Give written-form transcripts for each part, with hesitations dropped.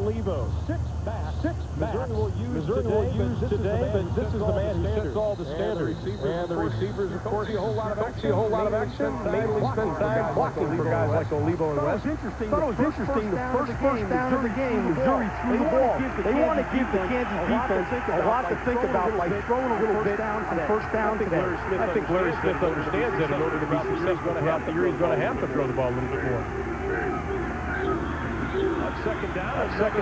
Olivo. Six back. Missouri will use today, but this is the man who sets all the standards. And the receivers, of course, see a whole lot of action. Mainly spend time blocking for guys like Olivo and West. Thought it was interesting. The first down of the game, Missouri threw the ball. They want to give the Kansas defense a lot to think about by throwing a little bit on first down today. I think Larry Smith understands that in order to be successful throughout the year, he's going to have to throw the ball a little bit more. Second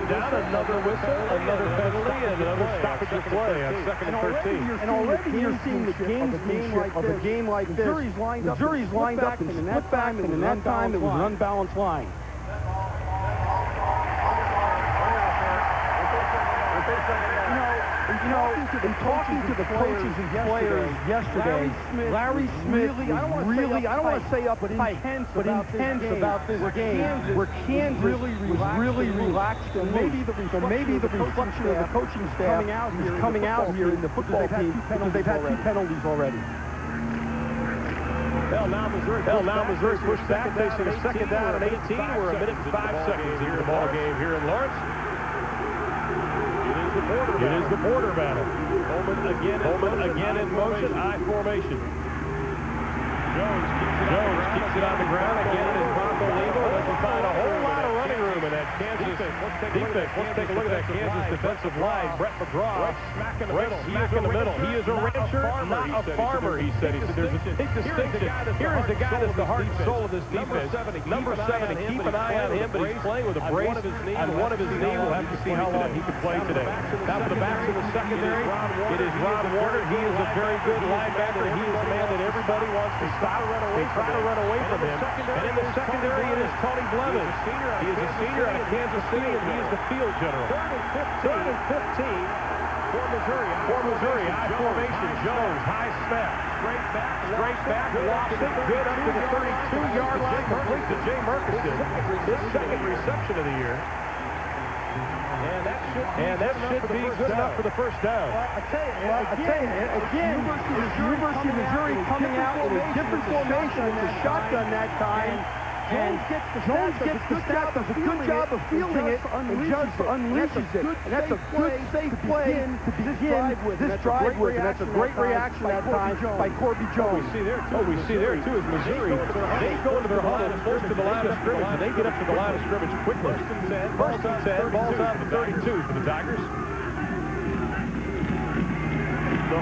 down, another whistle, another penalty, and another stoppage of play on 2nd and 13. And already you're seeing the gamesmanship of a game like this. Missouri's lined up and split back, and in that time it was an unbalanced line. In talking to the coaches and players yesterday, Larry Smith really, I don't want to say uptight, but intense about this game, where Kansas was really relaxed, and maybe the reflection of the coaching staff is coming out here in the football team because they've had 2 penalties already. Now Missouri pushed back, facing a second down and 18. We're a minute and 5 seconds into the ball game here in Lawrence. It is the border battle. Holman again in motion, I formation. Jones keeps it on the ground again. It is Bronco Olivo. Doesn't find a whole lot of running room in that Kansas defense. Let's take a look at that Kansas defensive line. Brett McGraw, smack in the middle. He is a rancher, not a farmer, he said. There's a big distinction. Here is the guy that's the heart and soul of this defense. Number 7, keep an eye on him, but he's playing with a brace on one of his knees. We'll have to see how long he can play today. Now for the backs of the secondary, it is Ron Warner. He is a very good linebacker. He is the man that everybody wants to stop. They try to run away from him. And in the secondary, it is Tony Blevins. He is a senior out of Kansas City, and he is the field general. 3rd and 15 for Missouri. I formation. Jones, high snap. Straight back. Lost it. Good up to the 32-yard line. Complete to Jay Murkison. His second reception of the year. And that should be good enough for the first down. I tell you, again, University of Missouri coming out in a different formation in the shotgun that time. And Jones gets the stat, does a good job of fielding it, and just unleashes it. And that's a good, safe play to begin this drive with. And that's a great reaction that time by Corby Jones. What we see there, too, is Missouri. They go to their huddle close to the line of scrimmage, and they get up to the line of scrimmage quickly. First and 10, ball's out to 32 for the Tigers. The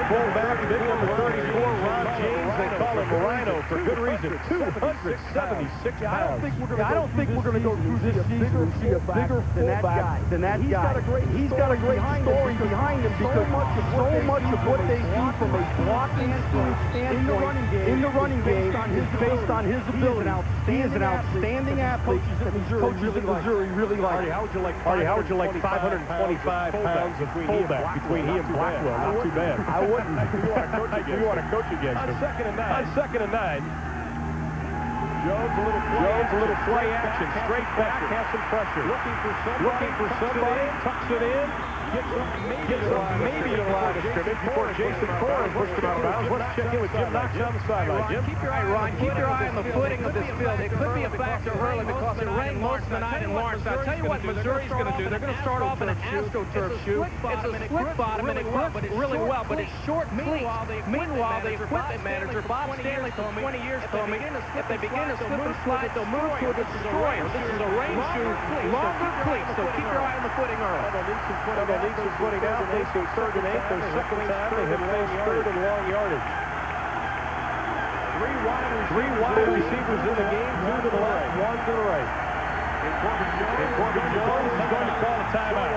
fullback, big number 34, Ron James. They call him Rhino for good reason. 276 pounds. I don't think we're going to go through this season and see a bigger fullback than that guy. He's got a great story behind him because so much of what they do from a blocking standpoint in the running game is based on his ability. He is an outstanding athlete that Missouri really likes. Artie, how would you like 525 pounds of fullback between he and Blackwell? Not too bad. I wouldn't. You want to coach against him. On 2nd and 9. Jones, a little play action. Straight back, has some pressure. Looking for somebody. Tucks it in. Gets up maybe a line of scrimmage before Jason Corin pushed him out of bounds. Let's check in with Jim Knox on the sideline. Jim? Keep your eye on the footing of this field. It could be a factor early because it rained most of the night in Lawrence. I'll tell you what Missouri's going to do. They're going to start off in an AstroTurf shoe. It's a split bottom and it grips really well, but it's short cleats. Meanwhile, the equipment manager, Bob Stanley, for 20 years told me if they begin to slip and slide, they'll move to a destroyer. This is a rain shoe, longer cleats, so keep your eye on the footing early. Needs some footing out, facing 3rd and 8. Their second time they have faced 3rd and long yardage. Three wide receivers in the game, 2 to the left, 1 to the right. And Corbin Jones is going to call a timeout.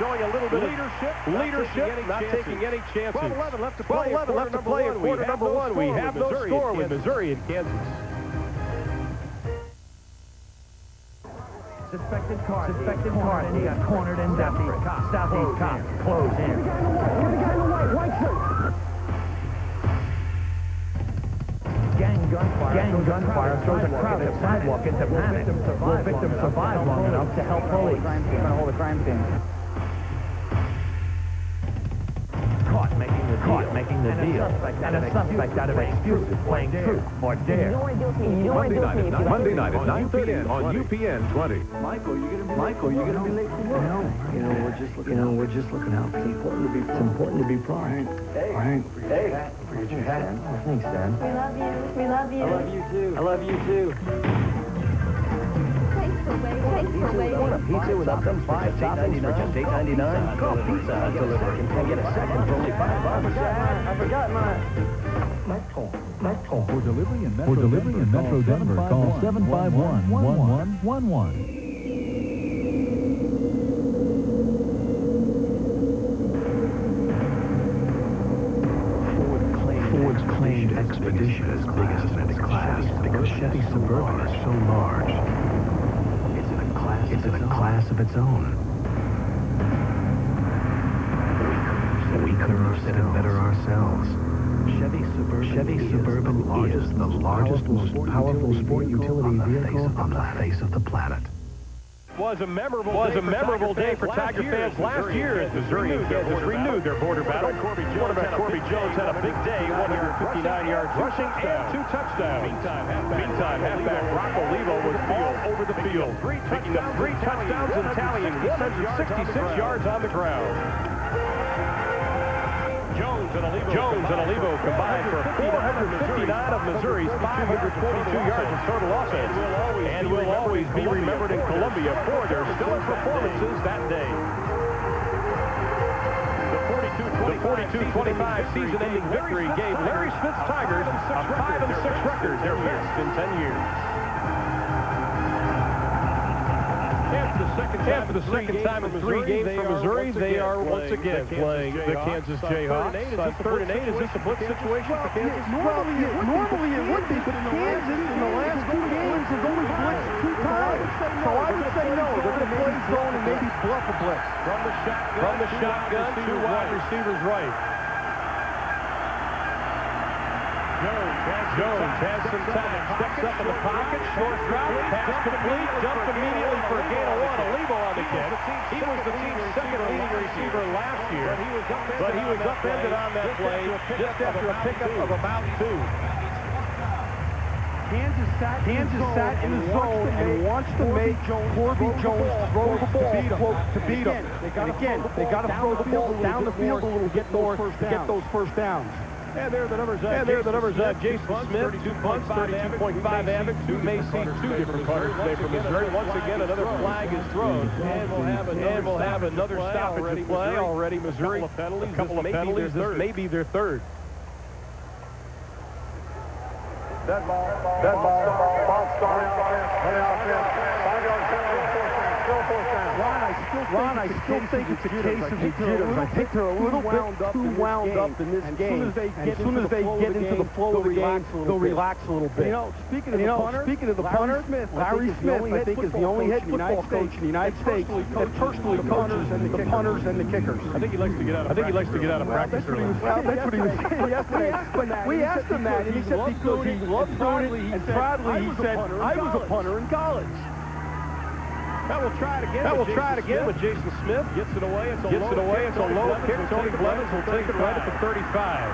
Showing a little bit of leadership, not taking any chances. 12-11 left to play. Quarter number 1. We have no score with Missouri and Kansas. Suspected card. He got cornered and Southeast cop. Close in. Give the guy in the white shirt. Gang gunfire throws a crowded sidewalk into panic. Will victim survive long enough to help police? Trying to hold a crime scene. Caught making the caught making the deal, and a suspect out of excuses playing truth or dare. Monday night at 9 p.m. on UPN 20. Michael, you're gonna be late for work. We're just looking out. It's important to be prompt. Hey. Forget your hat. Thanks, Dad. We love you. I love you too. Thanks for waiting. Want a pizza with up to 5 toppings for just $8.99? Call Pizza Hut Delivery and get a second for only $5. I forgot mine. For delivery in Metro Denver, call 751-1111. Ford's claimed expedition is biggest in its class because Chevy Suburban is so large. It's in a class of its own. Weaker and better ourselves. Chevy Suburban is the largest, most powerful sport utility vehicle on the face of the planet. Was a memorable day for Tiger fans last year as Missouri and Kansas renewed their border battle. Quarterback Corby Jones had a big day, 159 yards rushing and 2 touchdowns. Meantime, halfback Rocco Levo was all over the field, picking up 3 touchdowns and tallying 166 yards on the ground. Jones and Olivo combined for 459 of Missouri's 542 yards of total offense, and will always be remembered in Columbia for their stellar performances that day. The 42-25 season-ending victory gave Larry Smith's Tigers a 5-6 record, their best in 10 years. And for the second time in 3 games for Missouri, they are once again playing the Kansas Jayhawks. On 3rd and 8, is this a blitz situation for Kansas? Normally it would be, but Kansas in the last 2 games has only blitzed 2 times. So I would say no. They're going to play zone and maybe bluff a blitz. From the shotgun, 2 wide receivers right. Jones has some time, steps up in the pocket, short drop, pass complete, jumped immediately for a gain of 1. Olivo on the catch. He was the team's second leading receiver last year, but he was upended on that play just after a pickup of about 2. Kansas sat in the zone and wants to make Corby Jones throw the ball to beat him. They got to throw the ball down the field a little bit more to get those first downs. And there are the numbers. Jason Smith, 2 punts, 32.5 average. May see 2 different punters today for Missouri. Once again, another flag is thrown. And we'll have another stoppage to play already. Missouri, a couple of penalties. This may be their 3rd. Dead ball starting offense. 5-yard penalty. Ron, I still think it's a case of the jitters. I think they're a little bit too wound up in this game. As soon as they get into the flow of the game, they'll relax a little bit. Speaking of the punter, Larry Smith, I think, is the only head football coach in the United States that personally coaches the punters and the kickers. I think he likes to get out of practice early. That's what he was saying yesterday. We asked him that, and he said because he loves doing it, and proudly he said, I was a punter in college. That will try it again with Jason Smith. Gets it away. It's a low kick. Tony Blevins will take it right at the 35.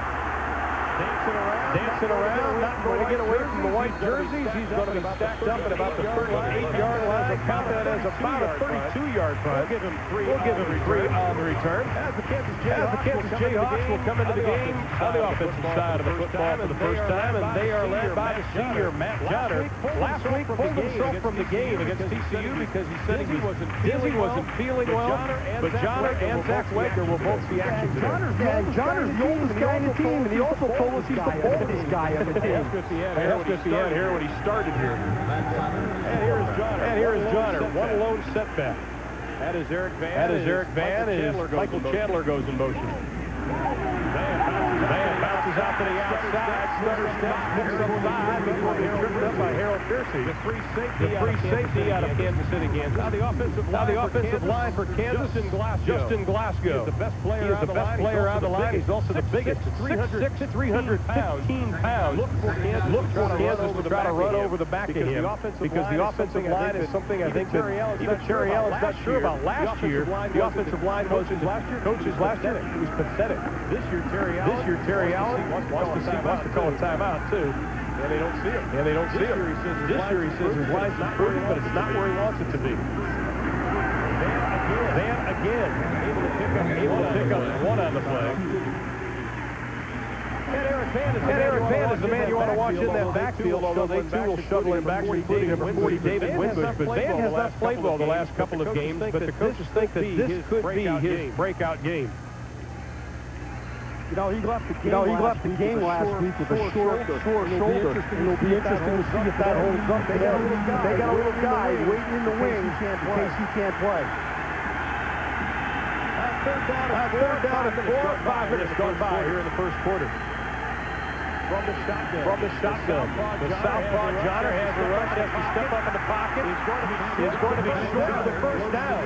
Dancing around, not going to get away from the white jerseys. He's going to be stacked up at about the 38-yard line. Count that as about a 32-yard punt. We'll give him 3 on the return. As the Kansas Jayhawks will come into the game on the offensive side of the football for the first time, and they are led by the senior Matt Johnner. Last week pulled himself from the game against TCU because he said he wasn't feeling well. But Johnner and Zach Wagner will both see action today. Johnner's the oldest guy in the team, and he also told us he's the oldest guy on the team. That's just the end here when he started here. And here is Johnner. 1 lone setback. That is Eric Van. Michael Chandler goes in motion. Van bounces out to the outside. Stutter steps, picks up 5 before being tripped up by Harold Piercy. The free safety out of Kansas City, Kansas. Now the offensive line for Kansas. Justin Glasgow. He is the best player on the line. He's also the biggest. 6'6", 300 pounds. 15 pounds. Look for Kansas to try to run over the back of him. Because the offensive line is something I think that even Terry Allen's not sure about last year. The offensive line coaches last year. It was pathetic. This year, Terry Allen wants to call a timeout, too. And they don't see him. This year, he says his line's improving, but it's not where he wants it to be. Van again, able to pick up one on the play. And Eric Van is the man you want to watch in that backfield, although they too will shuttle him back, including number 40, David Winbush. But Van has not played well the last couple of games, but the coaches think that this could be his breakout game. You know, he left the game last week with a sore shoulder. It'll be interesting to see if that holds up today. They got a little guy waiting in the wings in case he can't play. Third down at 4. 5 minutes gone by here in the first quarter. From the shotgun. The southpaw Johnner has a rush, has to step up in the pocket. He's going to be short of the first down.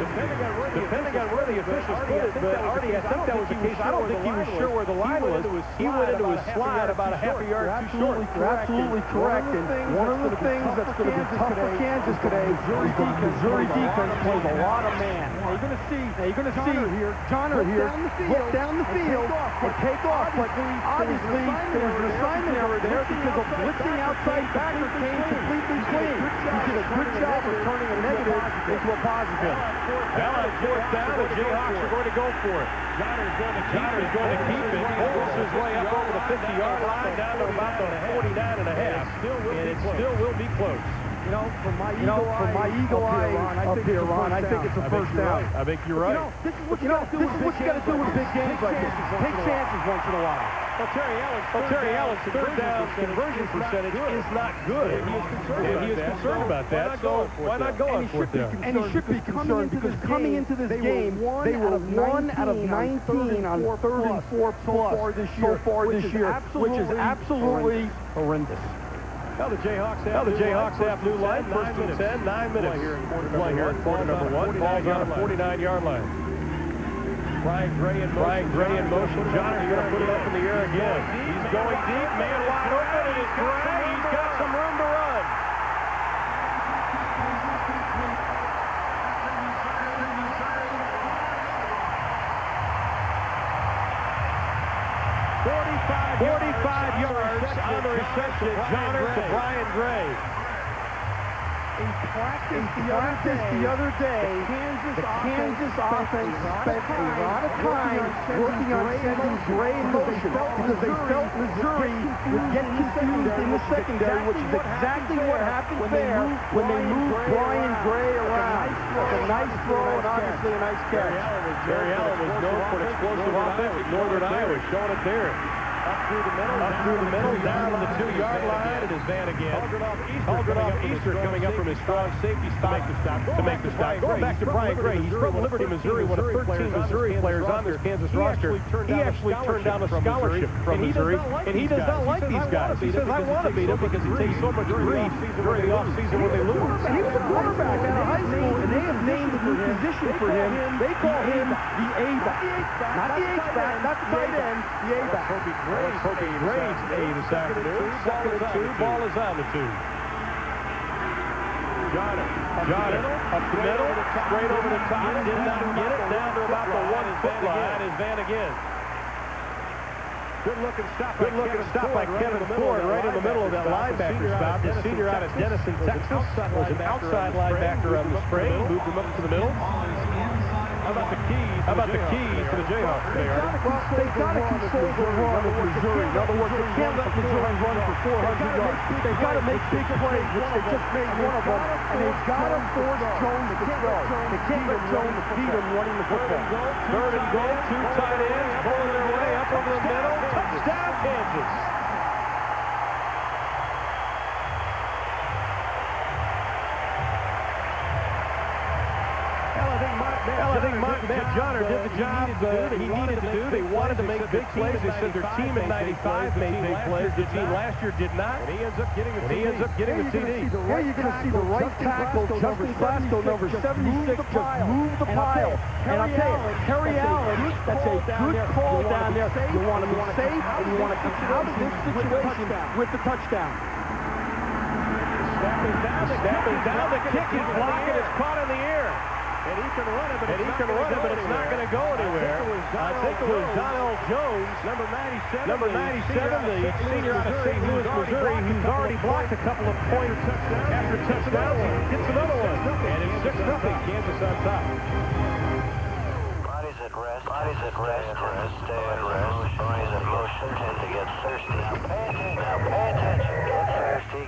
Depending on where the officials put it, but Artie, I think that was the case. I don't think he was sure where the line was. He went into his slide about a half a yard too short. You're absolutely correct. And one of the things that's going to be tough for Kansas today is Missouri defense plays a lot of man. You're going to see Johnner here look down the field and take off. But obviously, there's an assignment error there because a blitzing outside backer came completely clean. He did a good job of turning a negative into a positive. Well, on fourth down, the Jayhawks are going to go for it. Johnner's going to keep it. Pulls his way up over the 50-yard line down to about the 49 and a half. And it still will be close. From my eagle eye up here, Ron, I think it's a first down. I think you're right. This is what you got to do with big games like this. Take chances once in a while. Well, Terry Allen's third down conversion percentage is not good. And he is concerned about that, so why not go on fourth down? And he should be concerned because coming into this game, they were 1 out of 19 on 3rd and 4 so far this year, which is absolutely horrendous. Now the Jayhawks have new line, 1st and 10, 9 minutes. Play here in quarter number 1. Ball's on the 49-yard line. Brian Gray in motion. Johnner's going to put it up in the air again. He's going deep, man wide open, and it's Gray. He's got some room to run. Forty-five yards on the reception. Johnner to Brian Gray. In practice the other day, the Kansas offense spent a lot of time working on sending Gray in motion because they felt Missouri would get confused in the secondary, which is exactly what happened there when they moved Brian Gray around. It's a nice throw and obviously a nice catch. Terry Allen was known for an explosive offense with Northern Iowa, showing it there. Up through the middle, down to the 2-yard line, and his Van again. Haldrenoff Easter coming up from his strong safety spot to make the stop. Going back to Brian Gray, he's from Liberty, Missouri, one of 13 Missouri players on this Kansas roster. He actually turned down a scholarship from Missouri, and he does not like these guys. He says, I want to beat them because he takes so much grief during the offseason when they lose. He was a quarterback out of high school, and they have named a new position for him. They call him the A-back. Not the H-back, not the tight end, the A-back. Hoping Gray's A this afternoon. 2nd and 2. Ball is on the 2. Johnner up the middle, straight over the top. Did not get it. Down to about the 1-foot line. Is Van again. Good looking stop by Kevin Ford right in the middle of that linebacker stop. The senior out of Denison, Texas, was an outside linebacker on the spring. Moved him up to the middle. How about the keys for the Jayhawks today, Artie? Well, they've got to control the run of Missouri. In other words, they can't let Missouri run for 400 yards. They've got to make big plays, which they just made one of them, and they've got to force Jones to throw. They can't let Jones beat him running the football. 3rd and goal, 2 tight ends, pulling their way up over the middle. Touchdown, Kansas. Well, I think Matt Johnner did the job he needed to do. They wanted to make big plays. They said their team in 95 made big plays. The team last year did not. And he ends up getting the TD. Here you're going to see the right tackle, Justin Glasgow, number 76, just move the pile. And I'll tell you, Terry Allen, that's a good call down there. You want to be safe, and you want to get out of this situation with the touchdown. Snapping down, the kick is blocked, and it's caught in the air. And he can run it, but it's not going to go anywhere. I think it was Donnell Jones, number 97, the senior out of St. Louis, Missouri, who's already blocked a couple of points after touchdowns. Gets another one, and it's 6-0. Kansas on top. Bodies at rest tend to stay at rest. Bodies in motion tend to get thirsty. Now pay attention.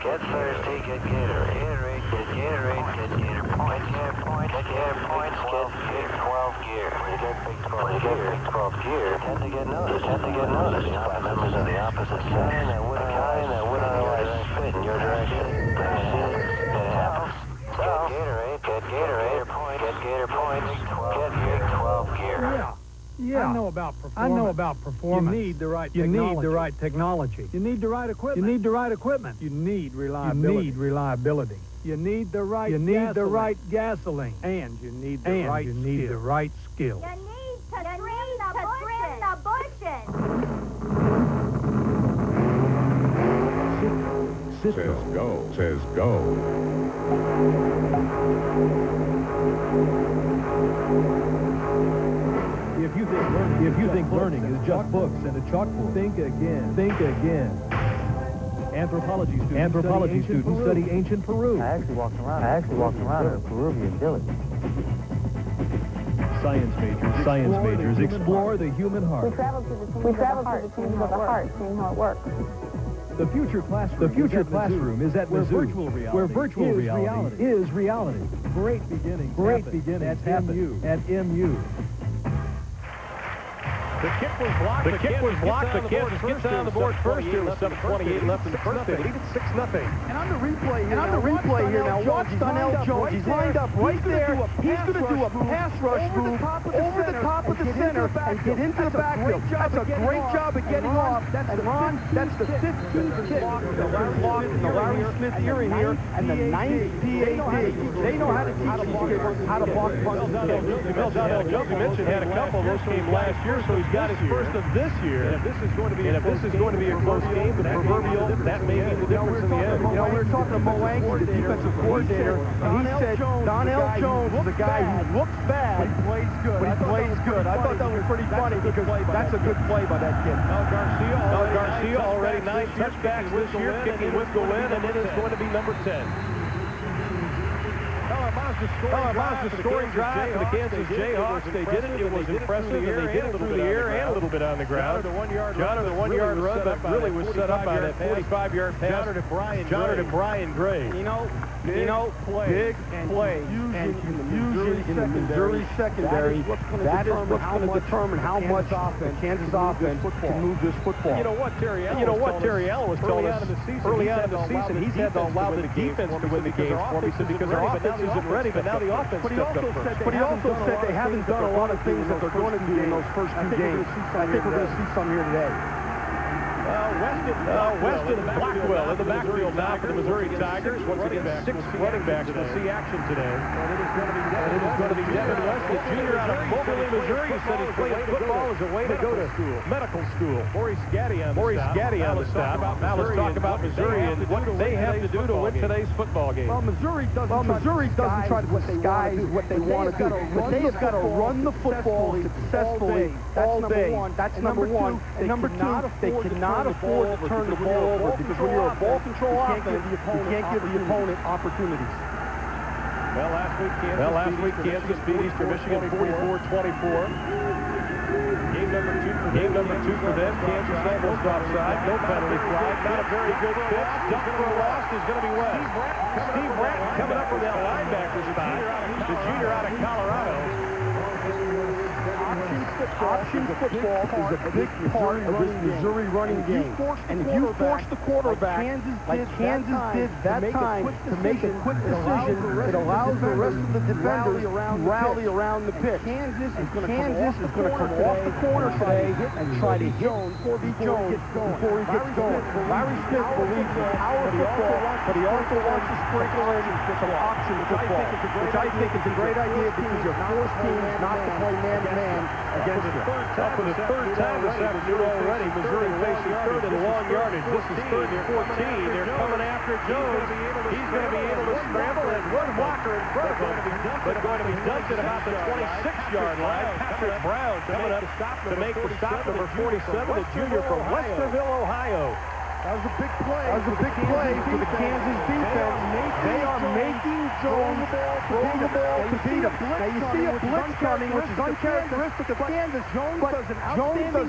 Get thirsty, get Gatorade, get Gator points, get Gator 12 gear. When you get big 12 gear, tend to get noticed by members of the opposite sex. That would otherwise spit in your direction. It happens. So, get Gatorade points, get Gator points, get big 12 gear. Yeah. I know about performance. You need the right technology. You need the right equipment. You need reliability. You need the right gasoline. And you need the right skill. You need to trim the bushes. Says go. If you think learning is just books and a chalkboard, think again. Anthropology students study ancient Peru. I actually walked around in a Peruvian village. Science majors explore the human heart. We traveled to the chambers of the heart, seeing how it works. The future classroom is at Mizzou, where virtual reality is reality. Great beginnings happen at MU. The kick was blocked. The Kansas gets on the board first here with 7:28 left in the first. They lead it 6-0. And on the replay here now, watch Donnell Jones. He's lined up right there. He's going to do a pass rush move over the top of the center and get into the backfield. That's a great job of getting off. And Ron, that's the 15th kick. The Larry Smith hearing here, and the 9th PAD. They know how to teach these kids how to block punts and kicks. Donnell Jones, you mentioned, had a couple of those came last year, so he's got his first of this year. And if this is going to be a close game, the proverbial, that may be the difference in the end. You know, we were talking to Mo Anke, the defensive coordinator, and he said Donnell Jones is a guy who looks bad, but he plays good. I thought that was pretty funny because that's a good play by that kid. Garcia already 9 touchbacks this year, kicking with the win, and it is going to be number 10. The scoring drive for the Kansas Jayhawks. They did it. It was impressive, and they did it through the air and a little bit on the ground. John, the 1-yard run, but really was set up by that 45-yard pass. John to Brian Gray. You know, big play and confusion in the Missouri secondary. That is what's going to determine how much the Kansas offense can move this football. You know what Terry Allen was telling us early on in the season. He's had to allow the defense to win the games for me because our offense isn't ready, but now the offense stepped up first. But he also said they haven't done a lot of things that they're going to do in those first 2 games. I think we're going to see some here today. Weston Blackwell in the backfield now for the Missouri Tigers. Once again, 6 running backs will see action today. And it is going to be Devin Weston, junior out of Moberly, Missouri. He said he's playing football as a way to go to medical school. Maurice Gaddy on the stop. Now let's talk about Missouri and what they have to do to win today's football game. Well, Missouri doesn't try to disguise what they want to do. But they've got to run the football successfully all day. That's number one. And number two, they cannot afford to turn the ball over because when you're a ball control offense, you can't give the opponent opportunities. Well, last week Kansas beat Eastern Michigan 44-24. Game number two for them. Kansas almost offside. No penalty flag. Not a very good fit. Duck for a loss is going to be West. Steve Bratton coming up with that linebacker spot. The junior out of Colorado. option football is a big part of this Missouri running game. And if you force the quarterback, like Kansas did that time, to make a quick decision, it allows the rest of the defenders to rally around the pitch. Kansas is going to come off the corner today and try to hit Corby Jones before he gets going. Larry Smith believes in power football, but he also wants to sprinkle in some option football, which I think is a great idea because you're forced teams not to play man-to-man against you. For the third time this afternoon already, Missouri facing third in long yardage. This is third and 14. They're coming after Jones. He's going to be able to scramble and one blocker in front of him, but going to be dumped at about the 26-yard line. Patrick Brown coming up to make the stop, number 47, a junior from Westerville, Ohio. That was a big play. That was a big play for the Kansas defense. They are making Jones throw the ball to beat him. Now you see a blitz coming, which is uncharacteristic of Kansas. Jones does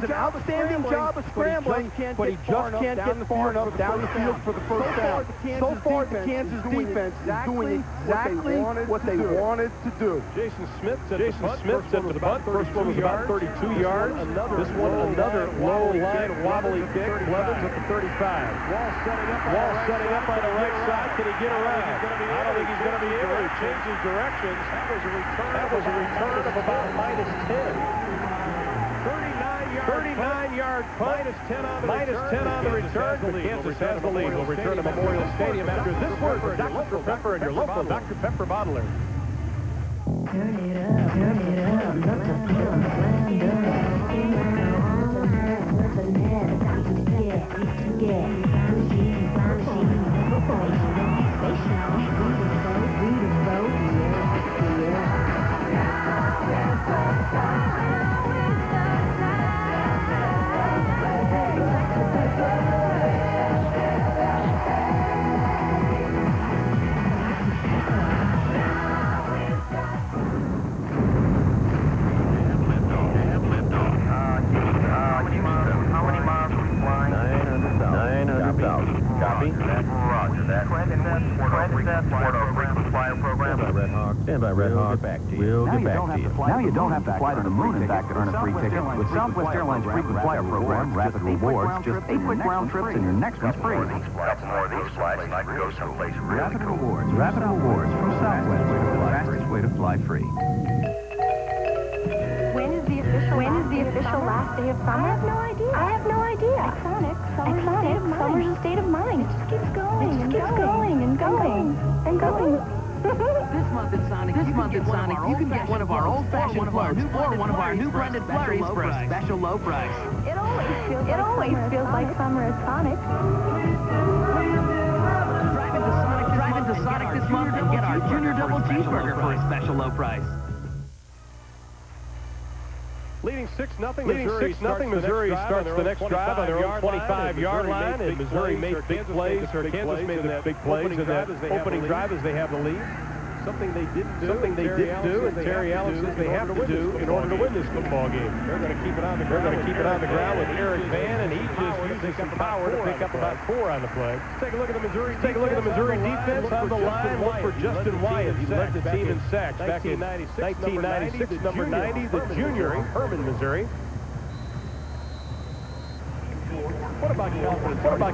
an outstanding job of scrambling, but he just can't get far enough down the field for the first down. So far, the Kansas defense is doing exactly what they wanted to do. Jason Smith set to the bunt. First one was about 32 yards. This one, another low line wobbly kick. Blevins at the 35. Wall setting up on the right side. Can he get around? I don't think he's going to be able to change his directions. That was a return of about minus 10. 39-yard punt. Minus 10 on the return. Kansas has the lead. Will return to Memorial Stadium after this word for Dr. Pepper and your local Dr. Pepper bottler. Turn it up, let the pump slam Stand by, Red Hawk. We'll get back to you. Now you don't have to fly to the moon and back to earn a free ticket. With Southwest Airlines frequent flyer program, Rapid Rewards, just 8 quick round trips and your next one's free. Couple more of these flights and I can go someplace really Rapid Rewards from Southwest. Fastest way to fly free. When is the official last day of summer? I have no idea. Exonic. Summer's a state of mind. It just keeps going and going and going and going. This month at Sonic, you can get one of our old-fashioned floats or one of our new blended flurries for a special low price. It always feels like summer at Sonic. Drive into Sonic this month and get our Junior Double Cheeseburger for a special low price. Leading 6-0, Missouri starts the next drive on their own 25-yard line, and Missouri made big plays, or Kansas made the big plays in that opening drive as they have the lead. Something they didn't do, and Terry Allen says they have to do in order to win this football game. They're going to keep it on the ground with Eric Van, and he just using some power to pick up about 4 on the play. Take a look at the Missouri defense on the line. Look for Justin Wyatt. He led the team in sacks back in 1996. Number 90, the junior in Herman, Missouri. What about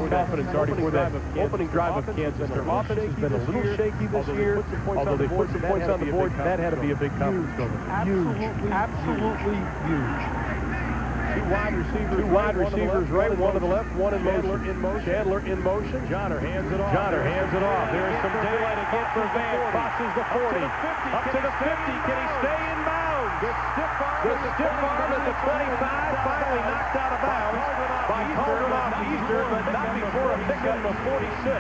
confidence, Artie, for that opening drive of Kansas? Their offense has been a little shaky this year, although they put some points on the board. That had to be a big confidence builder. Absolutely huge. Two wide receivers right, one to the left, one in motion. Chandler in motion. Johnner hands it off. There is some daylight again for Van. Crosses the 40. Up to the 50. Can he stay in bounds? The stiff arm at the 25. Finally knocked out of bounds by Calderon Easter, but not before a pickup of 46.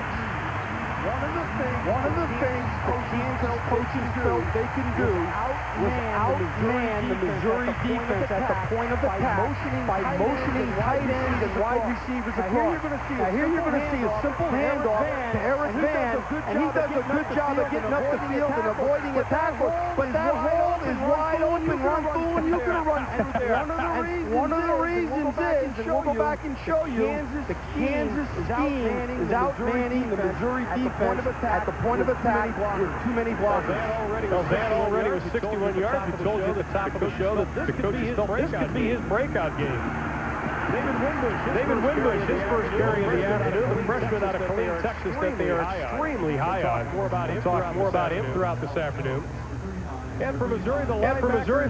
One of the things the Kansas coaches felt they can do was outman the Missouri defense at the point of attack by motioning tight ends and wide receivers across. Now here you're going to see a simple handoff to Eric Van, and he does a good job of getting up the field and avoiding a tackle, but that hole is wide open. Run through, and you can run One of the reasons is, and we'll go back and show you, the Kansas scheme is outmanning the Missouri defense at the point of attack with too many blockers. Van already was 61 yards. We told you at the top of the show that the coaches felt this could be his breakout game. David Winbush, his first carry of the afternoon, the freshman out of Killeen, Texas, that they are extremely high on. Talk more about him throughout this afternoon. And for Missouri, the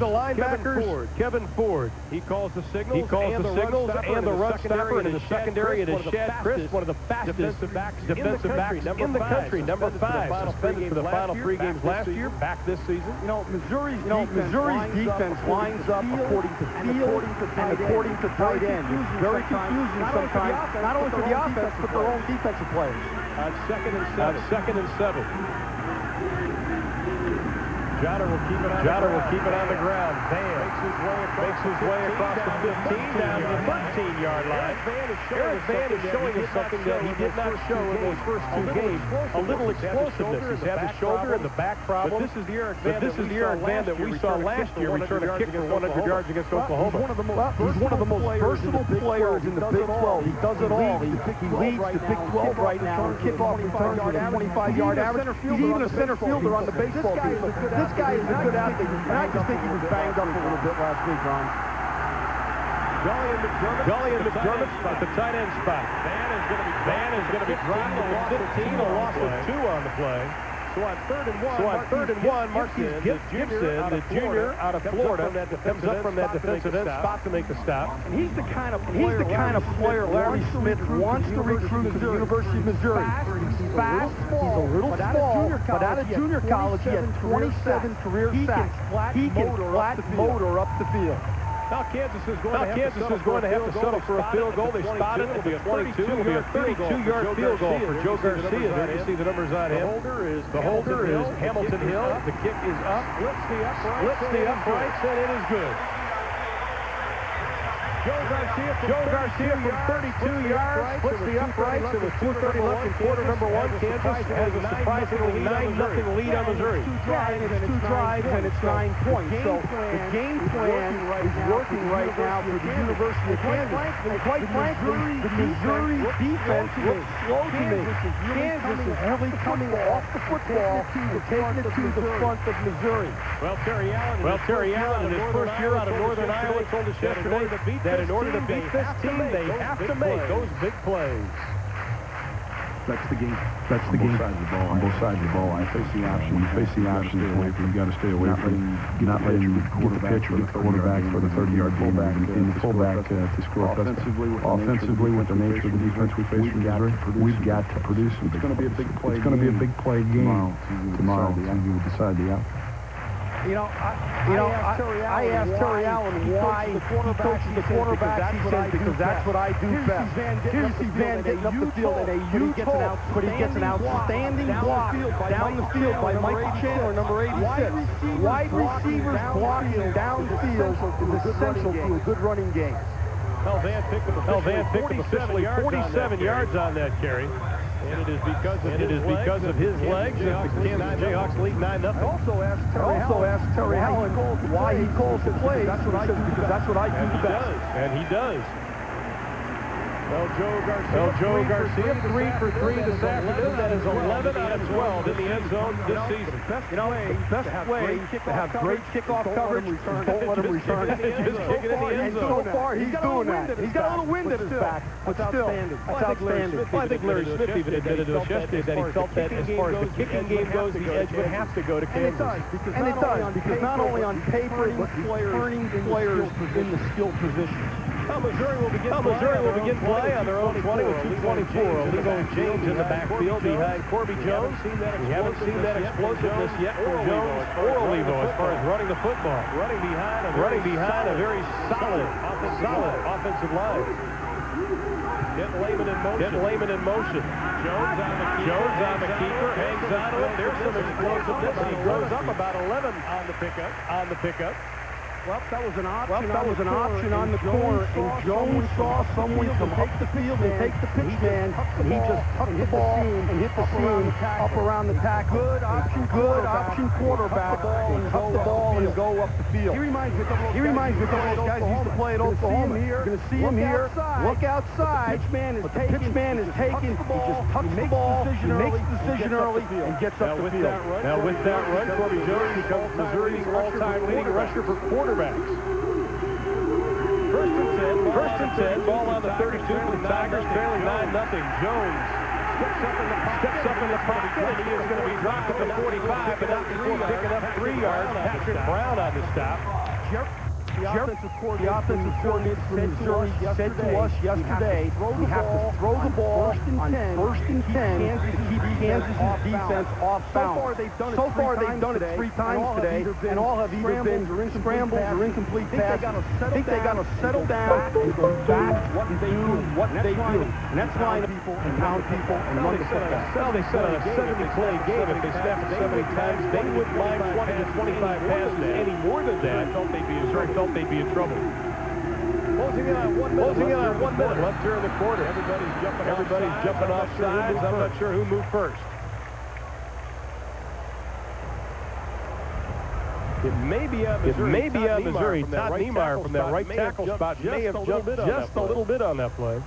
linebackers, Kevin Ford. He calls the signals, and the run stopper, and in the secondary it is Shad Crist, one of the fastest defensive backs in the country, number 5, suspended for the final 3 games last year, back this season. Missouri's defense lines up according to field and according to tight end. It's very confusing sometimes, not only for the offense, but their own defensive players. Second and 7. Jotter will keep it on the ground. Van makes his way across the 15 down to the 13-yard line. Eric Van is showing us something that he did not show in those first 2 games. A little explosiveness. He's had the shoulder and the back problem. But this is the Eric Van that we saw last year return a kick for 100 yards against Oklahoma. He's one of the most versatile players in the Big 12. He does it all. He leads the Big 12 right now in kickoff returns with a 25-yard average. He's even a center fielder on the baseball team. This guy is a good athlete, and I just think he was banged up a little bit last week, Ron. Gully and McDermott at the tight end spot. Van is going to be dropped at the 15, a loss of 2 on the play. So on third and one, Marquis Gibson, the junior out of Florida, comes up from that defensive end spot to make the stop. And he's the kind of player Larry Smith wants to recruit to the University of Missouri. He's fast, he's a little small, but out of junior college, he has 27 career sacks. He can flat motor up the field. Now Kansas is going to have to settle for a field goal. They spotted it. It'll be a 32-yard field goal for Joe Garcia. There you see the numbers on him. The holder is Hamilton Hill. The kick is up. Splits the uprights, and it is good. Joe Garcia from 32 yards splits the uprights, and with 2:30 left in quarter number 1, Kansas has a surprisingly 9-0 lead on Missouri. It's 2 drives and it's 9 points. So the game plan is working right now for the University of Kansas. And quite frankly, the Missouri defense looks slow to me. Kansas is really coming off the football and taking it to the front of Missouri. Well, Terry Allen, in his first year out of Northern Iowa, told us yesterday that in order to beat this team, they have to make those big plays. That's the game. On both sides of the ball. I face the option. You face the option. You got to stay away from not letting the pitcher, the quarterback for the 30-yard game, and the fullback to score. Offensively, with the nature of the defense we face from Missouri, we've got to produce. It's going to be a big play. It's going to be a big play game tomorrow to decide the outcome. I asked Terry Allen why he coaches the quarterback. He says because that's what I do best. Here's you see Van getting up the field at a huge hole, but he gets an outstanding block down the field by Michael Chandler, number 86. Wide receivers blocking downfield is essential to a good running game. Van picked up officially 47 yards on that carry. And it is because of his legs that the Kansas Jayhawks lead 9-0. Also asked Terry Allen why he calls the plays. Because that's what I do best. And he does. Joe Garcia, 3 for 3 this afternoon. That is 11 out of 12 in the end zone this season. The best way to have great kickoff coverage is don't let him return. And so far, he's doing that. He's got a little wind at his back, but still, that's outstanding. I think Larry Smith even admitted to us yesterday that he felt that as far as the kicking game goes, the edge would have to go to Kansas. And it does, because not only on paper, but turning players in the skill positions. Missouri will begin play on their own 20 with 2:24. Olivo James in the backfield behind Corby Jones. We haven't seen that explosiveness yet from Jones or Olivo as far as running the football. Running behind a very solid offensive line. Get Lehman in motion. Jones on the keeper, hangs on to it. There's some explosiveness. He goes up about 11 on the pickup. Well, that was an option on the corner, and Jones saw someone come up the field and take the pitch man, and he just tucked the ball and hit the seam up around the tackle. Good option quarterback, and tuck the ball and go up the field. He reminds me of those guys who used to play at Oklahoma. You're going to see him here. Look outside. The pitch man is taken. He just tucks the ball, he makes the decision early, and gets up the field. Now with that run, Corby Jones becomes Missouri's all-time leading rusher for quarterbacks. First and 10, ball on the 32 for the Tigers, trailing 9-0. Jones steps up in the pocket, and he is going to be dropped at the 45, but not before picking up 3 yards. Patrick Brown on the stop. The offensive coordinator from Missouri said to us yesterday, we have to throw the ball on first and 10 to keep Kansas' defense off balance. So far, they've done it 3 times today, and all have either been scrambles or incomplete passes. I think they got to settle down and go back and do what they do. And that's line people and pound people and run the football. Well, they said on a 70-play game, if they snapped it 70 times, they wouldn't mind 20 to 25 passes. Any more than that, Missouri felt they'd be in trouble. Closing in on 1 minute left here in the quarter. Everybody's jumping off sides. I'm not sure who moved first. It may be Missouri. Todd Niemeyer from that right tackle spot may have jumped just a little bit on that play.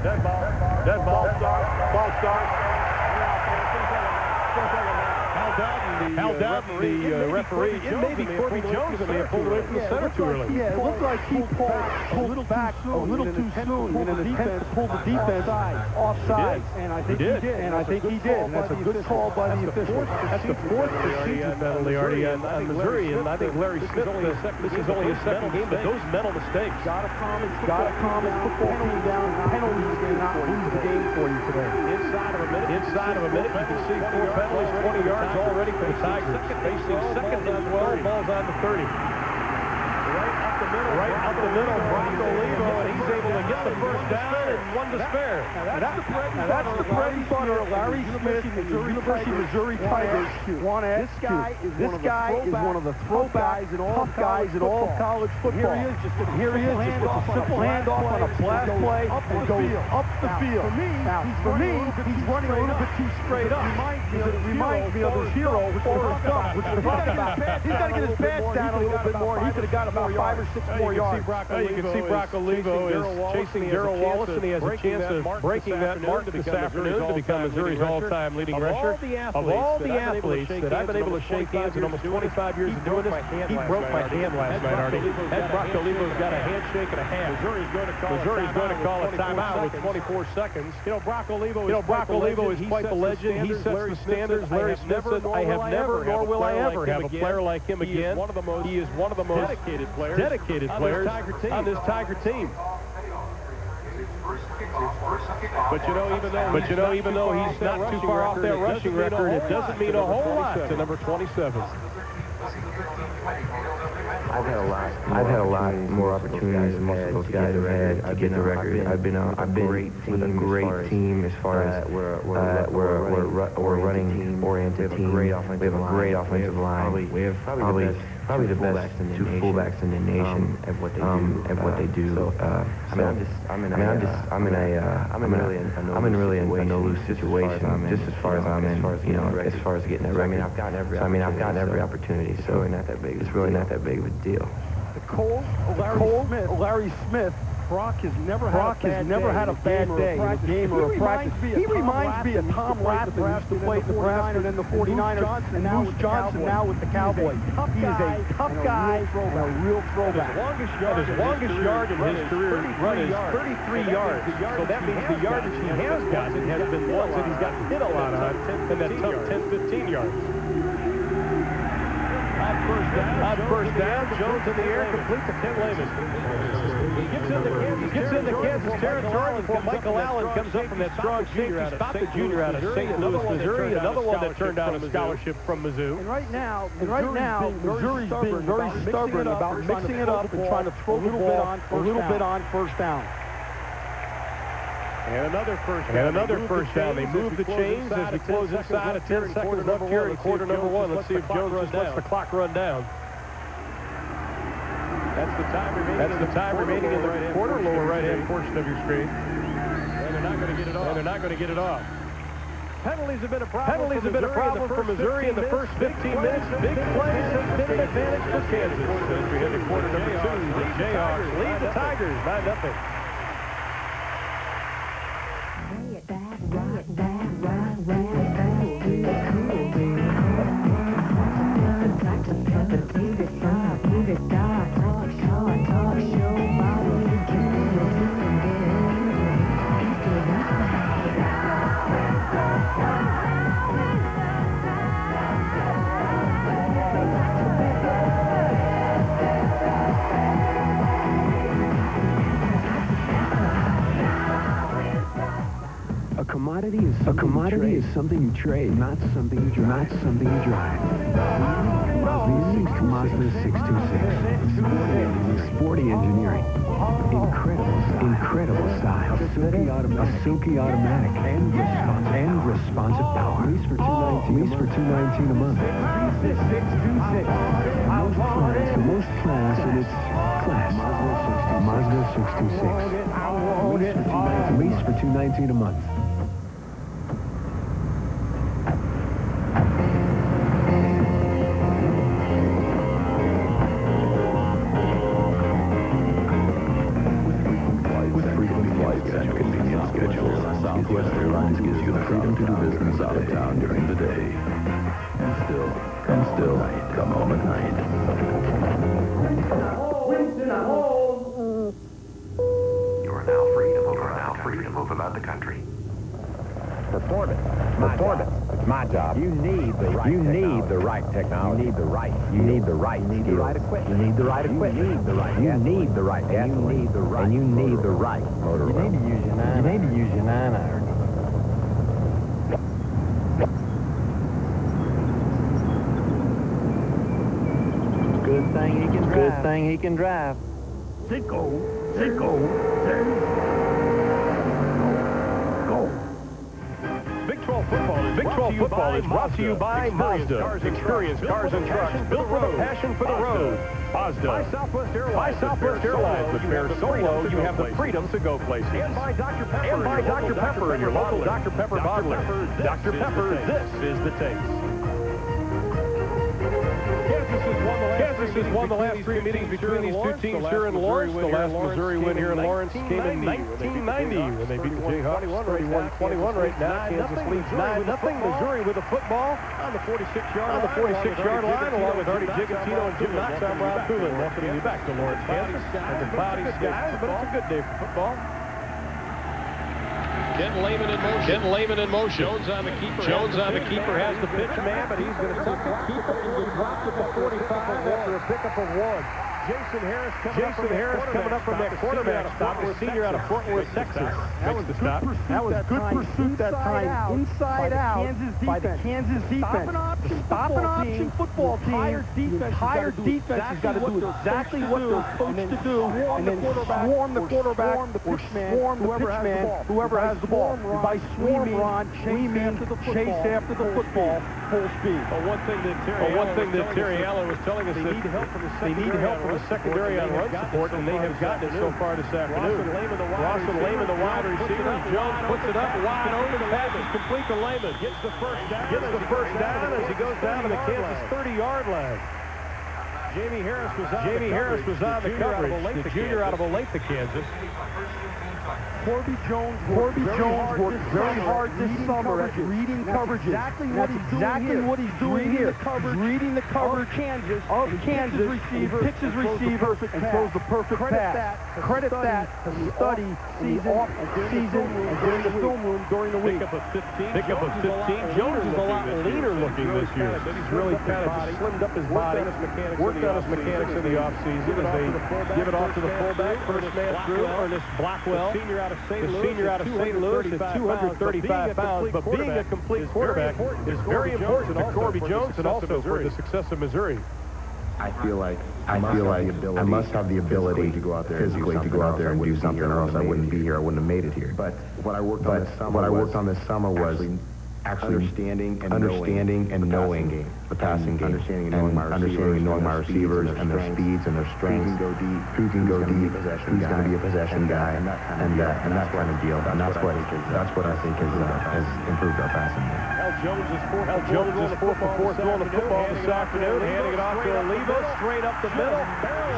Dead ball. Ball starts. Hal Dowden, the referee. It may be Corby Jones that may have pulled away from the center too early. Yeah, it looked like he pulled back a little too soon in an attempt to pull the defense offside. And I think he did. And that's a good call by the official. That's the 4th procedure penalty already on Missouri. And I think Larry Smith, this is only his 2nd game, but those mental mistakes. Got to calm his football team down. Penalties may not lose the game for you today. Inside of a minute, you can see 4 penalties, 20 yards already for the Tigers. Facing 2nd and 12, balls on the 30. Right up the middle, Bronco Levo, and he's able to get the first down and 1 to spare. That's the bread and butter. Larry Smith, University of Missouri Tigers want to execute. This guy is one of the throwbacks and all guys in all of college football. Here he is, just with a simple handoff on a blast play and goes up the field. For me, he's running a little bit too straight up. It reminds me of his hero, Forrest Gump, which we're talking about. He's got to get his pads down a little bit more. He could have got about 5 or 6 more yards. You can see Brock Olivo is chasing Darrell Wallace, and he has a chance of breaking that mark this afternoon to become Missouri's all-time leading rusher. Of all the athletes that I've been able to shake hands in almost 25 years of doing this, he broke my hand last night, Artie. That Brock Olivo's got a handshake and a half. Missouri's going to call a timeout with 24 seconds. Brock Olivo is quite the legend. He sets the standards. Larry Smith said, I have never, nor will I ever have a player like him again. He is one of the most dedicated players on this Tiger team. But even though he's not too far off that rushing record, it doesn't mean a whole lot to number 27. I've had a lot more opportunities than most of those guys have had to get the record. I've been with a great team as far as we're a running-oriented team. We have a great offensive line. We have probably the best 2 fullbacks in the nation at what they do. I'm in really a no-lose situation. Just as far as I'm in, as far as getting that record. I've gotten every opportunity. So it's really not that big of a deal. Larry Smith. Brock has never had a bad day in a game or a practice. He reminds me of Tom Latham, who used to play at Nebraska and then the 49ers, and Moose Johnson now with the Cowboys. He is a tough guy and a real throwback. His longest yard in his career run is 33 yards. So that means the yardage he has gotten has been ones that he's gotten hit a lot on, and that tough 10-15 yards. On first down, Jones in the air, complete to Ken Lehman. He gets into Kansas territory before Michael Allen comes up from that strong safety. Stopped the junior out of St. Louis, Missouri. Another one that turned down a scholarship from Mizzou. And right now, Missouri's being very stubborn about mixing it up and trying to throw the ball a little bit on first down. And another first down. They move the chains as we close inside of 10 seconds left here in quarter number one. Let's see if Jones just lets the clock run down. That's the time remaining in the quarter, lower right-hand portion of your screen. And they're not going to get it off. Penalties have been a problem for Missouri in the first 15 minutes. Big plays have been an advantage for Kansas. As we head to quarter number 2, the Jayhawks lead the Tigers 9-0. A commodity is something you trade, not something you drive. Mazda 626. Sporty engineering. Incredible style. A silky automatic. And responsive power. Lease for $219 a month. The most class in its class. Mazda 626. Lease for $219 a month. Southwest Airlines gives you the freedom to do business out of town during the day. And still come home at night. You are now free to move about the country. Performance. It's my job. You need the right technology. You need the right skills. You need the right equipment. You need the right equipment. You need the right gasoline. And you need the right motor oil. You need to use your 9-iron. Good thing he can drive. Cinco. Big 12 football is brought to you by Mazda. Experienced cars and trucks built with a passion for the road. Mazda. By Southwest Airlines. With fares so low, you have the freedom to go places. And by Dr. Pepper and your local Dr. Pepper bottler. Dr. Pepper, this is the taste. Kansas has won the last three meetings between these two teams here in Lawrence. The last Missouri win here in Lawrence came in 1990 when they beat the Jayhawks 31-21 right now. Kansas leads 9-0. Missouri with the football on the 46-yard line along with Artie Gigantino and Jim Knox. I'm Rob Coolin welcoming you back to Lawrence, Kansas. And the cloudy skies, but it's a good day for football. Ken Lehman in motion. Jones on the keeper has the pitch man, but he's going to tuck it, keep it, and get dropped at the 45 after a pickup of 1. Jason Harris coming up from that quarterback stop. We're senior out of Fort Worth, Texas. That was the stop. That was good pursuit that time. Inside out by the Kansas defense. The stop and option football team. The entire defense has got to do exactly what they're supposed to do, and then swarm the quarterback or swarm the pitchman, whoever has the ball. By swarm, Ron, we mean chase after the football full speed. Well, one thing that Terry Allen was telling us, they need help from the secondary on run support, and they have gotten it so far this afternoon. Ross and Lehman, the wide receiver. Jones puts it up wide open. The pass is complete to Lehman. Gets the first down as he goes down to the Kansas 30-yard line. Jamie Harris was on the coverage. The junior out of Olathe, Kansas. Corby Jones worked very hard this summer at reading coverages. Exactly what he's doing here. Reading the coverage of Kansas receiver, picks his receiver, and throws the perfect pass. Credit that to study off-season and during the film room during the week. Pick up a 15. Jones is a lot leaner looking this year. He's really kind of slimmed up his body. Worked on his mechanics in the offseason as they give it off to the fullback. First man through, Ernest Blackwell. The senior out of St. Louis at 235 pounds, but being a complete quarterback is very important to Corby Jones and also for the success of Missouri. I must have the ability to go out there and do something, or else I wouldn't be here. I wouldn't have made it here. But what I worked on this summer was actually understanding and knowing the passing game, understanding and knowing my receivers and their speeds and their strengths, who can go deep, who's going to be a possession guy, and that kind of deal. And that's what I think has improved our passing game. Jones is 4 for 4 throwing the football this afternoon, handing it off to Olivo, straight up the middle,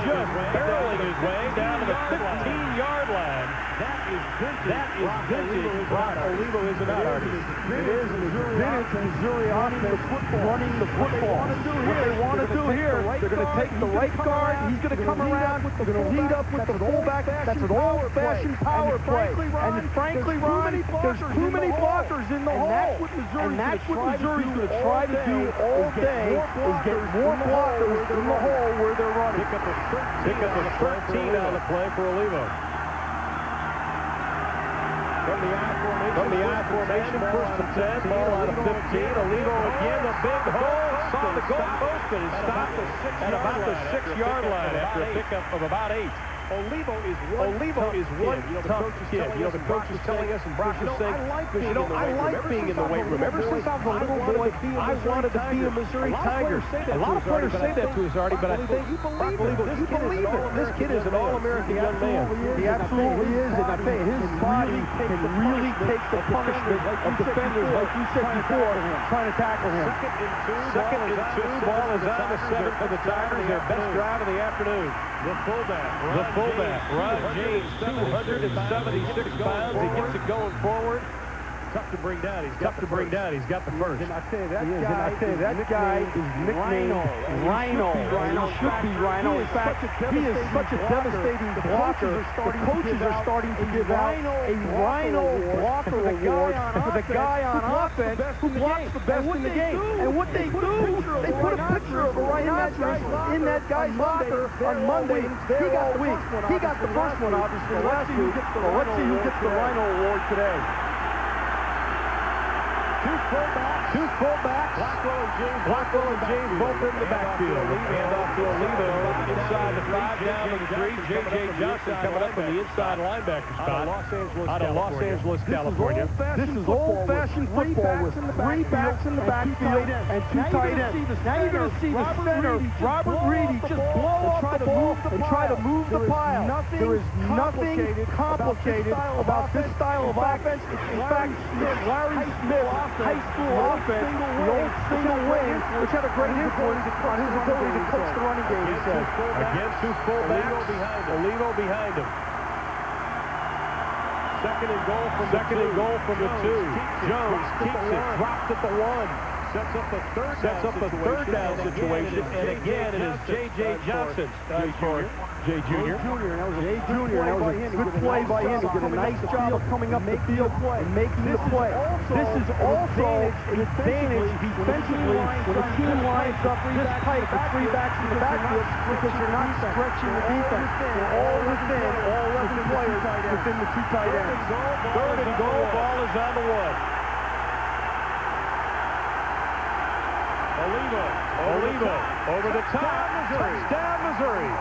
just barreling his way down to the 15-yard line. That is vintage. Brock Olivo isn't out, Artie. It is vintage Missouri offense running the football. What they want to do here, they're going to take the right guard, he's going to come around, they're going to lead up with the fullback. That's an old-fashioned power play. And frankly, Ron, there's too many blockers in the hole. And that's what Missouri's going to try to do all day, is get more blockers in the hole where they're running. Pick up the 13 on the play for Olivo. From the I formation, first and 10, ball out of 15. Olivo again, the big hole, saw the goalpost, but is stopped at about the 6-yard line after a pickup of about 8. Olivo is one tough kid. You know, the coach is telling us, and Brock is saying, I like being in the weight room. Ever since I was a little boy, I wanted to be a Missouri Tiger. A lot of players say that to us, Artie, but I think Brock Olivo, this kid is an All-American young man. He absolutely is, and I tell you, his body can really take the punishment of defenders, like you said before, trying to tackle him. Second and two, ball is on the 7 for the Tigers, their best drive of the afternoon. The fullback, Ron James, 276 pounds. He gets it going forward. Tough to bring down. He's got the first. And I tell you, that guy is nicknamed Rhino. He should be Rhino. In fact, he is such a devastating blocker. The coaches are starting to give out a Rhino blocker award for the guy on offense who blocks the best in the game. And what they do, they put a picture of a Rhino in that guy's locker on Monday. He got the week. He got the first one, obviously, last week. So let's see who gets the Rhino award today. Two fullbacks. Blackwell and James both in the backfield. Hand off to Olivo inside the 5, down to the 3. J.J. Johnson coming up in the inside linebacker spot out of Los Angeles, California. This is old-fashioned football with 3 backs in the backfield and 2 tight ends. Now you're going to see the center, Robert Reedy, just blow off the ball and try to move the pile. There is nothing complicated about this style of offense. In fact, Larry Smith, high school offense, the old single wing, which had a great influence on his ability to coach the running game, he said. Again, 2 fullbacks, Olivo behind him. Second and goal from the 2. Jones keeps it, drops at the 1. Sets up the third down situation, and again it is J.J. Johnson. Jay Jr. That was a good play by him. He did a nice job of coming up the field and making the play. This is also an advantage defensively when a team lines up this tight with 3 backs in the backfield because you're not stretching the defense. You're all within all 11 players within the 2 tight ends. Third and goal, ball is on the 1. Olivo, over the top, touchdown, Missouri.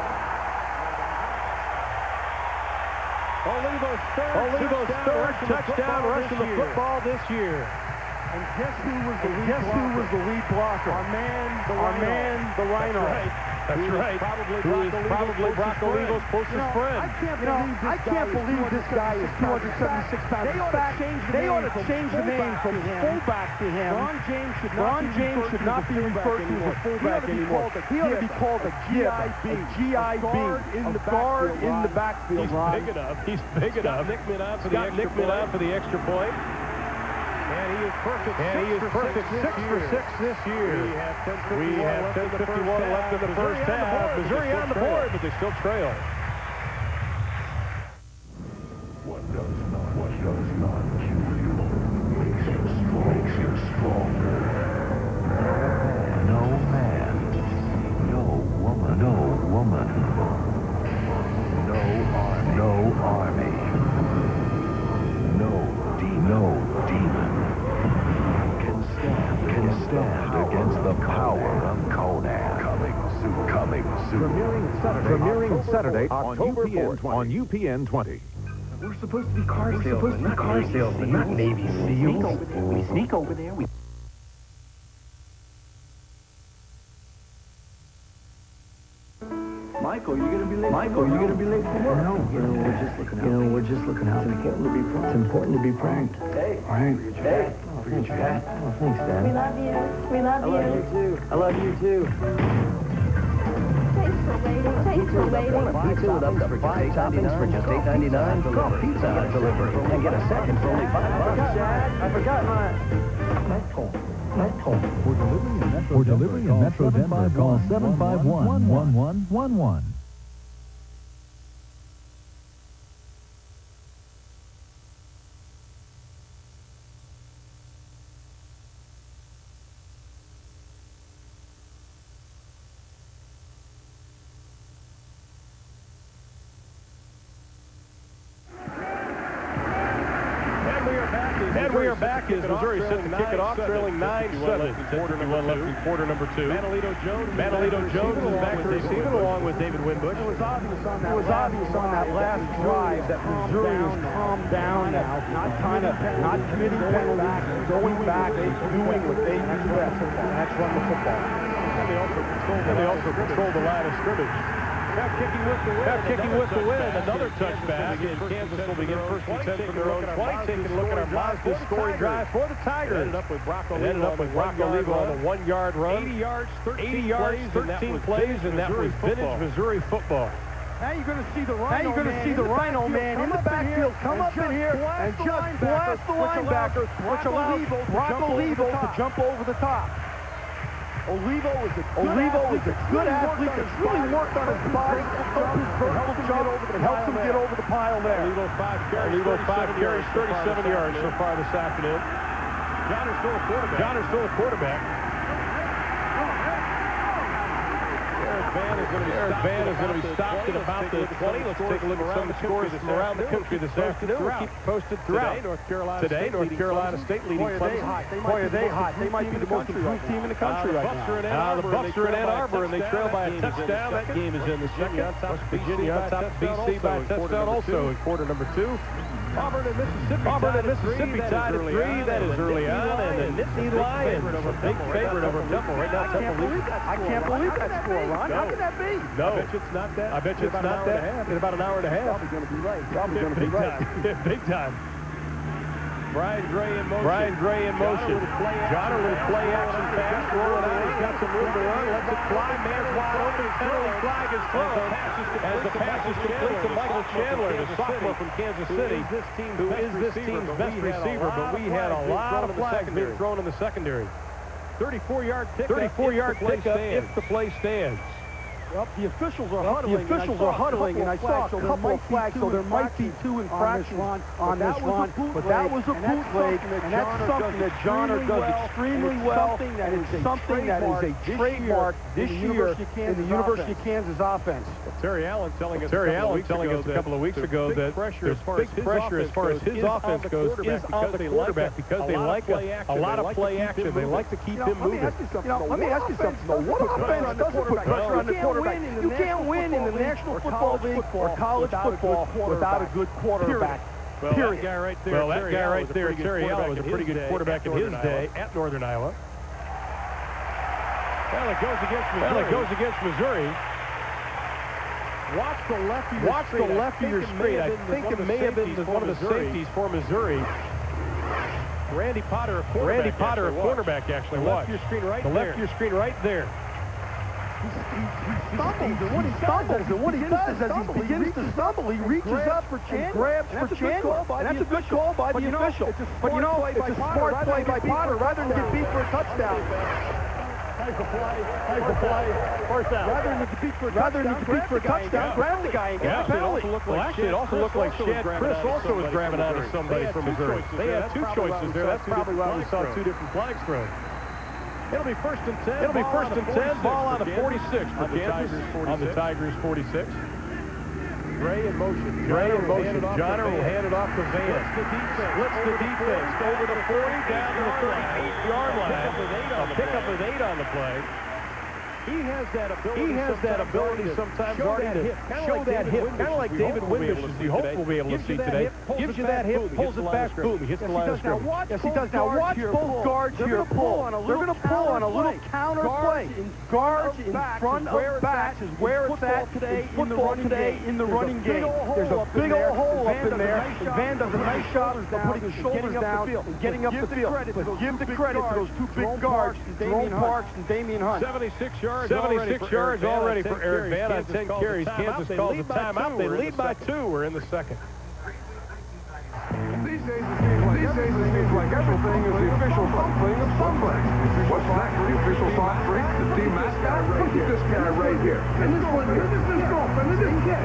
Olivo's third touchdown rush of the football this year. And guess who was the lead blocker? Our man, the Rhino. That's right. Who is probably Brock Olivo's closest friend. I can't believe this guy is 276 pounds. They ought to change the name from fullback to him. Ron James should not be referred to as a fullback anymore. He ought to be called a GIB, a guard in the backfield. He's big enough. Got Nickman out for the extra point. And he is perfect. 6 for 6 this year. We have 10:51 left in the first half. Missouri on the board, but they still trail. What does not kill you makes you stronger. No man, no woman, no army, no demon can stand against the power of Conan. Coming soon. Coming soon. Premiering Saturday, October 4th on UPN 20. We're supposed to be car salesmen, not Navy SEALs. We sneak over there. Michael, you gonna be late for work? No, we're just looking out. It's important to be prompt. Hey. Hey. Oh, thanks, Dad. We love you. We love you. I love you too. Thanks for waiting. Want a pizza with up to 5 toppings for just $8.99? Call Pizza Hut Delivery and get a second for only $5. I forgot my... For delivery in Metro Denver, call 751-1111. And we are back as Missouri set to kick it off, trailing 9-7. Quarter number 2. Manolito Jones is back to receive it along with David Winbush. It was obvious on that last drive that Missouri is calmed down now, not committing penalties, going back and doing what they do best, and that's run the football. And they also control the line of scrimmage. Now kicking with the win. Another touchback, and Kansas will begin first and 10 from their own 20. Taking a look at our Mazda scoring drive for the Tigers. Ended up with Rocco Levo on the 1-yard run. 80 yards, 13 plays, and that was vintage Missouri football. Now you're going to see the Rhino man in the backfield come up in here and just blast the linebacker, which allows Rocco Levo to jump over the top. Olivo is a good athlete that's really worked on his body, his vertical jump, and helps him get over the pile there. Olivo 5 carries, 37 yards so far this afternoon. John is still a quarterback. Eric Van is going to be stopped at about the 20. Let's take a look at some of the scores from around the country this afternoon. We'll keep posted throughout. Today, North Carolina State leading Clemson. Boy, are they hot. They might be the most improved team in the country right now. The Bucks are in Ann Arbor, and they trail by a touchdown. That game is in the second. West Virginia on top of BC by a touchdown also in quarter number 2. Auburn and Mississippi tied at 3. That is early on, and the Nittany Lions, a big favorite over Temple. Right now, Temple leads. I can't believe that score, Ron. How can that be? No. I bet you it's not that. I bet you it's not that. In about an hour and a half. Probably going to be right. Big time. Brian Gray in motion. John a little play action pass, rolling out. He's got some room to run. Lets it fly. Man's wide open. Penalty flag is thrown. As the pass is complete to Michael Chandler, the sophomore from Kansas City, who is this team's best receiver. But we had a lot of flags being thrown in the secondary. 34-yard pickup if the play stands. Well, the officials are huddling, and I saw a couple of flags, so there might be 2 infractions on this run. But that was a bootleg, and that's something that Johnner does extremely well, and it's something that is a trademark this year in the University of Kansas offense. Terry Allen telling us a couple of weeks ago that there's big pressure as far as his offense goes is on the quarterback because they like a lot of play action. They like to keep him moving. Let me ask you something. What offense doesn't put pressure on the quarterback? You can't win in the National Football League or college football without a good quarterback. Period. That guy right there, Terry Allen, was a pretty good quarterback in his day at Northern Iowa. Well, it goes against Missouri. Watch the left of your screen. I think it may have been one of the safeties for Missouri. Randy Potter, a cornerback, actually. The left of your screen right there. He stumbles, and what he does as he begins to stumble, he reaches up for Chandler, and grabs for Chandler, and that's a good call by the official. But it's a smart play by Potter rather than get beat for a touchdown. Here's the play. First down. Rather than get beat for a touchdown, grab the guy and get the penalty. It also looked like Chad Chris also was grabbing onto somebody from Missouri. They had 2 choices there. That's probably why we saw 2 different flags thrown. It'll be first and 10. Ball on the 46 for Kansas. On the Tigers 46. Gray in motion. Johnner will hand it off to Van. Splits the defense. Over the 40, down to the 38-yard line. A pickup of 8 on the play. He has that ability sometimes, Artie, to show that hip, kind of like David Wimbish, as you hope we'll be able to see today. Gives you that hip, pulls it back, boom, he hits the line of scrimmage. Yes, he does. Now watch both guards here pull. They're going to pull on a little counter play. Guards in front of backs is where it's at today in the running game. There's a big old hole up in there. Van does a nice job of putting his shoulders down and getting up the field. But give the credit to those two big guards, Jerome Parks and Damian Hunt. 76 yards already for Eric Van on 10 carries. Kansas calls a timeout. They lead by 2. We're in the second. These days it seems like everything is the official soft drink of Sunbreak. What's next for the official soft drink? The team mascot? Look at this guy right here. And this one here, this is girlfriend, and this kid.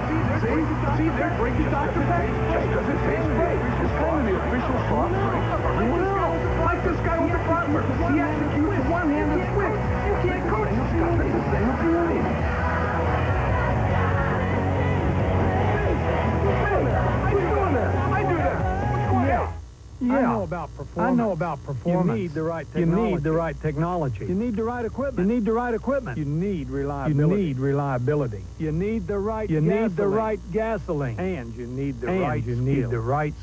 See, they're drinking Dr. Pepper just because it tastes great. It's called the official soft drink. Well, like this guy with the farmer. He executes a one-handed swing. You can't coach this guy. It's the same ability. Yeah, I know about performance. You need the right technology. You need the right equipment. You need reliability. You need the right gasoline. And you need the right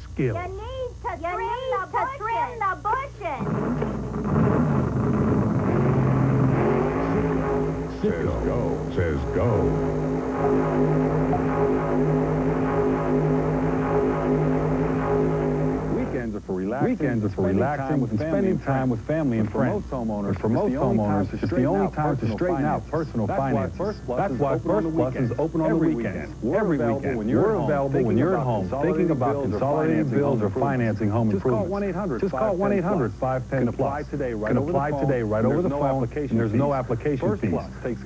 skill. You need to trim the bushes. Says go. Weekends are for relaxing and spending time with family and friends. For most homeowners, it's the only time to straighten out personal finances. That's why First Plus is open on the weekends. Every weekend. We're available when you're at home, thinking about consolidated bills or financing home improvements. Just call 1-800-510-PLUS. Can apply today right over the phone, and there's no application fees.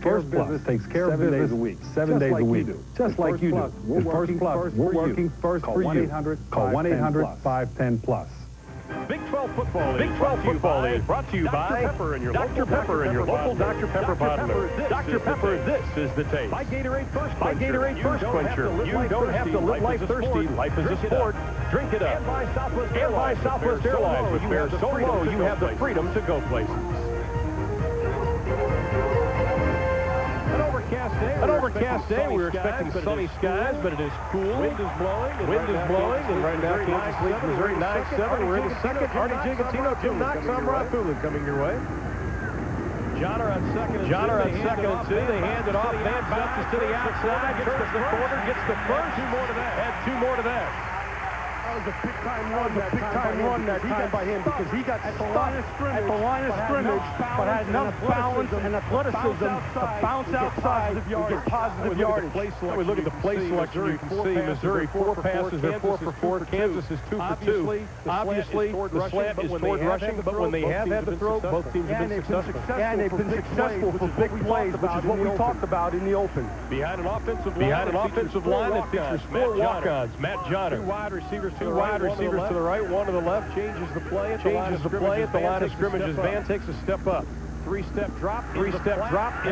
First Plus takes care of business 7 days a week. Just like you do. At First Plus, we're working first for you. Call 1-800-510-PLUS. Big 12 football is brought to you by Dr. Pepper and your local Dr. Pepper bottler. Dr. Pepper, this is the taste. By Gatorade First Quencher. You don't have to live life thirsty. Life is a sport. Drink it up. And by Southwest Airlines. With fares so low, you have the freedom to go places. An overcast day. We're expecting sunny skies, but it is cool. Wind is blowing, and right now Kansas leads Missouri 9-7. We're in the second. Artie Gigatino, Jim Knox, I'm Rob Coolin coming your way. Johnner on second and 2. They hand it off. Van bounces to the outside, turns the corner, gets the first. Add 2 more to that. That was a big-time run that time by him because he got stuck at the line of scrimmage, but had enough balance and athleticism to bounce outside and get positive yardage. We look at the play selection. You can see Missouri 4 passes. They're 4 for 4. Kansas is 2 for 2. Obviously, the slant is toward rushing, but when they have had to throw, both teams have been successful. And they've been successful for big plays, which is what we talked about in the open. Behind an offensive line that features 4 walk-ons. Matt Johnner. 2 wide receivers to the right, 1 to the left. Changes the play at the line of scrimmage as Van takes a step up. 3-step drop into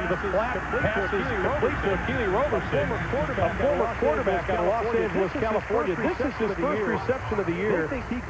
the flat. Passes complete to Keely Roberson, a former quarterback out of Los Angeles, California. This is his first reception of the year. They think he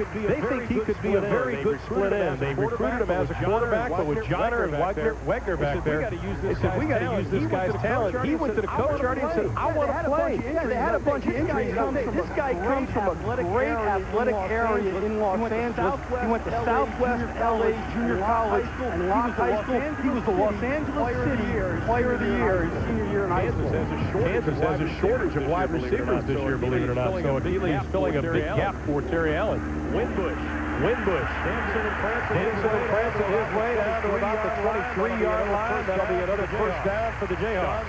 could be a very good split end. They recruited him as a quarterback, but with Johnner and Wagner back there, they said, we got to use this guy's talent. He went to the coach, Artie, and said, I want to play. Yeah, they had a bunch of injuries. This guy comes from a great athletic area in Los Angeles. He went to Southwest LA Junior College and Locke High School. He was the Los Angeles City Player of the Year his senior year in high school. Kansas has a shortage of wide receivers this year, believe it or not. So Keely is filling a big gap for Terry Allen. Windbush. Dancing and prancing his way down to about the 23-yard line. That'll be another first down for the Jayhawks.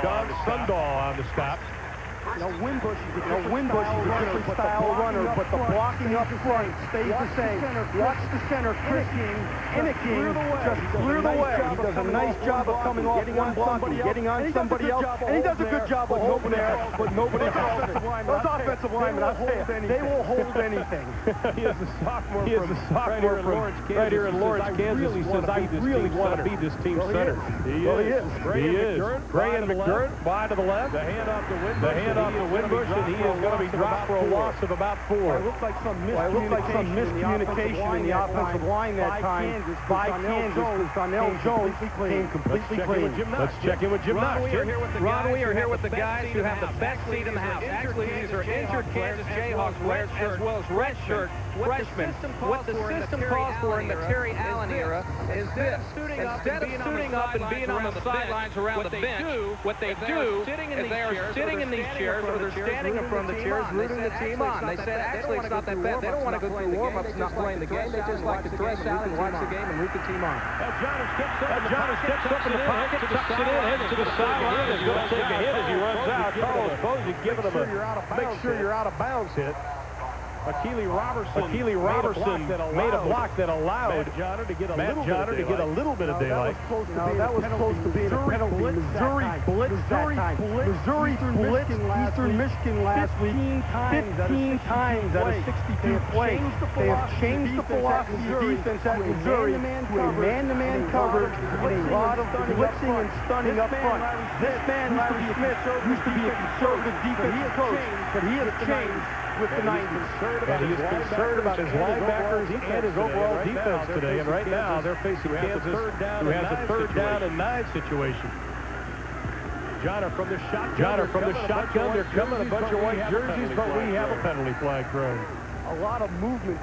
Sean Sundahl on the stop. Now Windbush is a different style runner, but the blocking up front stays the same. Watch the center, Chris Inniking just clear the way. He does a nice job of coming off one block and getting on somebody else, and he does a good job of holding there, but nobody else. Those offensive linemen, I'll tell you, they will hold anything. He is a sophomore from right here in Lawrence, Kansas. He says, I really want to be this team's center. He is. Gray and McDermott wide to the left. The hand off the Winbush, and he is going to be dropped for a loss of about 4. It looked like some miscommunication in the offensive line that time by Kansas, because Donnell Jones came completely clean. Let's check in with Jim Knox. Ron, we are here with the guys who have the best seat in the house. Actually, these are injured Kansas Jayhawks players as well as redshirt freshmen. What the system calls for in the Terry Allen era is this. Instead of suiting up and being on the sidelines around the bench, what they do is they are sitting in these chairs or they're standing in front of the chairs rooting the team on. They said, actually, it's not that bad. They don't want to go through warm-ups not playing the game. They just like to dress out and watch the game and root the team on. Johnner steps up in the pocket, tucks it in, heads to the sideline. Is going to take a hit as he runs out. Carlos Posey giving him a make sure you're out of bounds hit. Akili Robertson made a block that allowed Matt Johnner to get a little bit of daylight. That was supposed to be a penalty. Missouri blitz that time. Missouri blitzed Eastern Michigan last week 15 times out of 62 plays. They have changed the philosophy of defense at Missouri to a man-to-man coverage and a lot of blitzing and stunning up front. This man, Larry Smith, used to be a conservative defensive coach, but he has changed with the 90s. And he is concerned about his linebackers and his overall defense today. And right now, they're facing Kansas, who has a third down and 9 situation. Johnner from the shotgun. They're coming, a bunch of white jerseys, but we have a penalty flag thrown. A lot of movement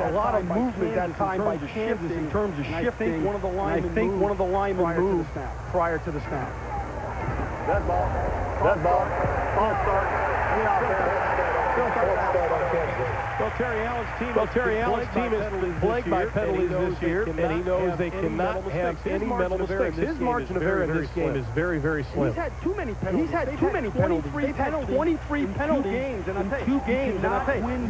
that time by Kansas in terms of shifting. I think one of the linemen moved prior to the snap. Dead ball. All start. Well, Terry Allen's team is plagued by penalties this year, and he knows they cannot have any mental mistakes. His margin of error in this game is very, very slim. He's had too many penalties. They've had 23 penalties in 2 games, and I tell you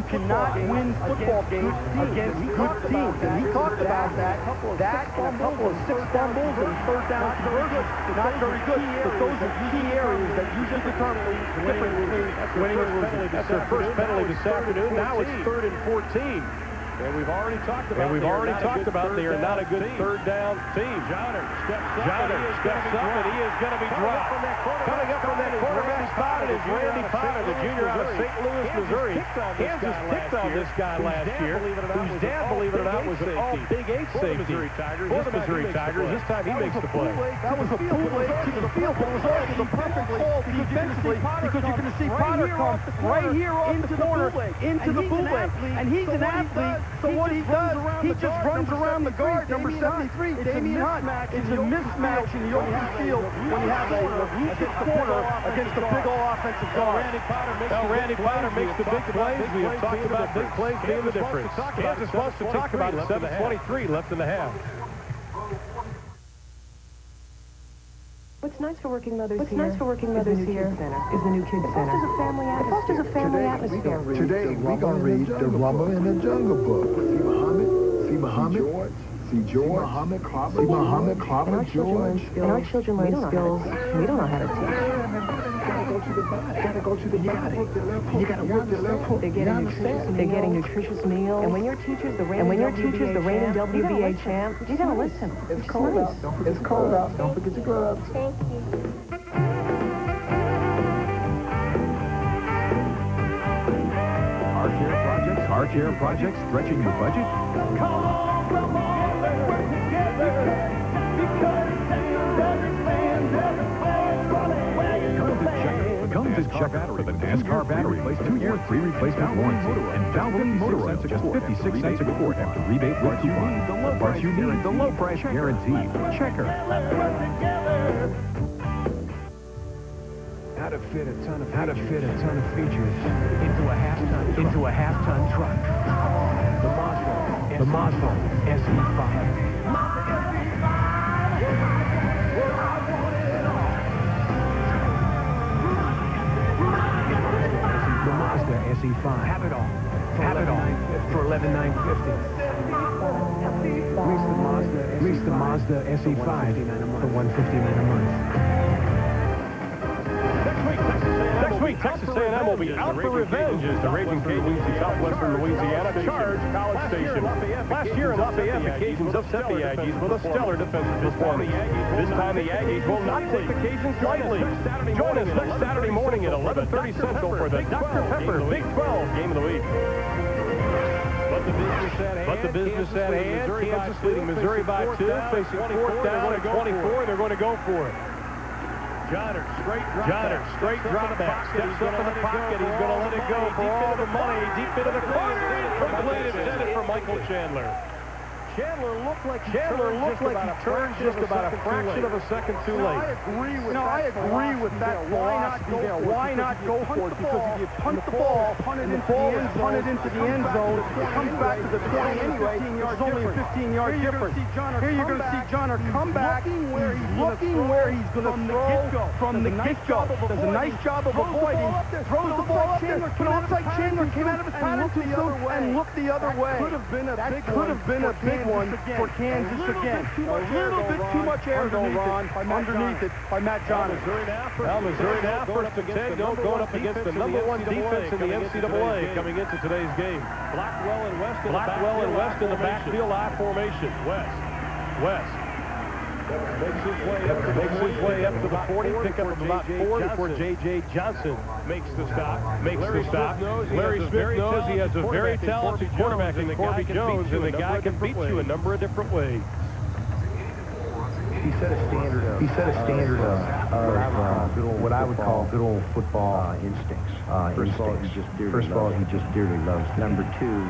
cannot win football games against good teams. And he talked about that and a couple of 6 fumbles and third down conversions. Not very good, but those are key areas that usually determine the difference between winning and losing. That's their first penalty this afternoon. Now it's 3rd and 14. And we've already talked about they are not a good third down team. Johnner steps up and he is going to be dropped. Coming up from that quarterback spot is Randy Potter, the junior out of St. Louis, Missouri. Kansas picked on this guy last year, whose dad, believe it or not, was an all-Big 8 safety for the Missouri Tigers. This time he makes the play. That was a bootleg to the field, but it was also the perfect call defensively because you're going to see Potter come right here off the corner into the bootleg. And he's an athlete. So what he does, he just runs around the guard, number 73, Damian Hunt. It's a mismatch in the open field when you have against the corner against the big old offensive guard. Randy Potter makes the big plays. We have talked about big plays being the difference. Kansas wants to talk about it. 7:23 left in the half. What's nice for working mothers here is the new Kids Center. It fosters a family atmosphere. Today, we're going to read the Rumble in the Jungle book. See Muhammad, see George, see Muhammad, Clobber, George. And our children learn skills we don't know how to teach. Gotta go to the body. You gotta work the left hook. They're getting nutritious meals. And when your teacher's the reigning WBA champ, you gotta listen. It's cold out. It's cold out. Don't forget your gloves. Thank you. Car care projects stretching your budget? Come on, let's work together. Because every Come to check out for the NASCAR battery with 2-year free replacement warranty and Valvoline motor oil, just 56 cents a quart after rebate with coupon. The parts you need, the low price guarantee. Checker. How to fit a ton of features into a half-ton truck. The Mazda SE5. The Mazda SE5. Have it all for $11,950. Lease the Mazda SE5 for $159 a month. Next week, Texas A&M will be out for revenge as the Raging Cajuns of Southwestern Louisiana charge College Station. Last year in Lafayette, the Cajuns upset the Aggies with a stellar defensive performance. This time, the Aggies will not take the Cajuns lightly. Join us next Saturday morning at 11:30 Central for the Dr. Pepper Big 12 Game of the Week. But the business at hand, Kansas leading Missouri by 2, facing 4th down at 24. They're going to go for it. Johnner, straight drop back, steps up in the pocket. He's going to let it go for all the money, deep into the corner. Complete, intended for Michael Chandler. Chandler looked like he turned just about a fraction of a second too late. I agree with that philosophy there. Why not go for it? Because if you punt the ball and the ball is punted into the end zone, it comes back to the 20 anyway. It's only a 15-yard difference. Here you're going to see Johnner come back. He's looking where he's going to throw from the get-go. Does a nice job of avoiding. Throws the ball up there. But it looks like Chandler came out of his pattern and looked the other way. That could have been a big one for Kansas again. A little bit too much air underneath it by Matt Johnson. Missouri now first and 10, going up against the #1 defense in the NCAA coming into today's game. Blackwell and West in the backfield I formation. West. Makes his way up to the 40, pick up about 4 before J.J. Johnson makes the stop. Larry Smith knows he has a very talented quarterback in Corby Jones, and the guy can beat you a number of different ways. He set a standard of what I would call good old football instincts. First of all, he just dearly loves. Number two,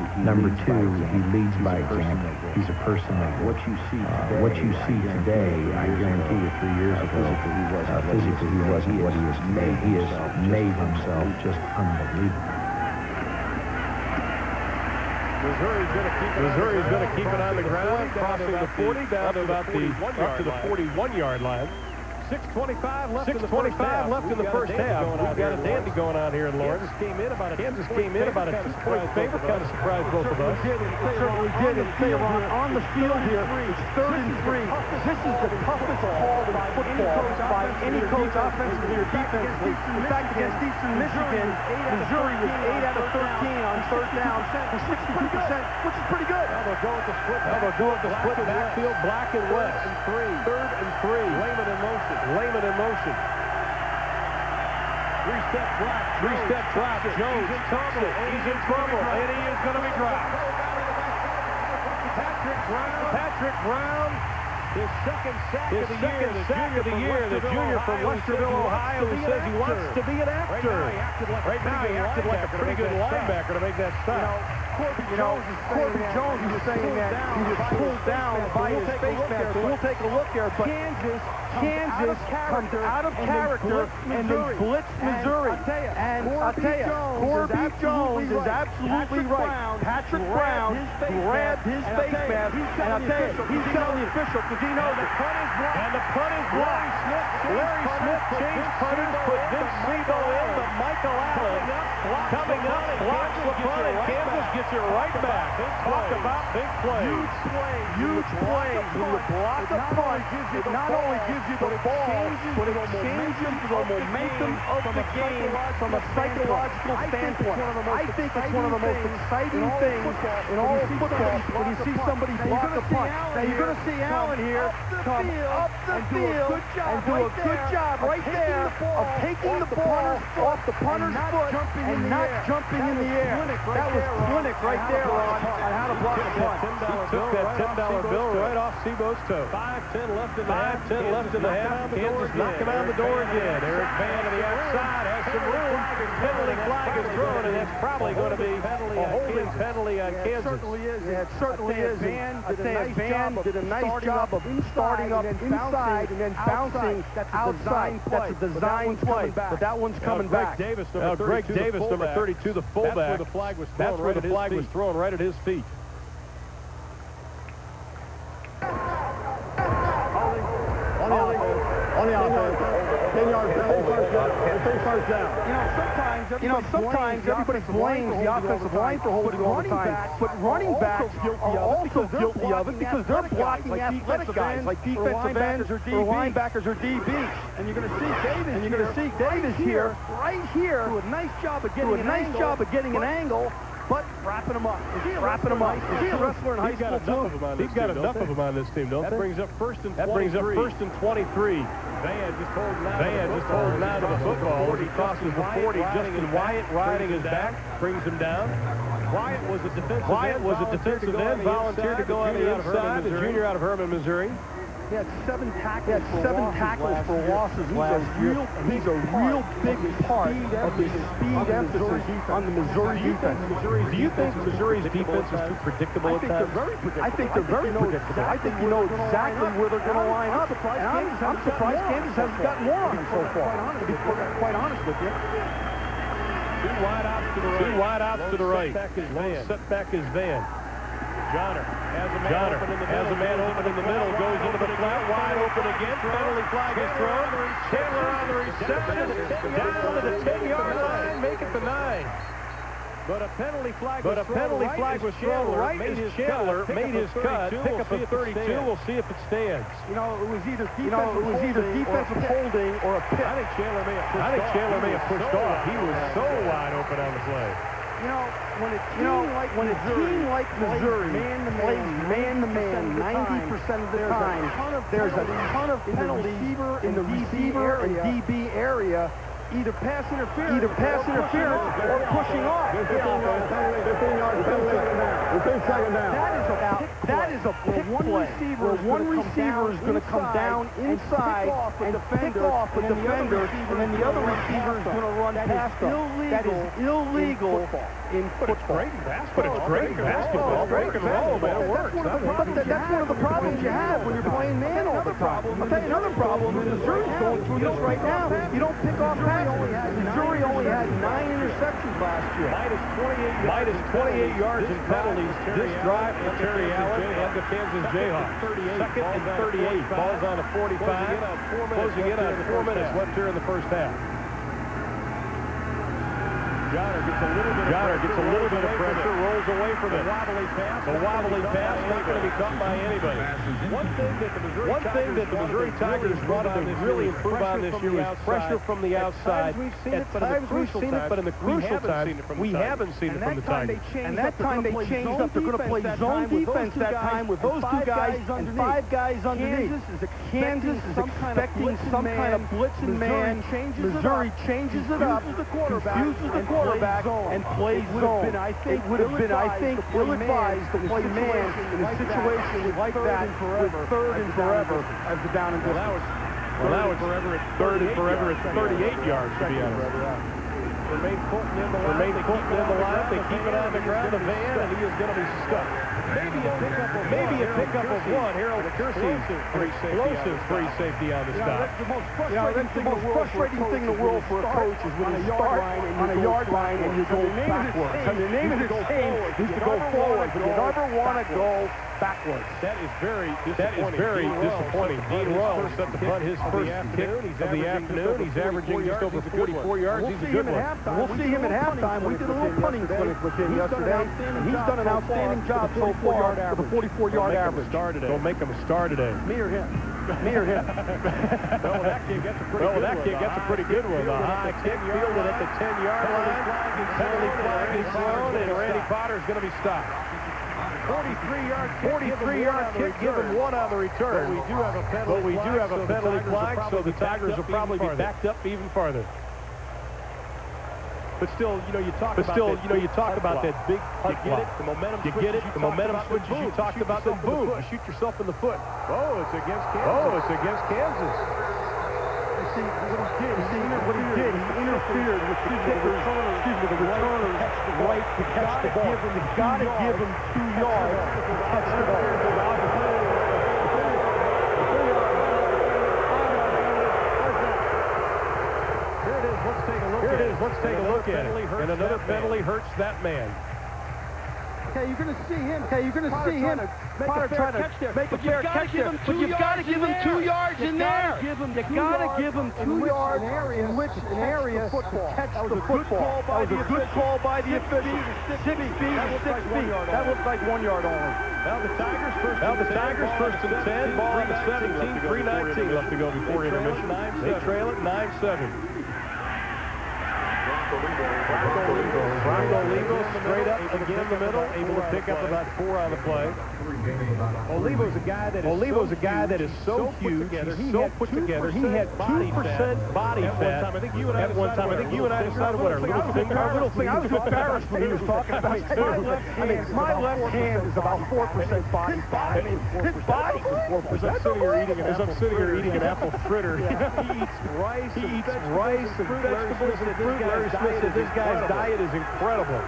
he leads by example. He's a person that what you see today, I guarantee you 3 years ago, physically he wasn't what he is today. He has made himself just unbelievable. Missouri's going to keep it on the ground, crossing the 40 down to about up to the 41-yard line. 6:25 left in the first half. We've got a dandy going on here in Lawrence. Kansas came in about a 2-point favorite, kind of surprised both of us. It certainly did. And say, Ron, on the field here, it's 3rd and 3. This is the toughest call in football by any coach, offensively or defensively. In fact, against Eastern Michigan, Missouri was 8 out of 13 on 3rd down for 62%, which is pretty good. Now they'll go with the split backfield, Black and West. 3rd and 3. Layman in motion. Three-step drop. Jones tucks it. He's in trouble, and he is going to be dropped. Patrick Brown, his second sack of the year. The junior from Westerville, Ohio, who says he wants to be an actor. Right now, he acted like a pretty good linebacker to make that stop. Corby Jones is saying that he was pulled down by his face mask. So we'll take a look here. But Kansas comes out of character and they blitz Missouri. And I'll tell you, Corby Jones is absolutely right. Patrick Brown grabbed his face mask. And I'll tell you, he's telling the official because he knows the punt is blocked. And the punt is blocked. Larry Smith changed punters, put Vince Sebo in, but Michael Allen coming up, blocks the punt, and Kansas gets it right back. Talk about big plays. Huge plays. When you block the punt, it not only gives you the ball, but it changes the momentum of the game from a psychological standpoint. I think it's one of the most exciting things in all of football when you see somebody block a punt. Now you're going to see Allen here come up the field and do a good job right there of taking the ball off the punter's foot and not jumping in the air. That was clinic right there, Ron, on how to block the punt. He took that $10 bill right off Sebo's toe. 5-10 left in the half. Kansas knocking on the door again. Eric Van to the outside has some room. Penalty flag is thrown, and that's probably going to be a holding penalty on Kansas. It certainly is. Van did a nice job of starting up inside and then bouncing outside. That's a design play, but that one's coming back. Greg Davis, number 32, the fullback. That's where the flag was thrown right at his feet. On the offense. 10-yard penalty, first down. Sometimes everybody blames the offensive line for holding all the time, but running backs are also guilty of it because they're blocking athletic guys like defensive ends or linebackers or DBs. And you're going to see Davis here, right here, do a nice job of getting an angle, but wrapping him up. Is he a wrestler in high school too? He's got enough of them on this team, don't they? That brings up first and 23. Van just holding out of the football. He tosses the 40. Justin Wyatt riding his back, brings him down. Wyatt was a defensive end, volunteered to go on the inside, the junior out of Herman, Missouri. He had 7 tackles for losses last year. He's a real big part of the speed emphasis on the Missouri defense. Do you think Missouri's defense is too predictable at times? I think they're very predictable. I think you know exactly where they're going to line up. I'm surprised Kansas hasn't got more on them so far, to be quite honest with you. Two wide outs to the right. Set back his Van. Johnner has a man open in the middle, goes into the flat, wide open again, penalty flag is thrown. Chandler on the reception, down to the 10-yard line, make it the 9. But a penalty flag was thrown right as Chandler made his cut, pick up a 32, we'll see if it stands. It was either defensive holding or a pick. I think Chandler may have pushed off. He was so wide open on the play. When a team like Missouri plays man-to-man 90% of the time, there's a ton of penalties in the receiver and DB area, either pass interference or pushing off. 15-yard penalty. That is a pick play where one receiver is going to come down inside and pick off a defender, and then the other receiver is going to run past him. That is illegal in football. But it's great in basketball. Break and roll, man. It works. That's one of the problems you have when you're playing man all the time. I'll tell you another problem, and Missouri's going through this right now. You don't pick off passes. Missouri only had 9 interceptions last year. Minus 28 yards in penalties. This drive for Terry Allen and the Kansas Jayhawks. Second and 38. Ball's on a 45. Closing in on 4 minutes left here in the first half. Johnner gets a little bit of pressure, rolls away from it. The wobbly pass not going to be caught by anybody. One thing that the Missouri Tigers brought to really improve on this year was pressure from the outside. At times we've seen it, but in the crucial times, we haven't seen it from the Tigers. And that time they changed up. They're going to play zone defense that time with those 2 guys and 5 guys underneath. Kansas is expecting some kind of blitzing man. Missouri changes it up, confuses the quarterback, and plays zone. It would have been, I think, ill-advised to play man in a situation like that with 3rd and forever as the down and distance. Well, now it's third and forever at 38 yards, to be honest. Remain Fulton in the line. They keep it on the ground. The Van, and he is going to be stuck. Maybe a pickup of 1. Harold Kersey, explosive free safety on the stop. That's the most frustrating thing in the world for a coach is when you start on a yard line and you go backwards. And the name of the team is to go forward, but you never want to go backwards. That is very disappointing. Dean Rowe set to punt his first kick of the afternoon. He's averaging just over 44 yards. He's a good one. We'll see him at halftime. We did a little punting clinic with him yesterday, and he's done an outstanding job so far for the 44-yard average. Don't make him a star today. Me or him? Well, that kid gets a pretty good one. The high kick fielded at the 10-yard line. Penalty flag is thrown, and Randy Potter's going to be stopped. 43-yard kick, give him 1 on the return. But we do have a penalty flag, so the Tigers will probably be backed up even farther. But still, you talk about that big punt block. You get it, the momentum switches you talked about, then boom, you shoot yourself in the foot. Oh, it's against Kansas. You see what he did, he interfered with the returners right to catch the ball. You've got to give him 2 yards to catch the ball. Here it is. Let's take a look at it. And another penalty hurts that man. Okay, you're going to see him. Okay, you're going to see him. Potter trying to make a fair catch there. But you've got to give him 2 yards in there. You got to give him 2 yards in which an area to catch the football. That was a good call by the official. 6 feet. That looks like 1 yard only. Now the Tigers first and 10, ball on the 17, 3:19 left to go before intermission. They trail it 9-7. Bronco Olivo straight up again in the middle, able to pick up about 4 on the play. Olivo's a guy that is so huge, he's so put together. He had 2% body fat at one time. I think you and I decided what our little finger. I was embarrassed when he was talking about it. I mean, my left hand is about 4% body fat. I mean, his body is 4%. As I'm sitting here eating an apple fritter, he eats rice and vegetables and fruit. Larry Smith said this guy's diet is incredible.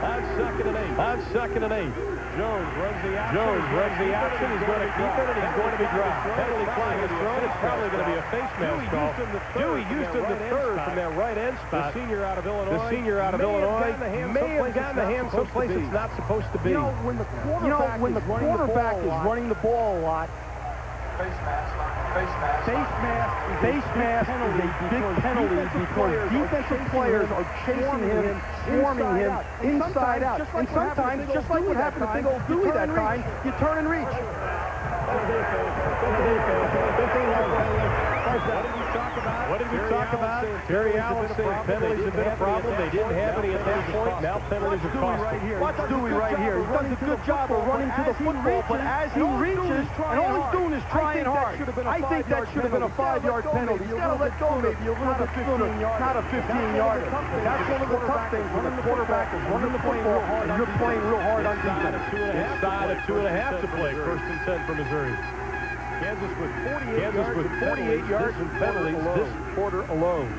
On second and 8. Jones runs the option. He's going to keep it, and he's going to be dropped. Penalty flag is thrown. It's probably going to be a face mask call. Dewey Houston, the third from that right end spot. The senior out of Illinois may have gotten the hand someplace it's not supposed to be. You know, when the quarterback is running the ball a lot, face mask is a big penalty because defensive players are chasing him, swarming him inside out. And sometimes, just like what happened to big old Dewey that time, you turn and reach. What did we talk about? Terry Allen saying penalties have been a problem. They didn't have any at that point. Now penalties are costing. Watch Dewey right here. He does a good job of running to the football, but as he reaches, and all he's doing is trying hard. I think that should have been a 5-yard penalty. You gotta let go maybe a little bit sooner, not a 15-yarder. That's one of the tough things when the quarterback is running the football and you're playing real hard on defense. Inside of 2.5 to play. First and 10 for Missouri. Kansas with 48 yards and penalties this quarter alone.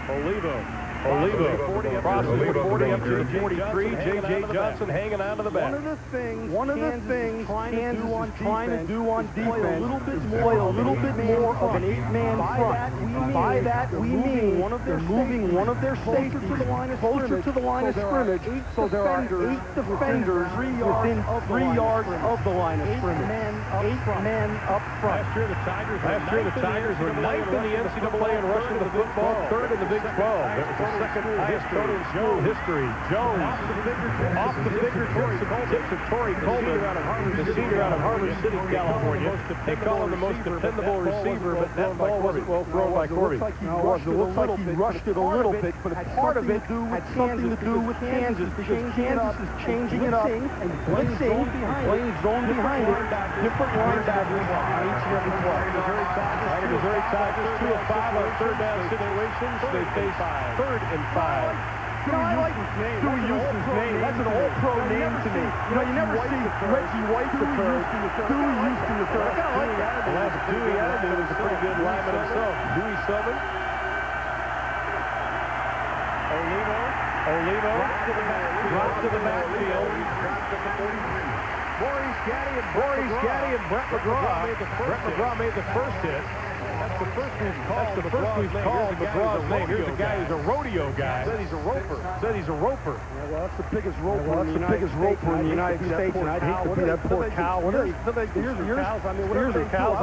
Olivo crosses the 40 up to the 43. J.J. Johnson hanging on to the back. One of the things Kansas is trying to do on defense is play a little bit more of an 8-man front. By that we mean they're moving one of their safeties closer to the line of scrimmage, so there are 8 defenders within 3 yards of the line of scrimmage. 8 men up front. Last year the Tigers were 9th in the NCAA in rushing the football, 3rd in the Big 12. Second highest total in school history. Jones off the fingertips of Torrey Coleman, the senior out of Harbor City, California. They call him the most dependable receiver, but that ball wasn't well thrown by Corby. It looks like he rushed it a little bit, but part of it had something to do with Kansas because Kansas is changing it up and blitzing, playing zone behind it, different linebackers on each and every play. Missouri Tigers 2 of 5 on third down situations. They face 3rd and 5. You know, I like Dewey Houston's name. That's an all-pro name to me. You know, you never see Reggie White the third. Dewey Houston the third. I kind of like that. Well, that's Dewey Attitude is a pretty good lineman himself. Dewey Southern. Olivo drops to the backfield. Maurice Gaddy and Brett McGraw made the first hit. That's the first we've called McGraw's name. Here's a guy who's a rodeo guy. Said he's a roper. Yeah, well, that's the biggest roper in the United States, and I'd hate to be that poor cow. Here's the cows. I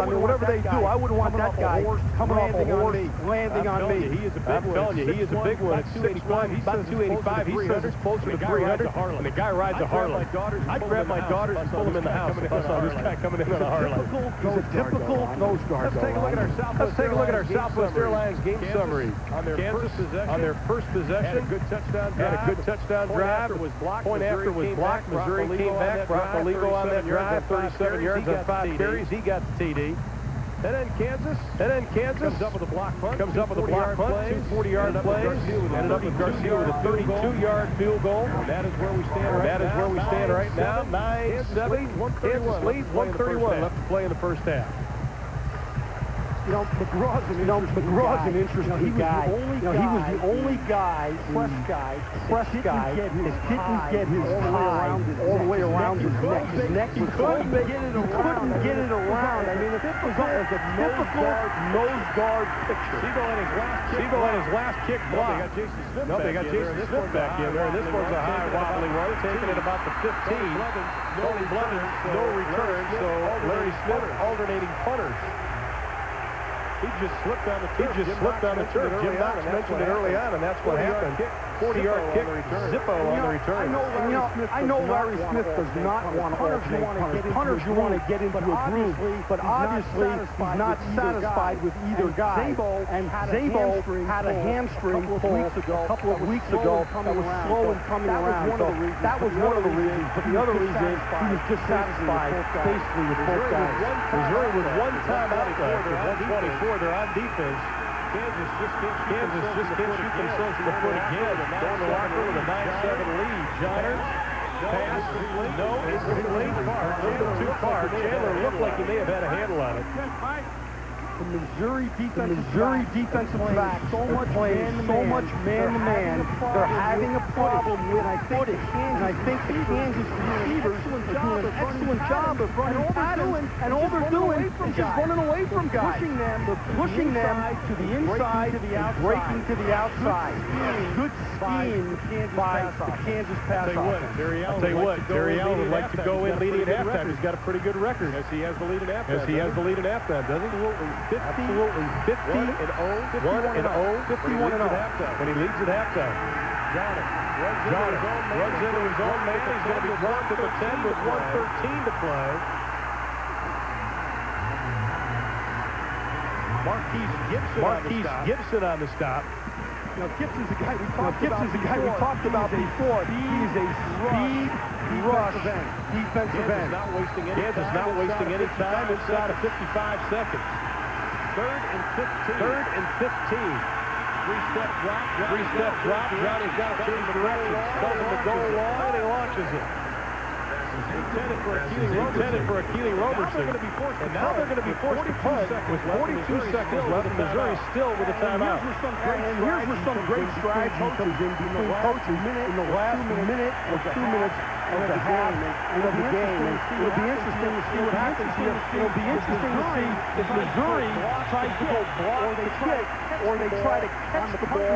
mean, whatever they do, I wouldn't want that guy coming off a horse, landing on me. I'm telling you, he is a big one. At 6'1", about 285. He says it's closer to 300, and the guy rides a Harley. I'd grab my daughters and pull them in the house if I saw this guy coming in on a Harley. He's a typical nose guard. Let's take a look at our Southwest Airlines game summary. On their first possession, had a good touchdown drive. Point after was blocked. Missouri came back. Brock Olivo on that drive, 37 yards on 5 carries. He got the TD. And then Kansas comes up with a block punt. 2 40-yard plays. Ended up with Garcia with a 32-yard field goal. That is where we stand right now. 9-7. Kansas leads. 131 left to play in the first half. McGraw's an interesting guy. He was the only guy, press guy, that didn't get his high all the way around his neck. His neck was so big, he couldn't get it around. I mean, it was a typical nose guard picture. Siegel had his last kick blocked. No, they got Jason Smith back in there. This one's a high wobbly run, taken at about the 15. Tony Blevins, no return, so Larry Smith alternating punters. He just slipped on the turf. Jim Knox mentioned it early on, and that's what happened. 40-yard kick, Zippo on the return. I know Larry Smith does not want to alternate punters. Punters, you want to get into a groove, but obviously he's not satisfied with either guy. And Zabo had a hamstring pull a couple of weeks ago that was slow in coming around. So that was one of the reasons. But the other reason, he was dissatisfied basically with both guys. Missouri with one timeout left with 124. They're on defense. Kansas just can't shoot themselves in the foot again. Going to locker with a 9-7 lead. Johnner, pass, no, incomplete. Too far. Chandler looked like he may have had a handle on it. The Missouri defensive backs so much man-to-man. They're having a problem with footage. And I think the Kansas receivers are doing an excellent job of running patterns. And all they're doing is just running away from guys. They're pushing them to the inside and breaking to the outside. Good scheme by the Kansas pass offense. I'll tell you what, Terry Allen would like to go in leading at halftime. He's got a pretty good record. Yes, he has the lead at halftime. Doesn't he? Absolutely. 50-1-0. 51-0 when he leads at halftime. Johnner runs into his own man. He's going to be dropped at the 10 with 1:13 to play. Marquise Gibson on the stop. Now, Gibson's a guy we talked about before. He's a speed rush defensive end. Kansas not wasting any time inside of 55 seconds. Third and 15. Three-step drop. Johnny's got to change directions. Tells him to go long, and he launches it. Intended for a Keely Roberson. And now they're going to be forced to punt with 42 seconds left. Missouri still with a timeout. And here's where some great strategy comes in between coaches in the last minute or 2 minutes of the half of the game. And it'll be interesting to see what happens here. It'll be interesting to see if Missouri tries to go block the kick or they try to catch the ball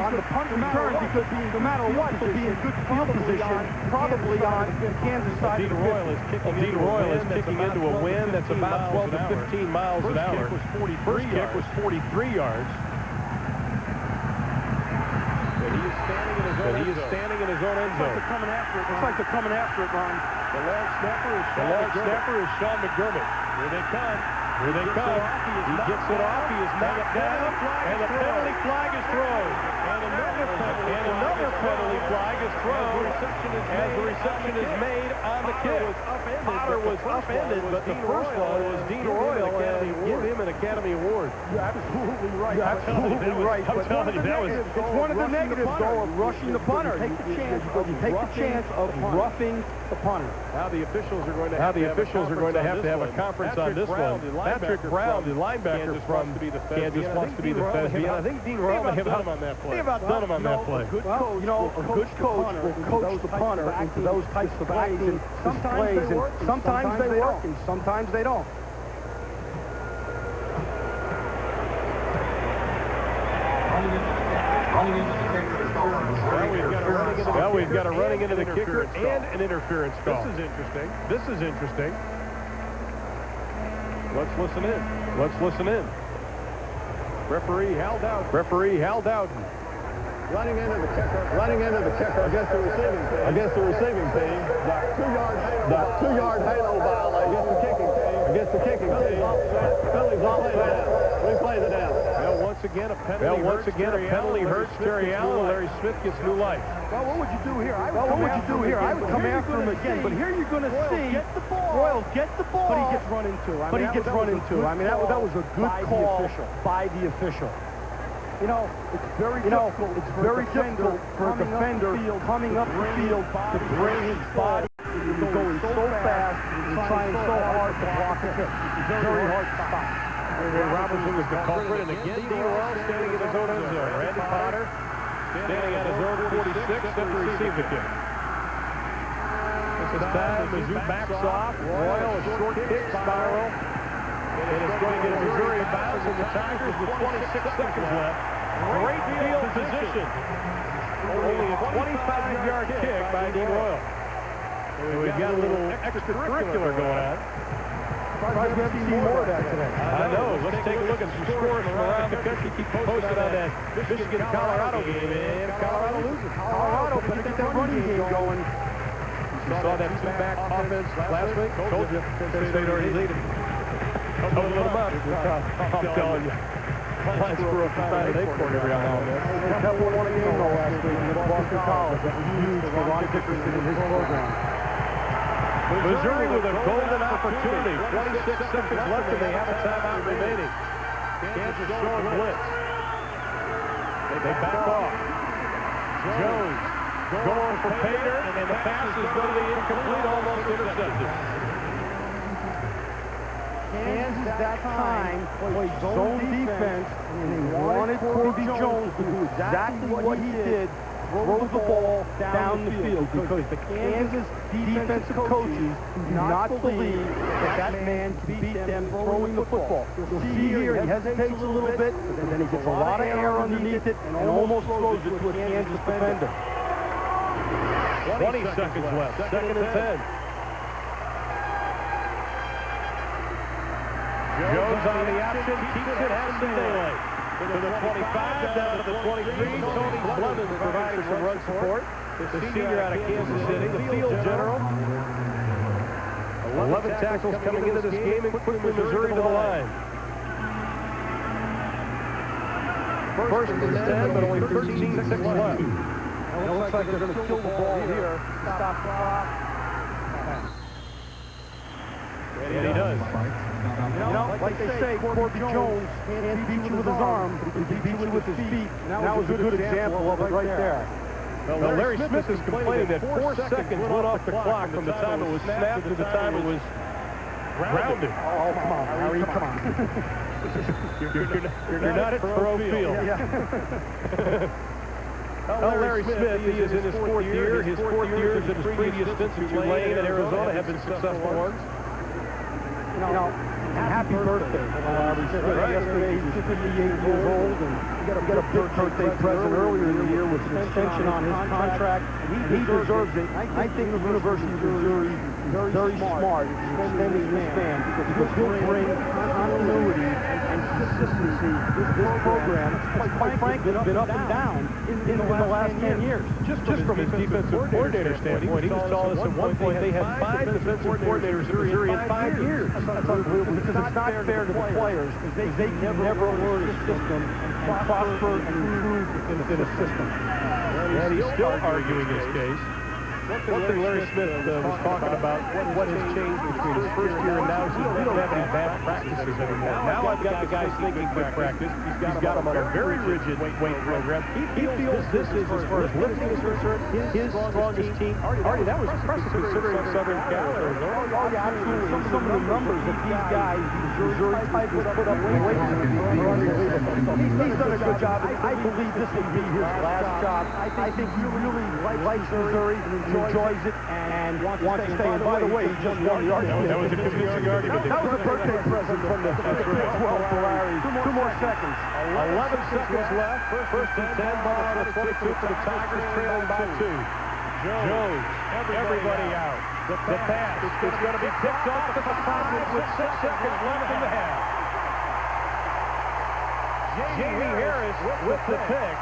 on the punt return, because no matter what, they'll be in good field position, probably on the Kansas side of the field. Dean Royal is kicking into a wind that's about 12 to 15 miles an hour. First kick was 43 yards. But he is standing in his own end zone. Looks like they're coming after it, Ron. The long snapper is Sean McDermott. Here they come. He gets it off. He is knocked down. And the penalty flag is thrown. And another penalty flag is thrown as the reception is made on the kick. Potter was upended, but the first one was Dean Royal, and give him an Academy Award. You're absolutely right. I'm telling you, that was... It's one of the negatives, though, of rushing the punter. You take the chance of roughing the punter. Now the officials are going to have to have a conference on this one. Patrick Brown, the linebacker from Kansas, wants to be the Fesby. I think Dean Royal may have done him on that play. A good coach will coach the punter into those types of plays, and sometimes they work and sometimes they don't. Well, we've got a running into the kicker and an interference call. This is interesting. Let's listen in. Referee Hal Dowden. Running into the kicker against the receiving team. The 2-yard halo violation against the kicking team. Penalties all replay the down. Well, once again a penalty hurts Terry Allen. Larry Smith gets new life. Well, what would you do here? I would come after him again. But here you're going to see Royal get the ball. But he gets run into. I mean, that was a good call by the official. You know, it's very difficult for a defender coming up the field to bring his body. He's going so fast and trying so hard to block a kick. It's very hard to stop. Ray Robertson was the culprit, and again, Dean Royal standing in his own end zone. Randy Potter standing at his own 46 set to receive the kick. This time, Mizzou backs off. Royal, a short kick spiral. And it's going to get Missouri bounce, and the Tigers with 26 seconds left. Great field position. Only a 25-yard kick by Dean Royal. So we've got a little extracurricular going on. Probably have to see more of that today. I know. Let's take a look at some scores from around the country. Keep posted on that Michigan-Colorado game, and Colorado loses. Colorado better get that running game going. You saw that two-back offense last week? Told you. Penn State already leading. Open them up. I'm telling you. Lines screw up the side of their court every now and then. Temple won a game though last week against Boston College. That was huge for Ron Dickerson and his program. Missouri with a golden opportunity. 26 seconds left, and they have a timeout remaining. Kansas showing blitz. They back off. Jones going for Pater, and the pass is going to be incomplete, almost intercepted. Kansas that time played zone defense, and they wanted Corby Jones to do exactly what he did, throw the ball down the field, because the Kansas defensive coaches do not believe that that man can beat them throwing the football. You'll see here, he hesitates a little bit, and then he gets a lot of air underneath it, and almost throws it to a Kansas defender. 20 seconds left, second and 10. Jones on the option, keeps it, has some daylight. To the 25, down to the 23. Tony Blevins providing some run support. The senior out of Kansas City, the field general. 11 tackles coming into this game, and quickly Missouri to the line. First and 10, but only 13 seconds left. It looks like they're going to kill the ball here. Stop clock. And he does. You know, like they say, Corby Jones can't beat you with his arm, but he can beat you with his feet. And that was a good example of it right there. Well, Larry Smith is complaining that 4 seconds went off the clock from the time it was snapped to the time it was grounded. Oh, come on, Larry, come on. You're not at pro field. Well, Larry Smith, he is in his fourth year. His fourth years in his previous stints in Tulane and Arizona have been successful ones. You know, happy birthday, Larry Smith. Yesterday, he was 58 years old, and he got a big birthday present earlier in the year with an extension on his contract. He deserves it. I think the University of Missouri is very smart in extending this man, because he'll bring continuity and consistency. This program, quite frankly, been up and down in the last 10 years. Just from his defensive coordinator standpoint, he was telling us at one point they had 5 defensive coordinators in Missouri in 5 years. That's unbelievable, because it's not fair to the players, because they can never learn a system and prosper and improve within a system. And he's still arguing his case. One thing Larry Smith was talking about, what has changed between his first year and now, is we don't have any bad practices anymore. Now I've got the guys thinking good practice. He's got them on a very rigid weight program. He feels this is, as far as lifting is concerned, his strongest team. Artie, that was impressive considering Southern Cal. Oh, yeah, absolutely. Some of the numbers that these guys, Missouri type, put up with weight are unbelievable. He's done a good job. I believe this will be his last job. I think he really likes Missouri, enjoys it, and wants to stay. And by the way, he just won the argument. That was a convincing argument. That was a birthday present from the Big 12 for Larry. 2 more seconds. 11 seconds left. First and 10, ball on the 22 for the Tigers, trailing by 2. Jones, everybody out. The pass is going to be picked off at the 5 with 6 seconds left in the half. Jamie Harris with the pick.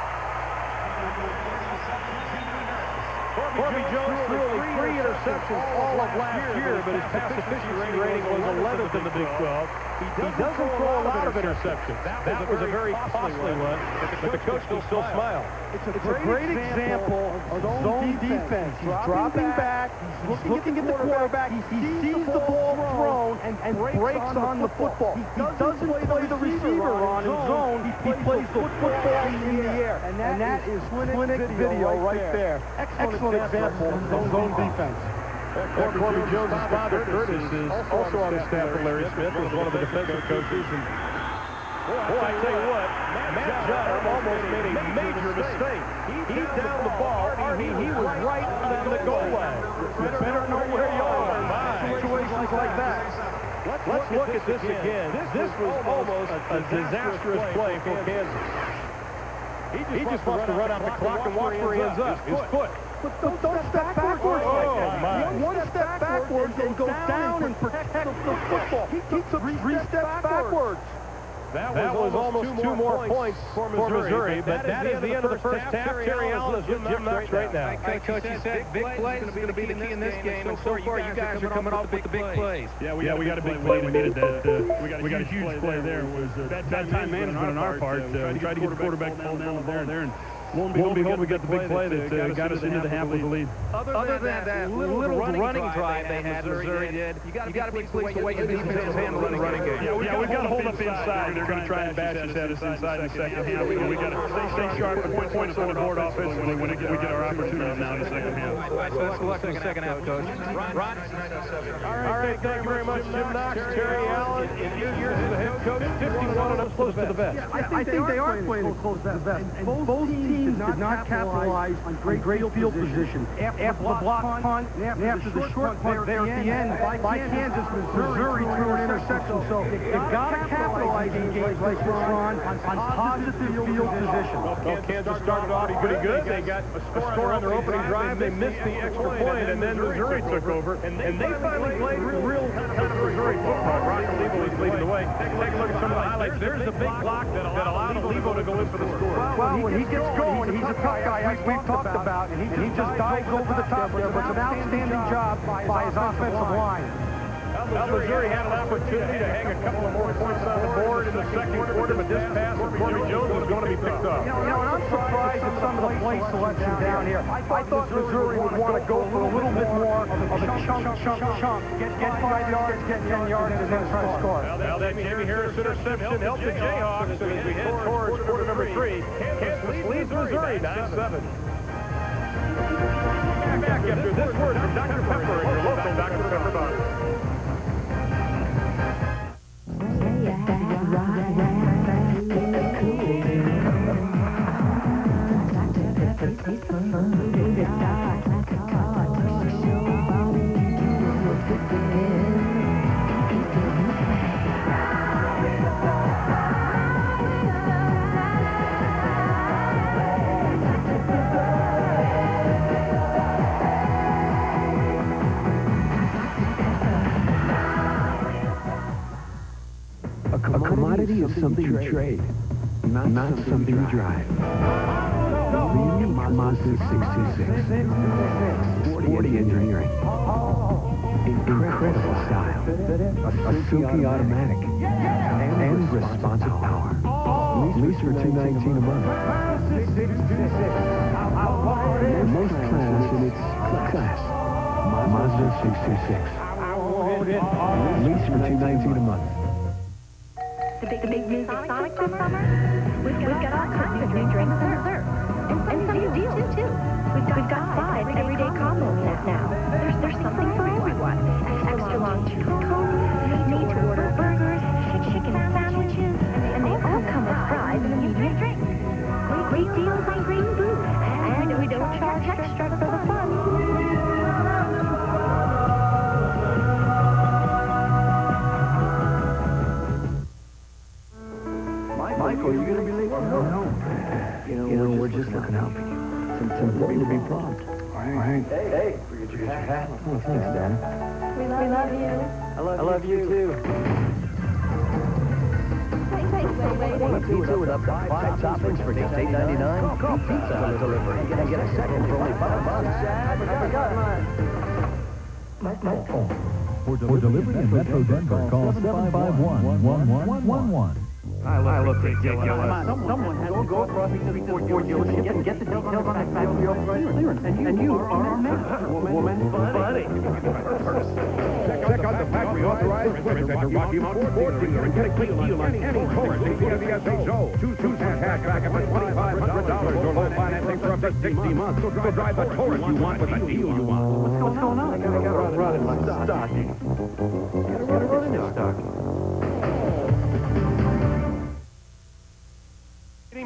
Corby Jones threw only 3 interceptions all of last year, but his pass efficiency rating was 11th in the Big 12. He doesn't throw a lot of interceptions. That was a very costly one, but the coach can still smile. It's a great example of zone defense. He's dropping back, he's looking at the quarterback, he sees the ball thrown and breaks on the football. He doesn't play the receiver on his zone, he plays the football in the air. And that is clinic video right there. Excellent example of zone defense. Corby Jones' father, Curtis, is also on the staff for Larry Smith, was one of the defensive coaches, and Boy, I tell you what, Matt Judd almost made a major mistake. He downed the ball. Artie, he was right on the goal line. You better know where you are in situations like that. Let's look at this again. This was almost a disastrous play for Kansas. He just wants to run out the clock and watch where he ends up. His foot. But don't step backwards like that. One step backwards and go down and protect the football. He took 3 steps backwards. That was almost 2 more points for Missouri, but that is the end of the first half. Terry Allen is with Jim Knox right now. Coach, you said big plays is going to be the key in this game, and so far you guys are coming off with the big plays. Yeah, we got a big play. We needed that. We got a huge play there. Was bad time management on our part. We tried to get the quarterback down the ball there, and lo and behold, we got the big play that got us into the half with the lead. Other than that little running drive they had, Missouri did, you got to be pleased with the way your defense handled the running game. Yeah, we've got to hold up inside. They're going to try and bash us at us inside in the second half. We got to stay sharp and put points on the board offensively when we get our opportunities now in the second half. Best of luck in the second half, Coach. Ron? All right, thank you very much, Jim Knox. Terry Allen, in 8 years as a head coach, 51 and up close to the best. I think they are playing close to the best. And both teams did not capitalize on great field position. After the block punt, and after the short punt there at the end by Kansas, Missouri threw an interception. So they've got to capitalize in games like this, Ron, on positive field position. Well, Kansas started off pretty good. They got a score on their opening drive. They missed the extra point, and then Missouri took over. And they finally played real kind of Missouri football. Rocco Levo is leading the way. Take a look at some of the highlights. There's the big block that allowed Levo to go in for the score. Well, when he gets going, he's a tough guy, as we've talked about, and he just dives over the top there. But it's an outstanding job by his offensive line. Now, Missouri had an opportunity to hang a couple of more points on the board in the second quarter, but this pass from Corey Jones was going to be picked up. You know, and I'm surprised at some of the play selection down here. I thought Missouri would want to go for a little bit more of a chunk. Get 5 yards, get 10 yards, and then try to score. Now that Jamie Harris interception helped the Jayhawks, and as we head towards quarter number 3, Kansas leads Missouri 9-7. Back after this word from Dr. Pepper and your local Dr. Pepper bar. A commodity is something you trade, not something you drive. The unique Mazda 626. Sporty engineering. Incredible style. A silky automatic. And responsive power. Lease for $219 a month. Most class in its class. Mazda 626. Lease for $219 a month. The big music Sonic this summer? We've got all kinds of new drinks and desserts. And some new deals, too. We've got 5 everyday combo sets now. There's something for everyone. Extra long chicken cones, made-to-order burgers, chicken sandwiches, and they all come with fries and immediate drinks. Great deals on great food. And we don't charge extra for the fun. Michael, are you going to be late? No. You know, we're just looking to help you. It's important to be prompt. All right. Hey, forget your hat. Oh, thanks, Dad. We love you. I love you, too. Wait. Pizza with up to 5 toppings for just $8.99? Call Pizza Delivery and get a second for only $5. I forgot mine. For delivery in Metro Denver, call 751-1111. I look ridiculous. Someone has to go across the Ford dealership and get the details on that factory clearance. And you are our man. Woman buddy. Check out the factory authorized at Rocky Mountain Ford dealer and get a great deal on any Taurus, including the SHO. Choose cash back up to $2,500 or low financing for up to 60 months. So drive the Taurus you want with the deal you want. What's going on? I gotta run in my stocking. Gotta run in my stocking.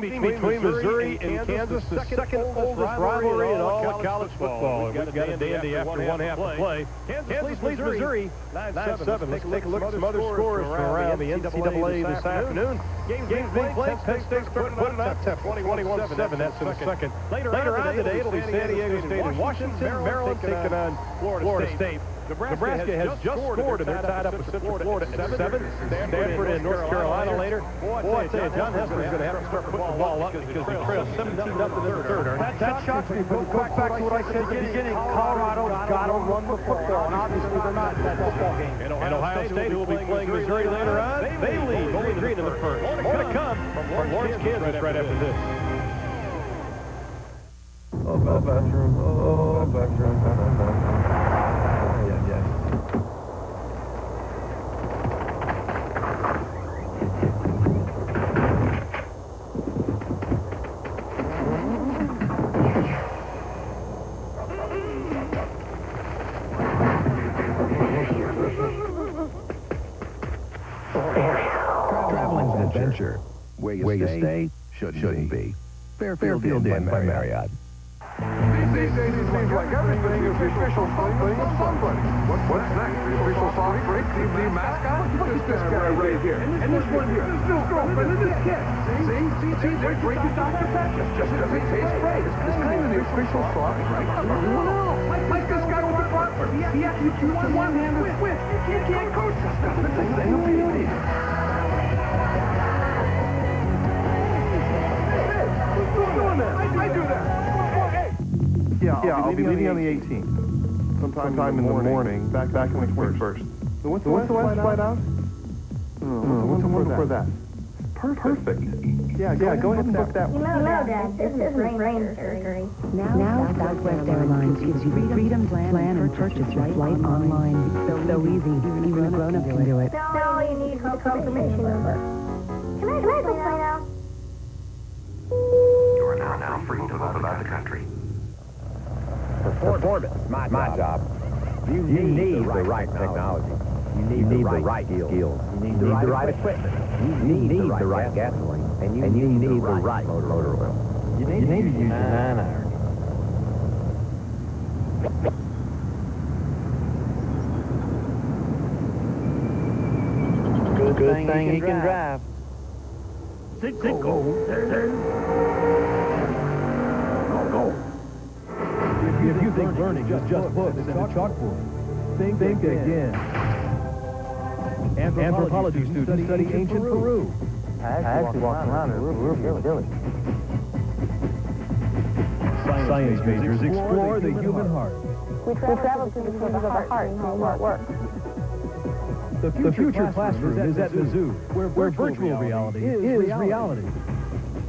between Missouri and Kansas, the second oldest rivalry in all of college football. We've got a dandy after one half to play. Kansas leads Missouri 9-7. Let's take a look at some other scores from around the NCAA this afternoon. Games being played. Penn State's putting it up 21-7. That's in the second. Later on today, it'll be San Diego State and Washington. Maryland taking on Florida State. Nebraska has just scored, and they're tied up with Central Florida at 7. Stanford and North Carolina later. Boy, I tell you, John Hesler's going to have to start putting the ball up because he trails 17-0 in the third. That shocks me, but it goes back to what I said at the beginning. Colorado's got to run the football, and obviously they're not in that football game. And Ohio State, who will be playing Missouri later on, they lead Bowling Green in the first. More to come from Lawrence, Kansas right after this. Oh, bathroom. Oh, bathroom. Traveling's an adventure. Where you stay shouldn't be. Fairfield Inn by Marriott. These days it seems like everything is the official something of somebody. What's next? The official soft drink? The mascot? Look at this guy right here. And this one here. This new girlfriend and this kid. See, they're drinking Dr. Pepper. Just because it tastes great. It's kind of the official soft drink of everyone else. Like this guy with the butler. He actually shoots a one-handed switch. You can't coach this stuff. It's a thing of beauty. I do that. Yeah, I'll be leaving on the 18th. Sometime in the morning. Back on the 21st. So what's the last flight out? What's the one before that? Perfect. Yeah, go ahead and book that one. You know, Dad, this is rain surgery. Now Southwest Airlines gives you the freedom to plan and purchase your flight online. So easy, even a grown-up can do it. Now all you need is a confirmation number. Can I play now? You are now free to move about the country. Performance, my job. You need the right technology. You need the right skills. You need the right equipment. You need the right gasoline. And you need the right motor oil. You need to use your 9-iron. Good thing he can drive. If you think learning is just books and a chalkboard, think again. Anthropology students study ancient Peru. I actually walked around in Peru village. Science majors explore the human heart. We travel to the cities of the heart and how it works. The future classroom is at Mizzou, where virtual reality is reality.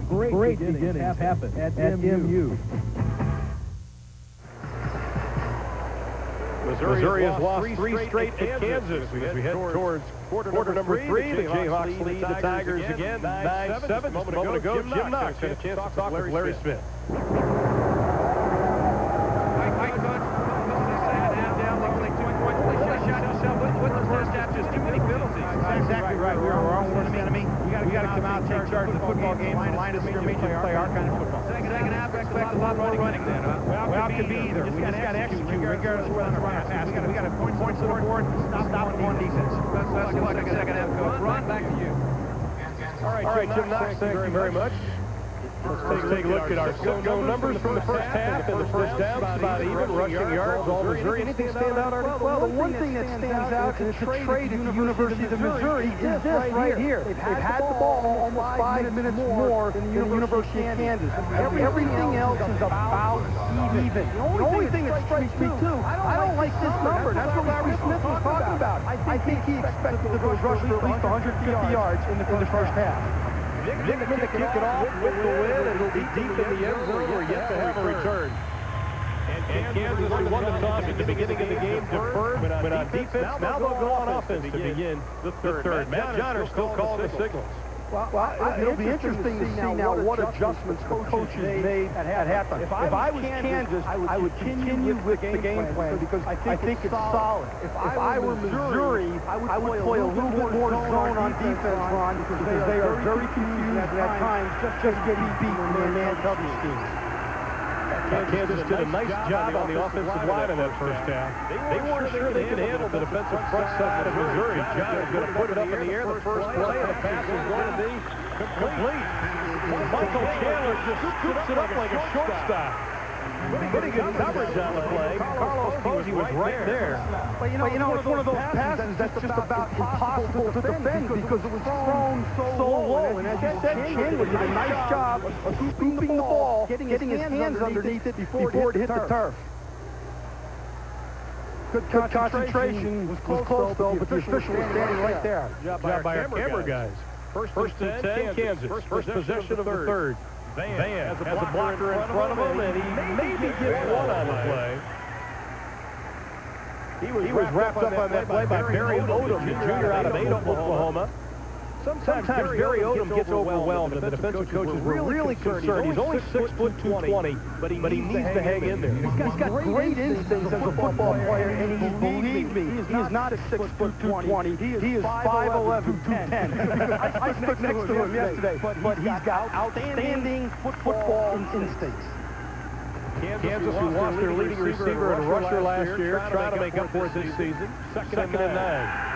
Great beginnings happen at MU. Missouri has lost three straight at Kansas as we head towards quarter number 3. The Jayhawks lead the Tigers again 9-7. Just a moment ago, Jim Knox had a chance to talk with Larry Smith. Exactly right. We are our own worst enemy. We got to come out and take charge of the football game and line us scrimmage and play our kind of football. Second half, expect a lot more running then, huh? Well, it could be either. We just got to execute regardless of whether it's run or pass. We got to points on the board, stop the one defense. Let's look at the second half, Coach. Ron, back to you. All right, Jim Knox, thank you very much. Let's take a look at our go numbers from the first half and the first downs, about even, rushing yards, all Missouri. Anything stand out, Artie? Well, the one thing that stands out is the trade at the University of Missouri is this right here. They've had the ball almost 5 minutes more than the University of Kansas. Everything else is about even. The only thing that strikes me, too, I don't like this number. That's what Larry Smith was talking about. I think he expected the Bills rush for at least 150 yards in the first half. Nick to kick it off with the win, and it'll be deep in the end zone. We're yet to have a return. And Kansas, who won the toss at the beginning of the game, deferred, but on defense, now they'll go on offense to begin the third. Matt Johnner still calling the signals. Well, it'll be interesting to see now what adjustments the coaches made at halftime. If I was Kansas, I would continue with the game plan because I think it's solid. If I were Missouri, I would play a little bit more zone on defense, Ron, because they are very confused and at times just getting beat in their man coverage schemes. Kansas did a nice job on the offensive line in that first half. They weren't sure they could handle the defensive front side of Missouri. John is going to put it up in the air the first play, and the pass is going to be complete. Michael Chandler just scoops it up like a shortstop. Pretty good coverage on the play. Carlos Posey was right there. But you know, it's one of those passes that's just about impossible to defend because it was thrown so low. And as you said, Chandler did a nice job of scooping the ball, getting his hands underneath it before it hit the turf. Good concentration. Was close though, but the official was standing right there. Job by our camera guys. First and 10, Kansas. First possession of the third. Van has a blocker in front of him, and he maybe gets one on the play. He was wrapped up on that play by Barry Odom, the junior out of Ada, Oklahoma. Sometimes Barry Odom gets overwhelmed, and the defensive coaches were really concerned. He's only 6 foot 220, but he needs to hang in there. He's got great instincts as a football player, and believe me, he is not a 6 foot 220. He is 5'11", 210. I stood next to him yesterday, but he's got outstanding football instincts. Kansas, who lost their leading receiver and rusher last year, trying to make up for it this season. Second and 9.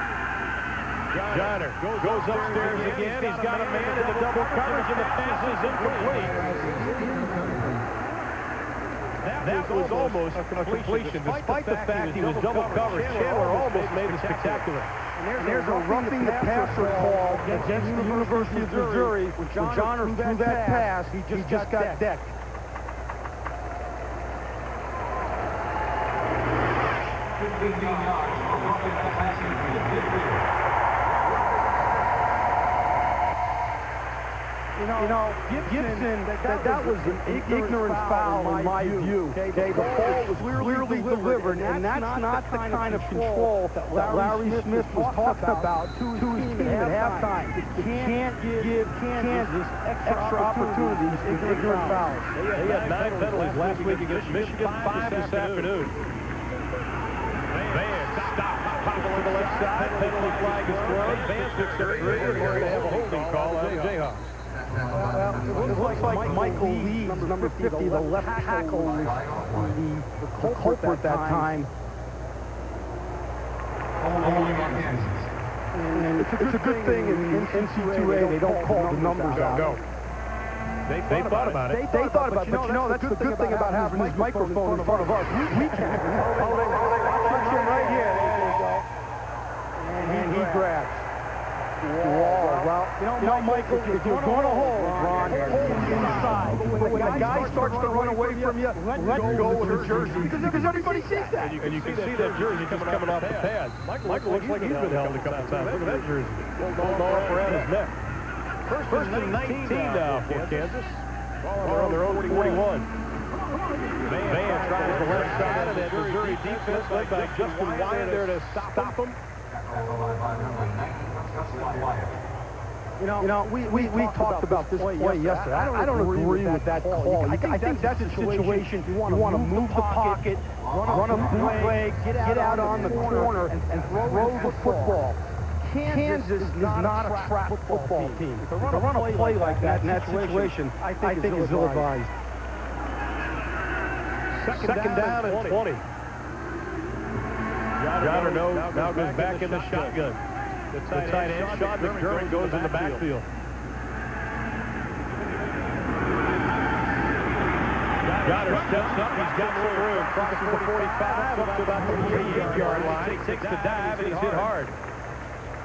Johnner goes upstairs again. He's got a man in the double coverage, and the pass is incomplete. That was almost a completion. Despite the fact he was double covered, Chandler almost made it spectacular. And there's a roughing the passer call against the University of Missouri. When Johnner threw that pass, he just got decked. You know, Gibson, that was an ignorant foul in my view. Okay, the ball was clearly delivered, and that's not the kind of control that Larry Smith was talking about to his team at halftime. You can't give Kansas extra opportunities in ignorant fouls. They had 9 penalties last week against Michigan, 5 this afternoon. Van stopped, popping to the left side, penalty flag is thrown. Van picks up 3, and we're going to have a holding call on the Jayhawks. It looks like Michael Lee, number 50, the left tackle, was the culprit that time. And it's a good thing in NC2A they don't call the numbers out. They thought about it. They thought about it, but you know, that's the good thing about having this microphone in front of us. We can't. Watch him right here. There you go. And he grabs. Whoa. Well, you know, Michael, if you're going to hold, Ron, hold inside. But when a guy starts to run away from you, let go of the jersey. Because everybody sees that. And you can see that jersey just coming off the pad. Michael looks like he's been held a couple times. Look at that jersey. Ball up around his neck. First and 19 now for Kansas. They're on their own 41. Van tries the left side of that Missouri defense led by Justin Wyatt there to stop him. You know, we talked about this play yesterday. I don't agree with that call. I think that's a situation you want to move the pocket, run a bootleg, get out on the corner, and throw the football. Kansas is not a trap football team. To run a play like that in that situation, I think is ill-advised. Second down and 20. Johnner now goes back in the shotgun. The tight end, Sean McDermott, goes in the backfield. Johnner steps up. He's got some room. Crosses the 45 up to about the 48-yard line. He takes the dive, and he's hit hard.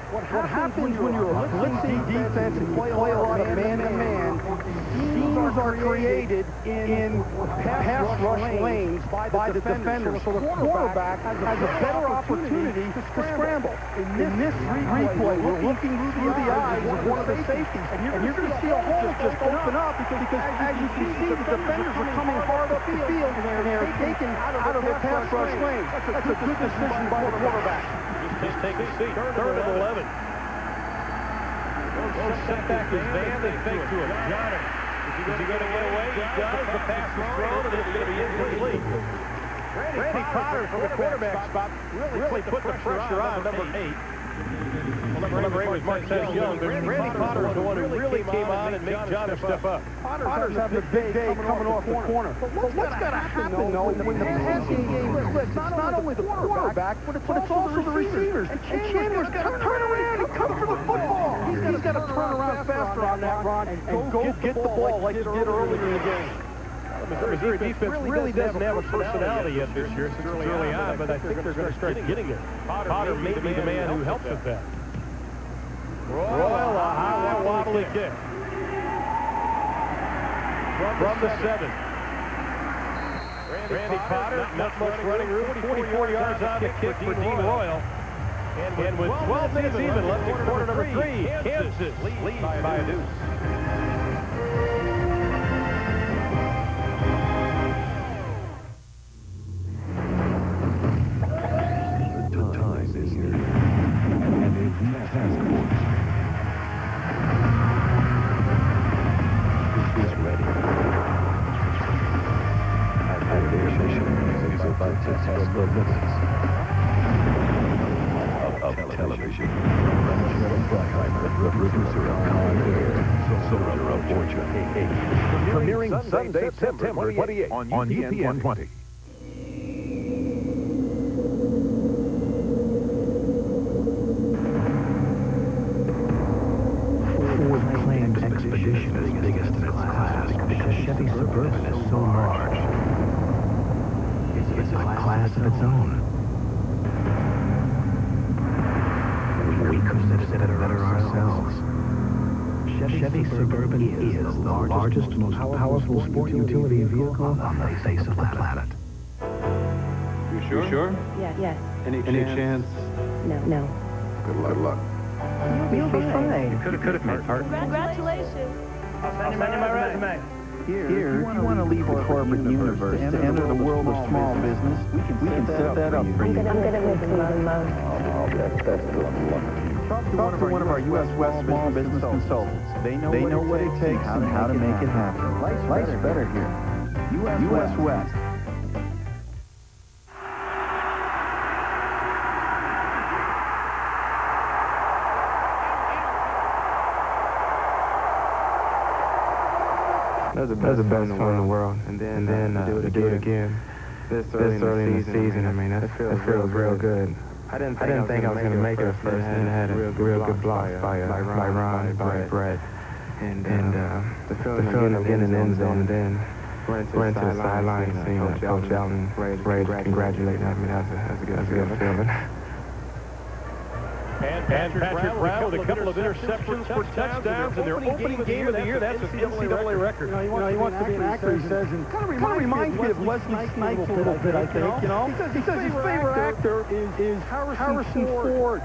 What happens when you're a blitzing defense and play a lot of man-to-man, schemes are created in pass rush lanes by the defenders, so the quarterback has a better opportunity to scramble. In this replay, we're looking through the eyes of one of the safeties, and you're going to see a hole just open up because as you can see, the defenders are coming hard up the field, and they're taken out of their pass rush lane. That's a good decision by the quarterback. Just take a seat. Third and 11. set back his man, they fake to him. Johnner. Is he going to get away? He does. The pass is thrown, and it's going to be incomplete. Randy Potter from the quarterback spot really put the pressure on number 8. Well, number 8 was Martez Young, but Randy Potter is the one who really came on and made Johnner step up. Potter's having a big day coming off the corner. But what's got to happen, though, when the passing game clicks? It's not only the quarterback, but it's also the receivers. And Chandler's got to turn around and come for the football. He's got to turn around faster on that run and go get the ball like he did earlier in the game. Missouri defense really doesn't have a personality yet this year since it's early on, but I think they're going to start getting it. Potter may be the man who helps with that. Royal, a high wobbly kick. From the 7. Randy Potter, not much running room, 44 yards on the kick for Dean Royal. And with 12 minutes even left in quarter number 3, Kansas leads by a deuce. Task force is ready. Aviation is about to test the limits of television. Producer of Con Air, soldier of fortune. Premiering Sunday, September 28th on UPN 20. Expedition is biggest in its class because Chevy Suburban is so large. It's a class of its own. We couldn't have said it better ourselves. Chevy Suburban is the largest, most powerful sport utility vehicle on the face of the planet. You sure? Yes. Any chance? No. Good luck. You'll be fine. Could have made part. Congratulations. I'll send you my resume. Here, if you want to leave the corporate universe to enter the world of small business, we can set that up for you. I'm gonna miss you the most. Talk to one of our U.S. West small business consultants. They know what it takes and how to make it happen. Life's better here. U.S. West. That was the best fun in the world, and then to do it again. This early in the season, I mean, that feels real good. I didn't think I was going to make it at first, and I had a real good block by Ron and by Brett. And the feeling of getting in the end zone, and then went to the sideline and seeing Coach Allen ready to congratulate me. I mean, that's a good feeling. And Patrick Brown with a couple of interceptions for touchdowns in their opening game of the year. That's an NCAA record. He wants to be an actor, he says, and kind of reminds me of Wesley Snipes a little bit, I think, you know? He says his favorite actor is Harrison Ford.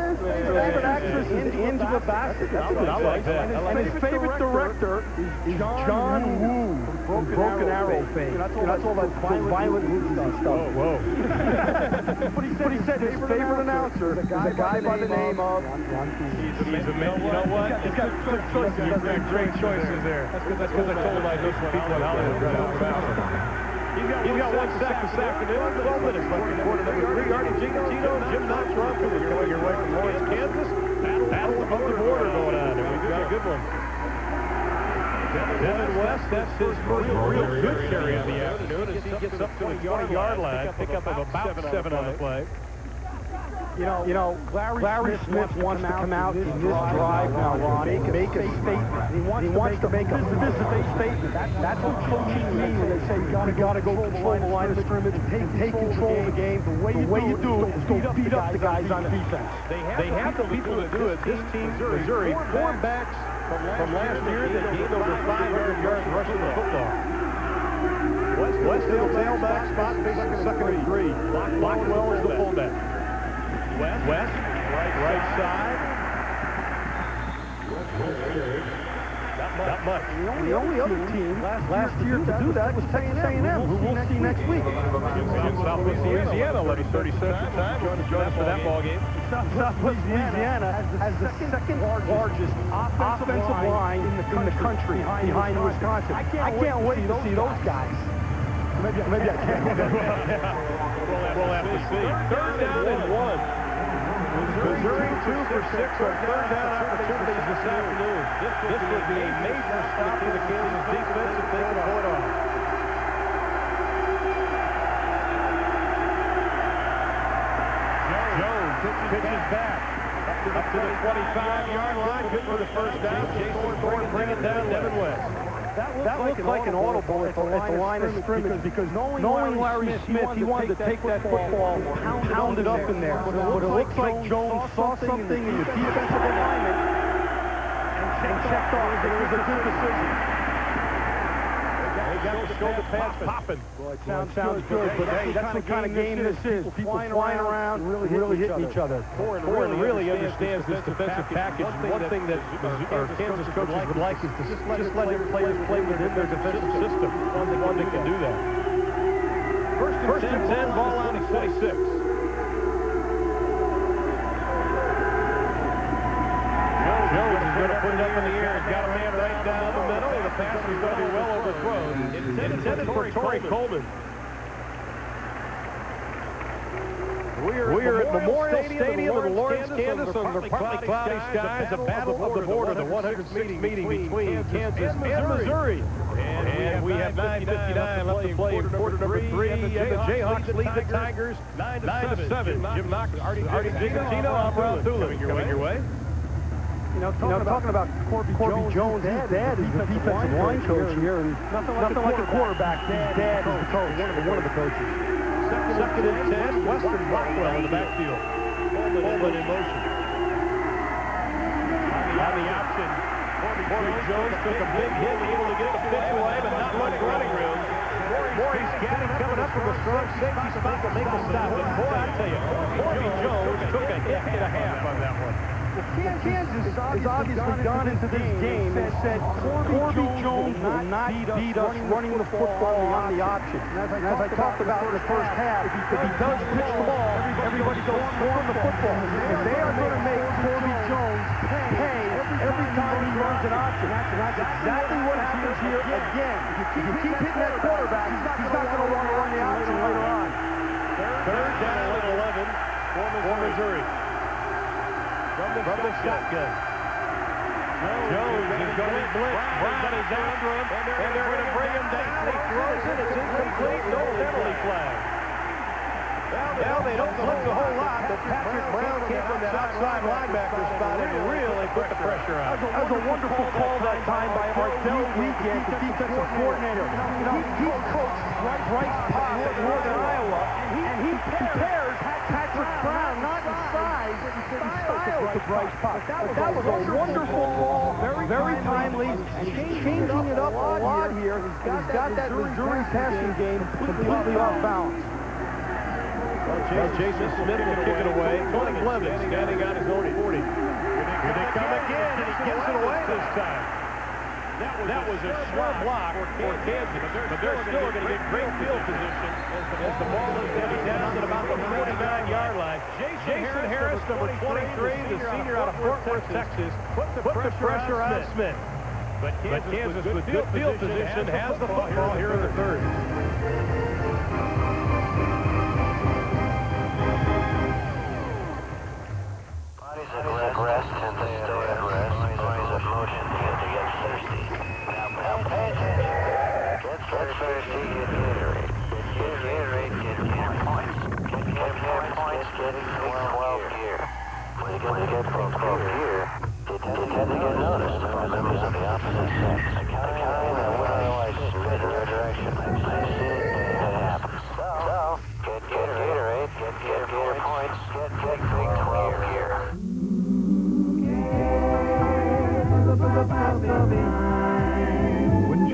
His favorite actress is Angela Bassett. I like that. And his favorite director is John Woo from Broken Arrow fame. That's all that violent movies and stuff. Whoa. But he said his favorite announcer is a guy by the name of... He's a man. You know what? He's got good choices. You've got great choices there. That's because I told him I know some people in Hollywood trying to help him out. He's got one sack this afternoon. 12 minutes left in quarter number 3. Artie Tino and Jim Knox are on to it. You're your way from Lawrence, Kansas. Battle above the border going on. And we've got a good one. Devin West, that's his first real good carry of the afternoon as he gets up to the 20-yard line. Pick up of about 7 on the play. You know, Larry Smith wants to come out in this drive now, Ron, make a statement. He wants to make a physical statement. That's what coaches mean when they say you gotta go control the line of scrimmage, take control of the game. The way you do it is go beat up the guys on defense. They have the people to do it. This team, Missouri, 4 backs from last year that gained over 500 yards rushing the football. Westfield tailback spot, second and 3. Blackwell is the fullback. West, right side. Not much. The only other team last year to do that was Texas A&M, who we'll see next week. Southwest Louisiana, 11:30 Central Time. Join us for that ball game. Southwest Louisiana has the second largest offensive line in the country behind Wisconsin. I can't wait to see those guys. Maybe I can't. We'll have to see. Third down and 1. Missouri 2 for 6 on third down opportunities this afternoon. This would be a major stop for the Kansas defense if they can hold on. Jones pitches back up to the 25-yard line. Good for the first down. Jason Ford bringing down Devin West. That looked like an audible at the line of scrimmage because knowing Larry Smith, he wanted to take that football, pound it up in there. But it looks like Jones saw something in the defensive alignment and checked off. It was a good decision. They got the shoulder pads popping. Sounds good, but hey, that's the kind of game this is. People flying around, really hitting each other. Ford really understands this defensive package. One thing that Kansas coaches would like is to just let their players play within their defensive system. One that can do that. First and 10, ball out at 26. Jones is going to put it up in the air. He's got a man right down the middle. The pass is going to be well overthrown. Intended for Torrey Coleman. We are at Memorial Stadium in Lawrence, Kansas, under partly cloudy skies. A battle of the border, the 106th meeting between Kansas and Missouri. And we have 9:59 left to play in quarter number 3. And the Jayhawks lead the Tigers 9-7. Jim Knox, Artie Gino, I'm Ron Thulin coming your way. You know, talking about Corby Jones, his dad is the defensive line coach here, and nothing like a quarterback. His dad is the coach, one of the coaches. Second and 10, Weston Rockwell in the backfield. Coleman in motion. On the option, Corby Jones took a big hit, able to get the pitch away, but not much running room. Maurice Gaddy coming up from a strong safety spot to make the stop. And boy, I tell you, Corby Jones took a hit and a half on that one. Kansas has obviously gone into this game and said Corby Jones will not beat us running the football on the option. And as I talked about in the first half, if he does pitch the ball, everybody goes swarm the football. And they are going to make Corby Jones pay every time he runs an option. And that's exactly what happens here again. If you keep hitting that quarterback, he's not going to want to run the option later on. Third down and 11 for Missouri. From the shotgun. Jones is going to blitz. Brown is after him, and they're going to bring him down. He throws it. It's incomplete. No penalty flag. Well, they don't blitz a whole lot, but Patrick Brown came from that outside linebacker spot and really put the pressure on. That was a wonderful call that time by Ardell Weekend, the defensive coordinator. You know, he coached Bryce Pop at Northern Iowa, and he compares Patrick Brown, not in size, but in style to Bryce Pop. That was a wonderful call, very timely, and changing it up a lot here. He's got that Missouri passing game completely off balance. Well, Jason Smith will kick it away. Tony Blevins standing on his own 40. Here they come again, and he gives it away this time. That was a sure block for Kansas, but they're still going to get great field position as the ball is headed down at about the 49-yard line. Jason Harris, number 23, the senior out of Fort Worth, Texas, put the pressure on Smith. But Kansas with good field position has the football here in the third. Rest and stay at rest. Bodies of motion to get thirsty. Now pay attention. Get thirsty, get Gatorade. Get Gatorade, get points. Get points, get 12 gear. When you get 12 gear, they tend to get noticed by members of the opposite sex. The kind that will otherwise spit in their direction. I see it happen. So, get Gatorade, get Gator points, get 12 gear.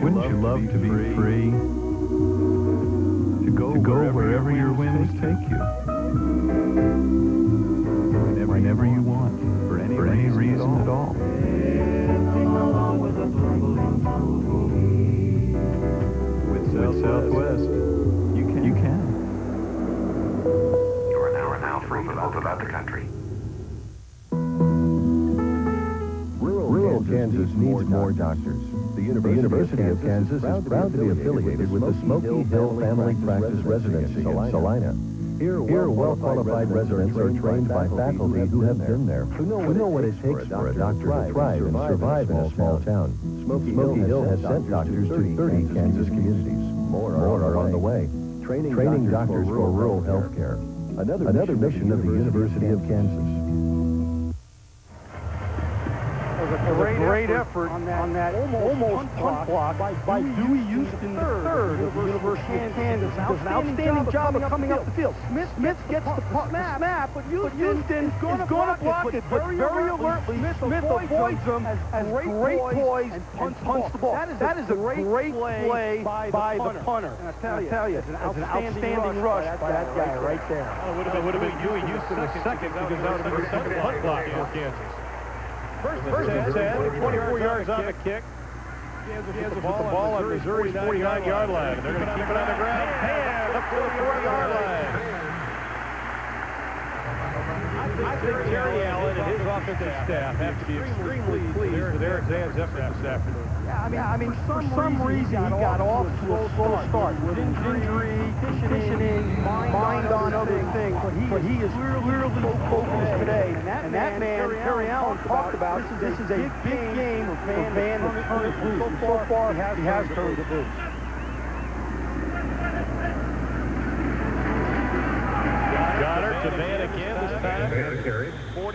Wouldn't you love to be free? To go wherever your whims take you. Whenever you want. For any reason at all. throughout the country. Rural Kansas needs more doctors. The University of Kansas is proud to be affiliated with the Smoky Hill Family Practice Residency in Salina. Here, well-qualified residents are trained by faculty who have been there, who know what it takes for a doctor to thrive and survive in a small town. Smoky Hill has sent doctors to 30 Kansas communities. More are on the way. Training doctors for rural health care. Another mission of the University of Kansas. A great effort on that almost punt block by Dewey Houston III of the University of Kansas. Does an outstanding job of coming up the field. Smith gets the snap, but Houston is going to block it, but very alertly. Smith avoids him, has great poise, and punts the ball. That is a great play by the punter. And I tell you, it's an outstanding rush by that guy right there. It would have been Dewey Houston the second, because that would have been the second punt block for Kansas. First and 10, 24 yards on the kick. Kansas with the ball on Missouri's 49-yard line. They're going to keep it on the ground. And up to the 40-yard line. I think Terry Allen and his offensive staff have to be extremely pleased with Eric Zann's effort this afternoon. Yeah, I mean, for some reason he got off to a slow start with injury, conditioning, mind on other things. But he is clearly focused today. And that man, Terry Allen, talked about this is a big game of Van to turn it loose. So far, he has turned it loose. Goddard to Van again this time.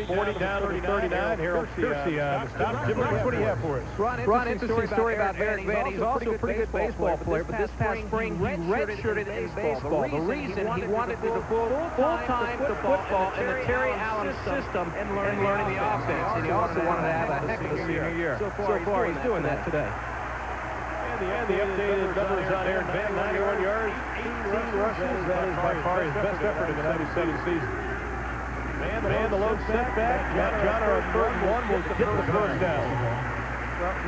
40 down to the 39. Harold Kersey on the stop. Jim Ricks, what do you have for us? Ron, interesting story about Eric Van. He's also a pretty good baseball player, but this past spring he redshirted in baseball. The reason he wanted to devote full time to football in the Terry Allen system and learning the offense. And he also wanted to have a heck of a senior year. So far he's doing that today. And the updated numbers on Eric Van, 91 yards, 18 rushes. That is by far his best effort in the 97 season. Man, the lone setback. John on 3rd and 1 will get the first down.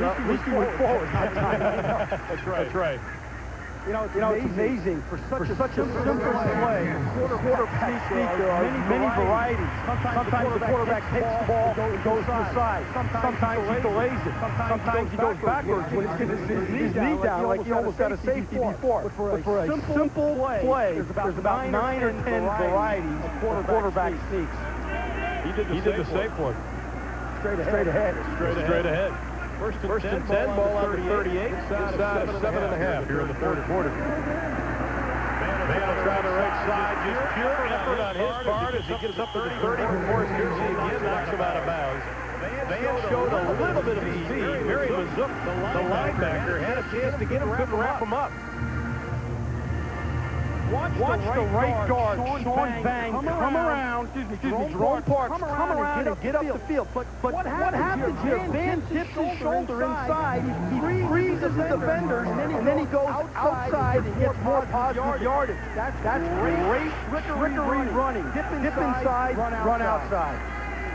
Well, at least he went forward that time. That's right. You know, it's amazing for such a simple play. Quarterback sneak, there are many varieties. Sometimes the quarterback takes the ball and goes to the side. Sometimes he delays it. Sometimes he goes backwards when he's getting his knee down, like he almost got a safety before. But for a simple play, there's about 9 or 10 varieties of quarterback sneaks. He did the safe one. Straight ahead. First and 10, ball on the 38, inside of 7.5 here in the third quarter. Van will try the right side, just pure effort on his part as he gets up to the 30 before Kersey again knocks him out of bounds. Van showed a little bit of speed. Barry Mizzou, the linebacker, had a chance to get him, couldn't wrap him up. Watch the right guard, Sean Bang, come around, Jerome Parks, come around and get up the field. But what happens here? Van dips his shoulder inside, he freezes the defenders, and then he goes outside and gets more positive yardage. That's great Rickery running. Dip inside, run outside.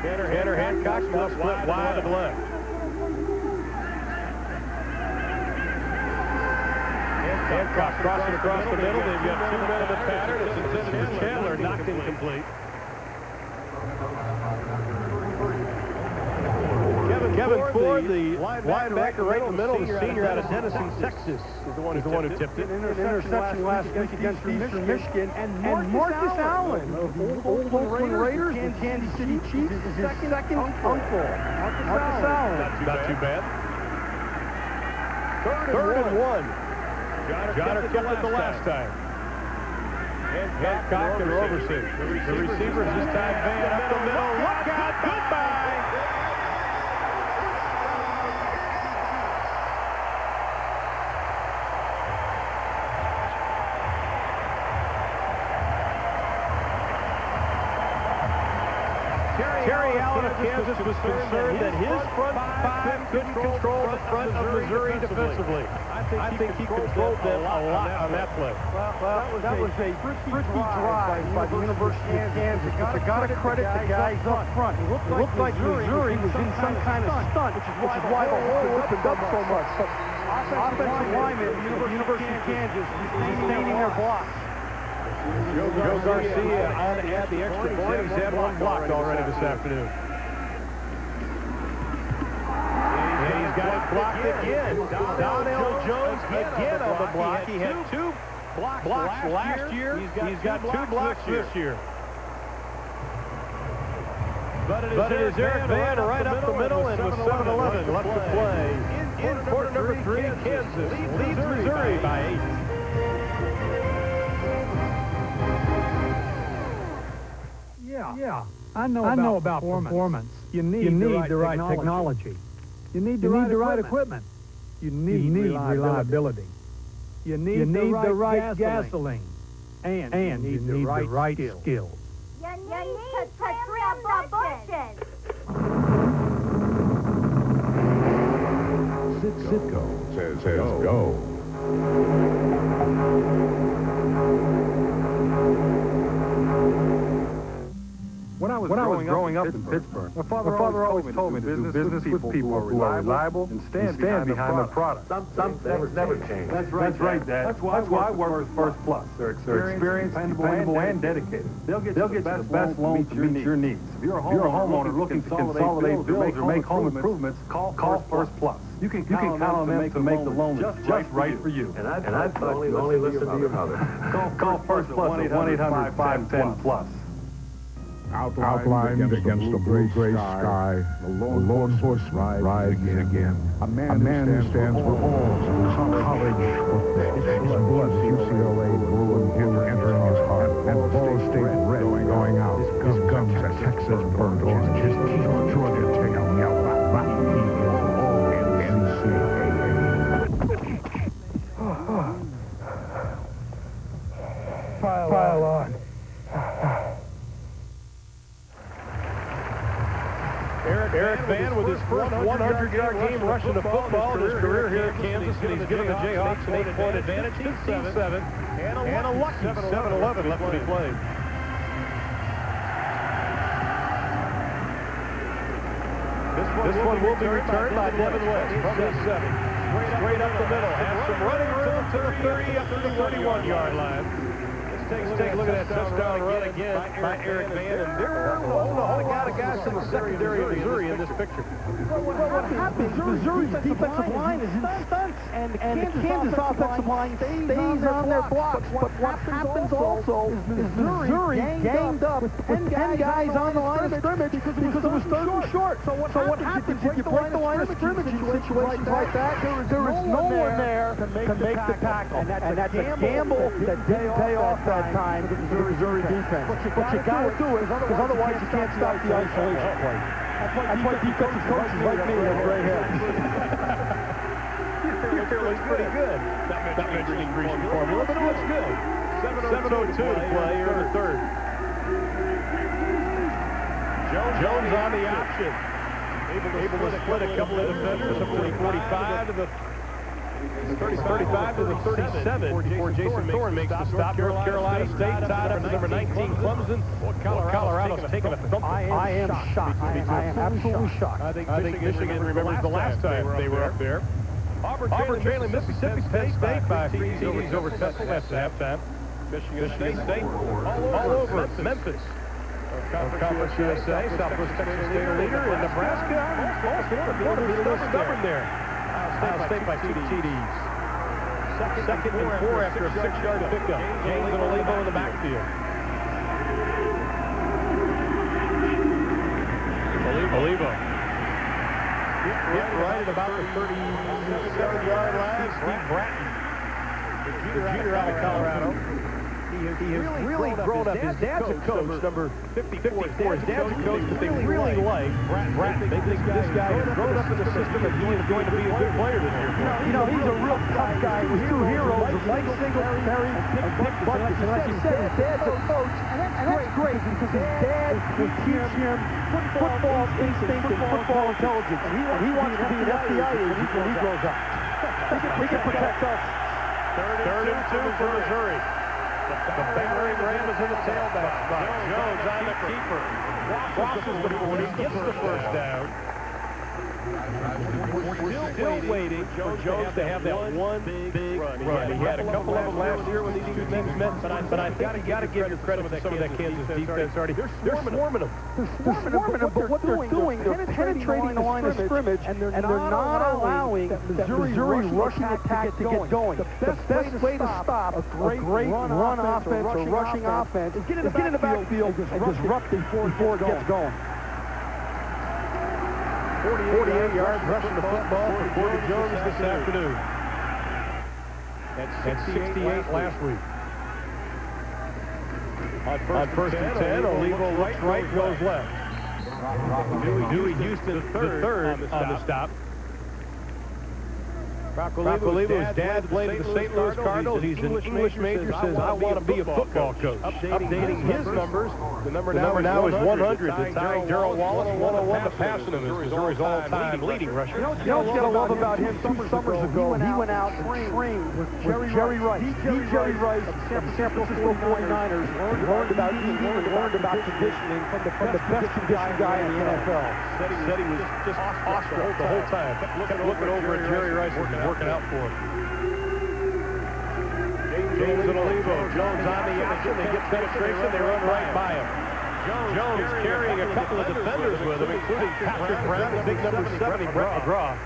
Tanner Hancock split wide of the left. Hancock crossing across the middle. They've got 2 men in the pattern. It's intended for Chandler, knocked incomplete. Kevin Ford, the linebacker right in the middle, the senior out of Denison, Texas, is the one who tipped it. An interception last week against Eastern Michigan. And Marcus Allen of Oakland Raiders and Kansas City Chiefs is his second uncle. Marcus Allen. Not too bad. Third and 1. Johnner kept it the last time. Hancock and Roberson. The receivers this time, Van up the middle. Look out, goodbye! Terry Allen of Kansas was concerned that his front five couldn't control the front of Missouri defensively. I think he controlled them a lot on that play. Well, that was a risky drive by the University of Kansas. But you got to credit the guys up front. It looked like Missouri was in some kind of stunt, which is why the hole opened up so much. Offensive linemen of the University of Kansas sustaining their blocks. Joe Garcia on to add the extra point. He's had one blocked already this afternoon. And he's got it blocked again. Donnell Jones again on the block. He had two blocks last year. He's got two blocks this year. But it is Eric Van right up the middle, and with 7:11 left to play. In quarter number 3, Kansas leads Missouri by 8. Yeah. I know about performance. You need the right technology. You need the right equipment. You need reliability. You need the right gasoline. And you need the right skills. You need to trim the bushes. Sitco says go. When I was growing up in Pittsburgh, my father always told me to do business with people who are reliable and stand behind the product. Some things never change. That's right, Dad. That's why I work with First Plus. They're experienced, dependable, and dedicated. They'll get you the best loan to meet your needs. If you're a homeowner looking to consolidate bills or make home improvements, call First Plus. You can count on them to make the loan just right for you. And I thought you only listened to your mother. Call First Plus at 1-800-510-PLUS. Outlined against the blue-gray sky, the lone horse rides again. A man who stands for all college football. His blood UCLA blue and blue entering his heart, and Ball State red going out. His guns are Texas burnt orange. His teeth are Georgia taking yellow. He is all NCAA. Pile on. Eric Van with his first 100-yard game rushing the football in his career here at Kansas, and he's giving the Jayhawks an 8-point advantage, 15-7, and a lucky 7:11 left to be played. This one will be returned by Devin West from the 7. Straight up the middle, has some running room to the 30, up to the 31-yard line. Let's take a look at that touchdown run again by Eric Van. And there are a whole lot of guys from the secondary of Missouri in this picture. What happens? Missouri's defensive line is in stunts, and the Kansas offensive line stays on their blocks. But what happens also is Missouri ganged up with 10 guys on the line of scrimmage because it was third and short. So what happens if you break the line of scrimmage in situations like that? There is no one there to make the tackle. And that's a gamble that didn't pay off that time for the Missouri defense. What you got to do is, because otherwise you can't stop the isolation play. That's why defensive coaches like me have gray hair. Your hair looks pretty good. Not mentioning Grecian formula, but it looks good. 7:02 to play here in the third. Jones on the option. Able to split a couple of defenders up to the 45 to the 35 to the 37 before Jason Thorne makes the stop. North Carolina State tied up to number 19 Clemson. Colorado's taking a thump. I am shocked. I am absolutely shocked. I think Michigan remembers the last time they were up there. Auburn trailing Mississippi State by 3 TDs over Temple at halftime. Michigan State all over Memphis. Conference USA, Southwest Texas State leader, and Nebraska almost going to be a little stubborn there. Ohio State by 2 TDs. Second and 4 after a 6-yard pickup. James and Olivo in the backfield. Olivo. Hit right at about the 37-yard line. Steve Bratton, the junior out of Colorado. He has really grown up. His dad's a coach, number 54. His dad's a coach that they really like. Bratton. They think this guy has grown up in the system and he is going to be a good player this year. You know, he's a real tough guy with two heroes, Mike Singletary and Dick Butkus. And like you said, his dad's a coach, and that's great because his dad will teach him football instinct and football intelligence. And he wants to be an FBI agent when he grows up. He can protect us. Third and 2 for Missouri. The battering ram is in the tailback spot. Jones on the keeper. Crosses the 40, gets the first down. Still waiting for Jones to have that one big run. He had a couple of them last year when these two teams met, but I think you got to give your credit to some of that Kansas defense already. They're swarming them. They're swarming them, but what they're doing, they're penetrating the line of scrimmage, and they're not allowing Missouri rushing attack to get going. The best way to stop a great run offense or rushing offense is get in the backfield and disrupt before it gets going. 48 yards rushing the football for Corey Jones this afternoon. That's 68 last week. On first and 10, Olivo looks right, goes left. Dewey Houston, the third on the stop. Brock Olivo's dad played for the St. Louis Cardinals. He's an English major, says, I want to be a football coach. Updating his numbers. The number now is 100. The tying Darrell Wallace, 101 to passing him as Missouri's all-time leading rusher. You know what you got to love about him? 2 summers ago, he went out and trained with Jerry Rice. Jerry Rice of the San Francisco 49ers learned about eating and learned about conditioning from the best conditioned guy in the NFL. Said he was just awesome the whole time. Kept looking over at Jerry Rice and working out for him. James and Olivo. Jones on the action. They get penetration. They run right by him. Jones carrying a couple of defenders with him, including Patrick Brown, the big number 70, Brett McGraw.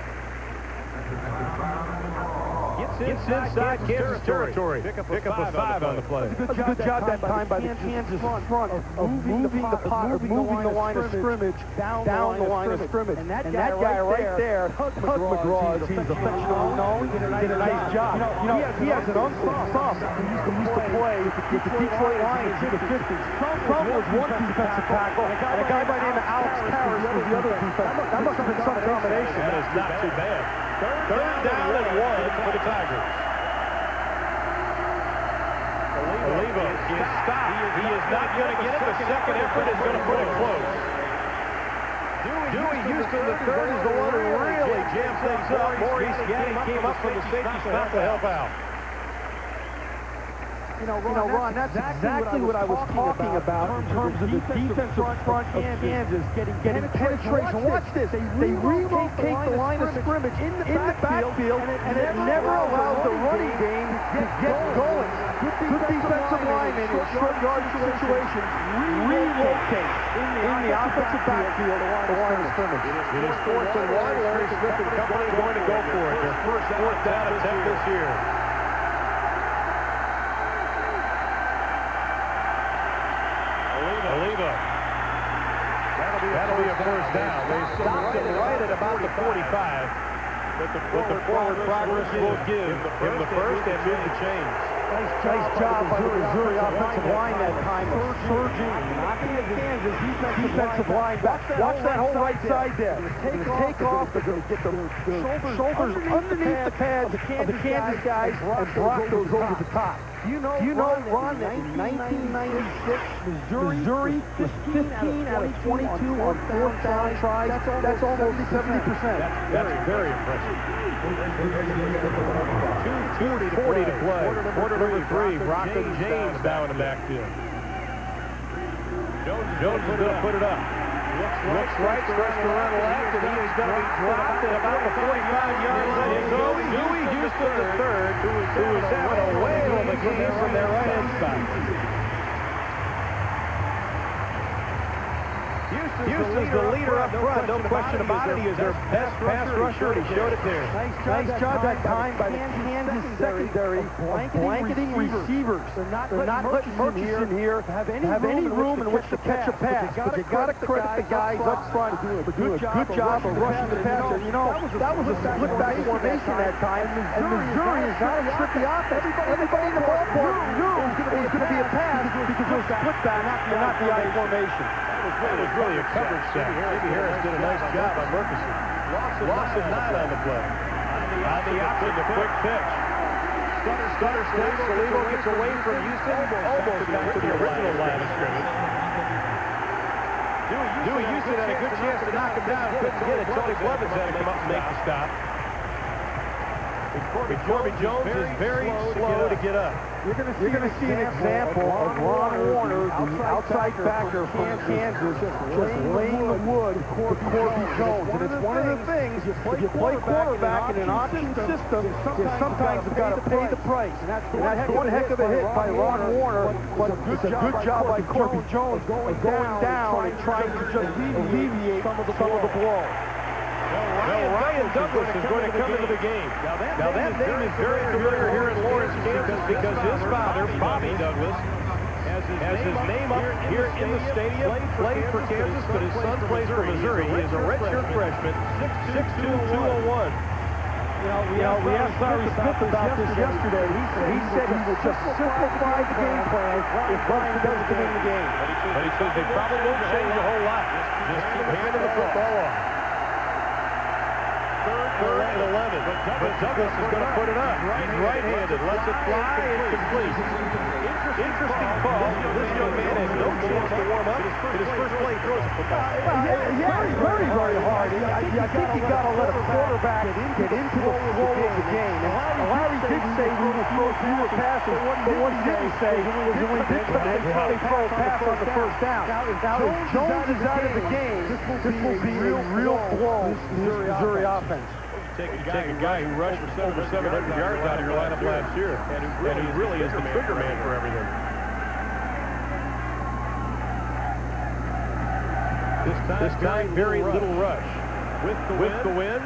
Gets inside Kansas territory. Pick up a 5 on the play. It was a good job that time by the Kansas front of moving the line of scrimmage down the line of scrimmage. And that guy right there, Hug McGraw, as he's affectionately known, did a nice job. He has an unsung thumb. He used to play with the Detroit Lions in the 50s. Trump was one defensive tackle, and a guy by the name of Alex Karras was the other defensive. That must have been some combination. That is not too bad. Third down and 1 for the Tigers. Olivo is stopped. He is not going to get it. The second effort is going to put it close. Dewey Houston, the third, is the one who really jammed things up. Maurice Gannon came up from the safety spot to help out. Ron, that's exactly what I was talking about in terms of the defensive front of Kansas getting penetration. Watch this. They relocate the line of scrimmage in the backfield, and it never allows the running game to get going. Good defensive linemen in short yard situations relocate in the offensive backfield the line of scrimmage. It is 4th and 1. Larry Smith and company going to go for it. Their first 4th down attempt this year. Olivo. That'll be a first down. They stopped it right at about the 45. But the forward progress will give him the first and move the chains. Nice job by the Missouri offensive line that time. Surging, knocking the Kansas defensive line back. Watch that whole right side there. Take off. They're going to get the shoulders underneath the pads of the Kansas guys and Brock goes over the top. Do you know, Ron, that in 1996, Missouri was 15 out of 22 on 4th down tries. That's almost 70%. That's very impressive. 2:40 to play. Quarter number 3. Brockton James down in the backfield. Jones is going to put it up. Looks right, starts to run left, and he is going to be dropped at about the 45-yard line. Dewey Houston the third, who is having a whale of a game from their right-hand side. Houston's the leader up front, no question about it. He is their best pass rusher, and he showed it there. Nice job that time by the Kansas secondary blanketing receivers. They're not letting Murchison here have any room in which to catch a pass. But you got to credit the guys up front for doing a good job of rushing the passer. That was a split-back formation that time, and Missouri is not a tricky offense. Everybody in the ballpark knew it was going to be a pass because it was split-back, not the I formation. That was really a coverage sack. Maybe Harris did a nice job on Murchison. Loss of 9 on the play. On the option, the quick pitch. Stutter steps. Olivo gets away from Houston. Almost got to the original line of scrimmage. Dewey Houston had a good chance to knock him down. Couldn't get it. Tony Blevins had to come up and make the stop. Corbin Jones is very slow to get up. You're going to see an example of Ron Warner, the outside backer from Kansas, just laying the wood to Corbin Jones. And it's one of the things, if you play quarterback in an option system, you sometimes have got to pay the price. And that's one heck of a hit by Ron Warner, but it's a good job by Corbin Jones going down and trying to just alleviate some of the blow. Ryan Douglas is going to come into the game. Now that name is very familiar here in Lawrence, Kansas, because his father, Bobby Douglas, has his name up here in the stadium, played for Kansas, but his son plays for Missouri. He is a redshirt freshman, 6'2", 201. We asked Larry Smith about this yesterday. He said he would just simplify the game plan if Ryan does win the game. But he says they probably won't change a whole lot. Just keep handing the football off. Third and 11. But Douglas is going to put it up. He's right-handed. Lets it fly and complete. Interesting call. This young man has no chance to warm up. In his first play, he throws a football. Very, very hard. I think you got to let a quarterback get into the flow of the game. And Larry did say we would throw fewer passes, but what he didn't say was when he did come in, they throw a pass on the first down. Now, if Jones is out of the game, this will be a real blow to this Missouri offense. Take a guy who rushed for over 700 yards out of your lineup last year, and who really is the trigger man for everything. This time, very little rush. With the win,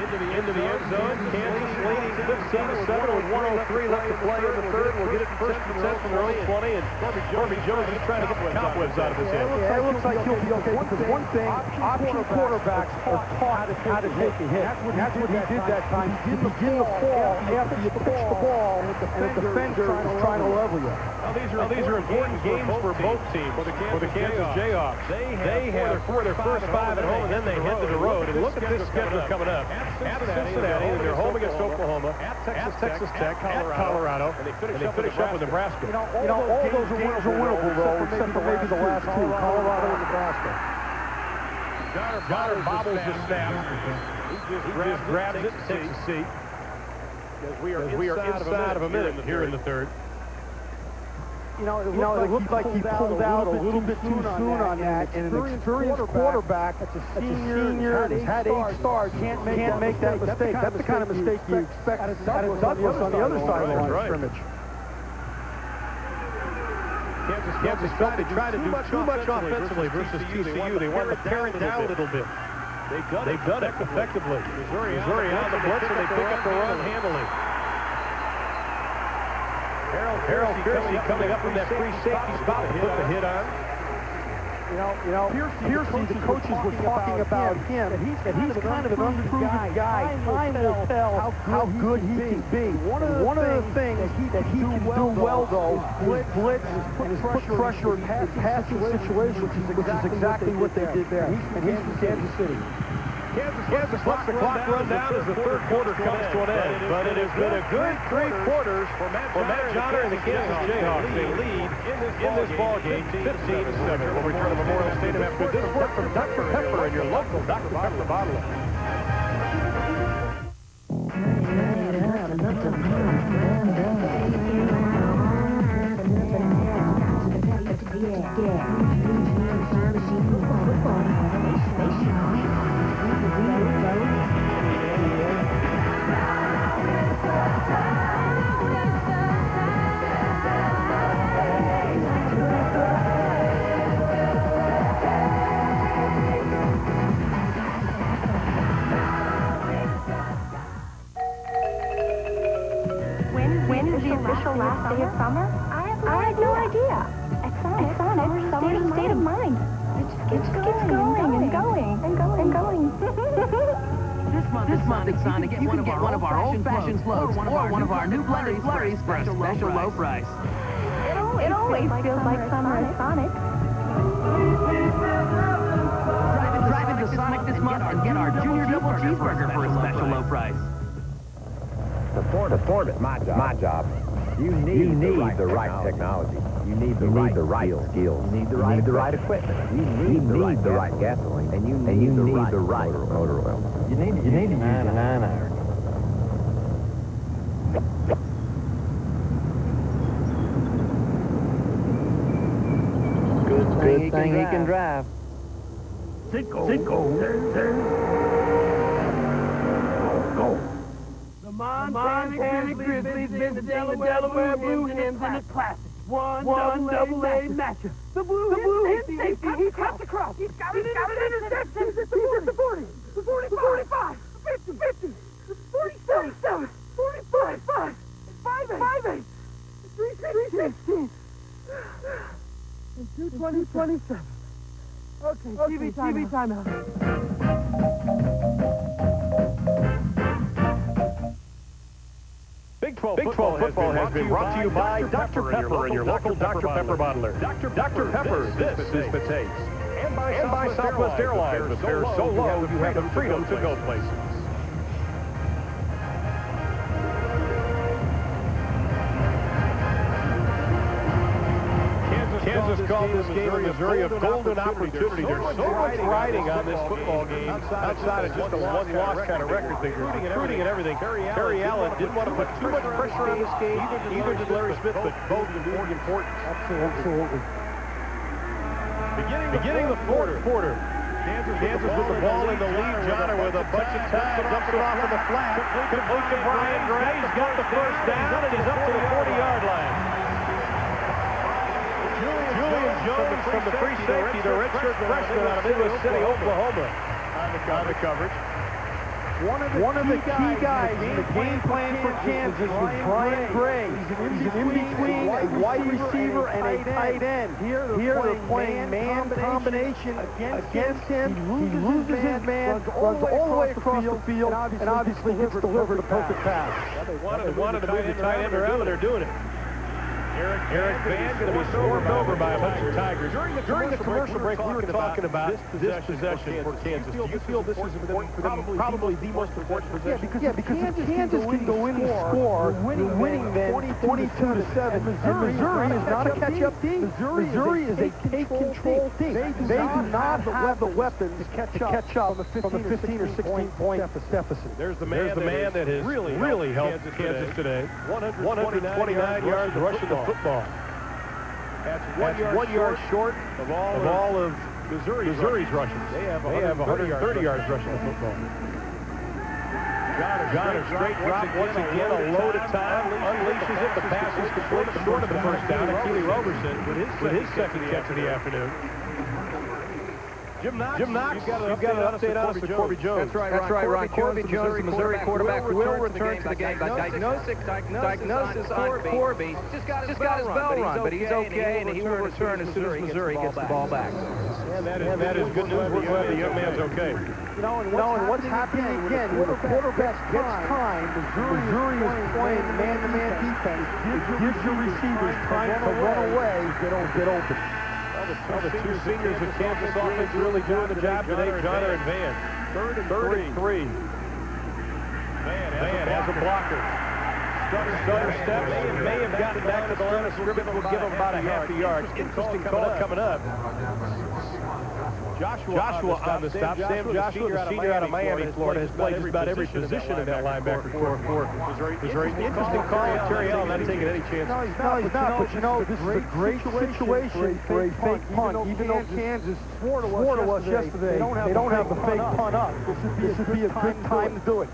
into the end zone. Kansas leading 15-7 with 1:03 left to play in the third. We'll get it first and 10 from their own 20, and Corbin Jones is trying to get the cobwebs out of his head. Yeah, it looks like he'll be okay, because one thing, option quarterbacks are taught how to take a hit. That's what he did that time. You begin the fall after you pitch the ball, and the defender is trying to level you. These are important games for both teams. For the Kansas Jayhawks, they have their first 5 at home, and then they head to the road. And look at this schedule coming up. At Cincinnati, and they're home against Oklahoma, at Texas Tech, at Colorado, and they finish up with Nebraska. All those are winnable, though, except for maybe the last two, Colorado and Nebraska. Goddard bobbles the snap. He just grabs it and takes a seat. We are inside of a minute here in the third. It looked like he pulled out a little bit too soon on that, and an experienced quarterback that's a senior that's had 8 stars can't make that mistake. That's the kind of mistake you expect out of Douglas on the other side of the line of scrimmage. Kansas felt they tried to do too much offensively versus TCU. They wanted to pare it down a little bit. They've done it effectively. Missouri on the blitz, and they pick up the run handily. Harold Piercy coming up from that free safety spot to put the hit on. Piercy, the coaches were talking about him, that he's kind of an unproven guy. Time will tell how good he can be. One of the things that he can do well, though, is blitz and put pressure in passing situations, which is exactly what they did there. And he's from Kansas City. Kansas lets the clock run down as the third quarter comes to an end. But it has been a good 3 quarters for Matt Johnner and the Kansas Jayhawks. They lead in this ball game 15-7. We'll return to Memorial Stadium after this word from Dr. Pepper and your local Dr. Pepper bottler. When is the official last day of summer? I have no idea. At Sonic, summer's a state of mind. It just keeps going and going and going and going. This month at Sonic, you can get one of our old-fashioned floats or one of our new blended flurries for a special low price. It always feels like summer at Sonic. Drive into Sonic this month and get our Junior Double Cheeseburger for a special low price. Performance, my job. You need the right technology. You need the right skills. You need the right equipment. You need the right gasoline. And you need the right motor oil. You need to use a 9 iron. thing he can drive. Cinco. Go. The Montana Grizzlies and the Delaware Blue Hens in a classic. One double A matchup. The Blue Hens safety. He cuts across. He's got an interception. He's at the 40. The 45. 50. 47. 45. 5-8. 3-16. And 2-27. Okay, TV timeout. Big 12 football has been brought to you by Dr. Pepper and your local Dr. Pepper bottler. Dr. Pepper, this is the taste. And by Southwest Airlines, the fares so low you have the freedom to go places. Kansas called this game in Missouri a golden opportunity. There's so much riding on this football game outside of just a one-loss kind of record thing. Recruiting and everything. Terry Allen didn't want to put too much pressure on this game. Either did Larry Smith, but both very important. Absolutely. Beginning the quarter. Kansas with the ball in the lead. Johnner with a bunch of time. Dumps it off in the flat. Complete to Brian Gray. He's got the first down, and he's up to the 40-yard line. Julian Jones from the free safety, the redshirt freshman out of Midwest City, Oklahoma. On the coverage. One of the key guys in the game plan for Kansas was Brian Gray. He's in between a wide receiver and a tight end. Here they're playing man combination against him. He loses his man, runs all the way across the field, and obviously gets delivered a perfect pass. They wanted to move the tight end around, and they're doing it. Eric Van going to be swarmed over by a bunch of Tigers. During the commercial break, we were talking about this possession for Kansas. Do you feel this is probably the most important possession? Yeah, because if Kansas can go in and score, winning then 22-7. Missouri is not a catch-up team. Missouri is a take-control team. They do not have the weapons to catch up from a 15 or 16-point deficit. There's the man that has really helped Kansas today. 129 yards rushing the football. That's 1 yard short of all of Missouri's rushes. They have 130 yards rushing the football. Johnner straight drop once again, a load of time, unleashes it. The pass is complete short of the first down. And Keely Roberson with his second catch of the afternoon. Jim Knox, you've got an update on us with Corby Jones. That's right, Ron. Corby Jones, the Missouri quarterback, will return to the game. Diagnosis on Corby. Just got his bell run, but he's okay, and he will return as soon as Missouri gets the ball back. And that is good news. We're glad the young man's okay. And what's happening again, when the quarterback gets time, Missouri is playing man-to-man defense. It gives your receivers time to run away, get open. The two seniors of Kansas offense really doing the job today, Johnner and Van. Third and three. Van has a blocker. Stutter steps and may have gotten back to the line of scrimmage. Will give him about a half a yard. Interesting call coming up. Joshua on the stop. Sam Joshua, the senior out of Miami, Florida, has played just about every position in that linebacker corps for Missouri. Interesting call with Terry Allen, not taking any chances. No, he's not. But you know, this is a great situation for a fake punt. Even though Kansas swore to us yesterday, they don't have the fake punt up. This would be a good time to do it.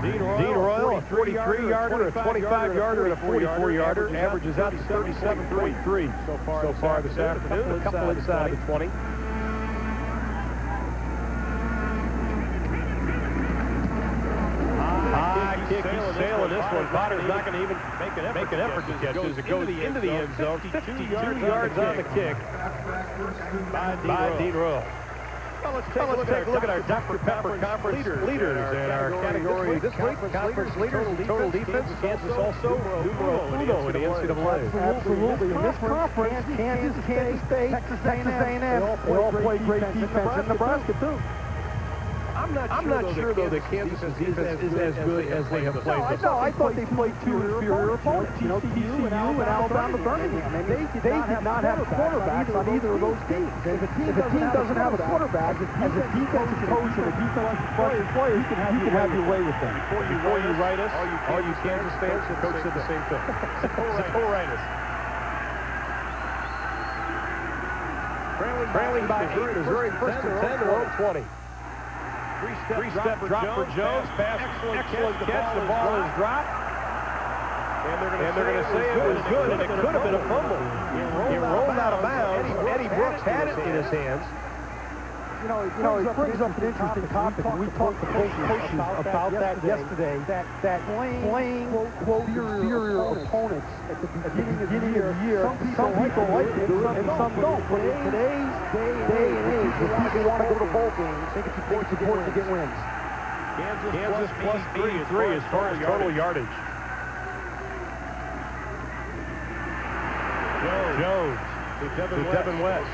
Dean Royal, a 43-yarder, a 25-yarder, and a 44-yarder, averages out to 37.3 so far this afternoon. A couple inside the 20. High kick, he's sailing this one. Potter's not going to even make an effort to catch it as it goes into the end zone. 52 yards on the kick by Dean Royal. Well, let's take a look at our Dr. Pepper conference leaders and our category this week. Conference leaders in total defense. Kansas also numero uno in the NCAA. Absolutely. In this conference, Kansas State, Texas A&M, they all play great defense. And Nebraska, too. I'm not sure, though, that Kansas' defense is as good as they have played. No, I thought they played two inferior opponents. You know, TCU and Alabama, Birmingham. And they did not have quarterbacks on either of those teams. If a team doesn't have a quarterback, as a defensive coach and a defensive player, you can have your way with them. Before you write us, all you Kansas fans, the coach said the same thing. Before write us. Trailing by 8. Missouri first and 10 to their own 20. Three-step drop for Jones. Pass. Excellent catch. The ball is dropped. And they're going to say it was good, and it could have been a fumble. It rolled out of bounds. Eddie Brooks had it in his hands. You know, it brings up an interesting topic. We talked to both coaches about that yesterday. That playing inferior opponents at the beginning of the year. Some people like it, and some don't. But in today's day and age, if people want to go to bowl games, I think it's important to get wins. Kansas plus 83 as far as total yardage. Jones to Devin West.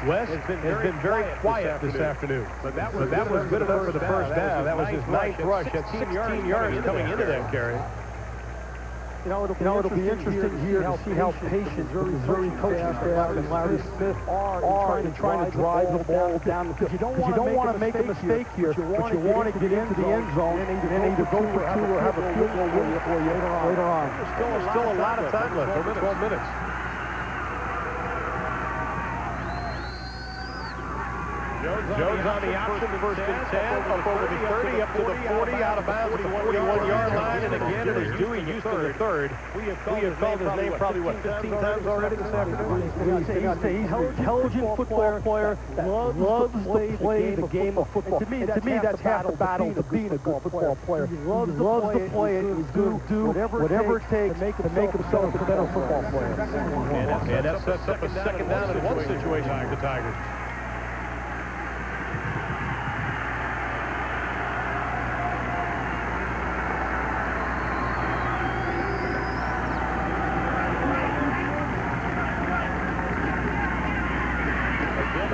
West has been very quiet this afternoon. But that was good enough for the first down. That was his ninth rush at 16 yards coming into that carry. You know, it'll be interesting here to see how patient Missouri coaching staff and Larry Smith are in trying to drive the ball down, because you don't want to make a mistake here, but you want to get into the end zone and either go for two or have a field goal win for you later on. There's still a lot of time left, over 12 minutes. Jones on the option, first and 10, up over the 30, up to the 40, out of bounds at the 41-yard line, and again it is Dewey Houston the third. We have called his name probably, 15 times already this afternoon? He's an intelligent football player that loves to play the game of football. To me, that's half the battle to being a good football player. He loves to play it. He's going to do whatever it takes to make himself a better football player. And that sets up a second down and one situation for the Tigers.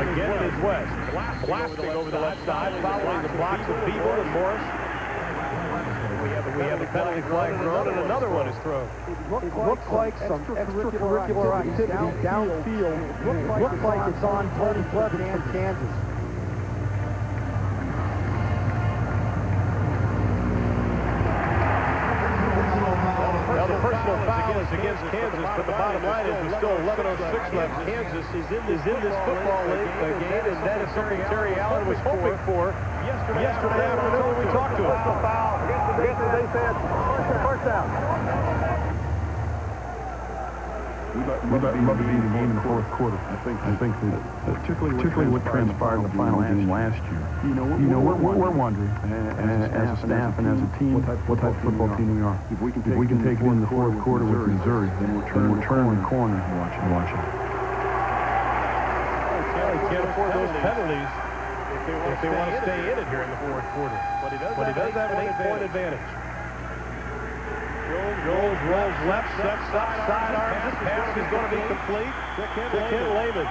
Again, it is West. Blasting over the left side, following the blocks of Beeble and Morris. We have a penalty flag thrown, and another one is thrown. It looks like some extracurricular activity downfield. It looks like it's on Tony Pleasant from Kansas. Now the personal foul is against Kansas, but the bottom line is there's still 11:06 left. Kansas is in this football game, and that is something Terry Allen was hoping for yesterday afternoon when we talked to him. Against the defense. First down. We'd love to be in the game in the fourth quarter. I think that particularly what transpired in the final game last year. We're wondering, as a staff and as a team, what type of football team we are. If we can take it in the fourth quarter with Missouri, then we're turning the corner and watching. He can't afford those penalties if they want to stay in it here in the fourth quarter. But he does have an 8-point advantage. Jones rolls left, steps up, sidearm. This pass is going to be complete to Ken Lehman.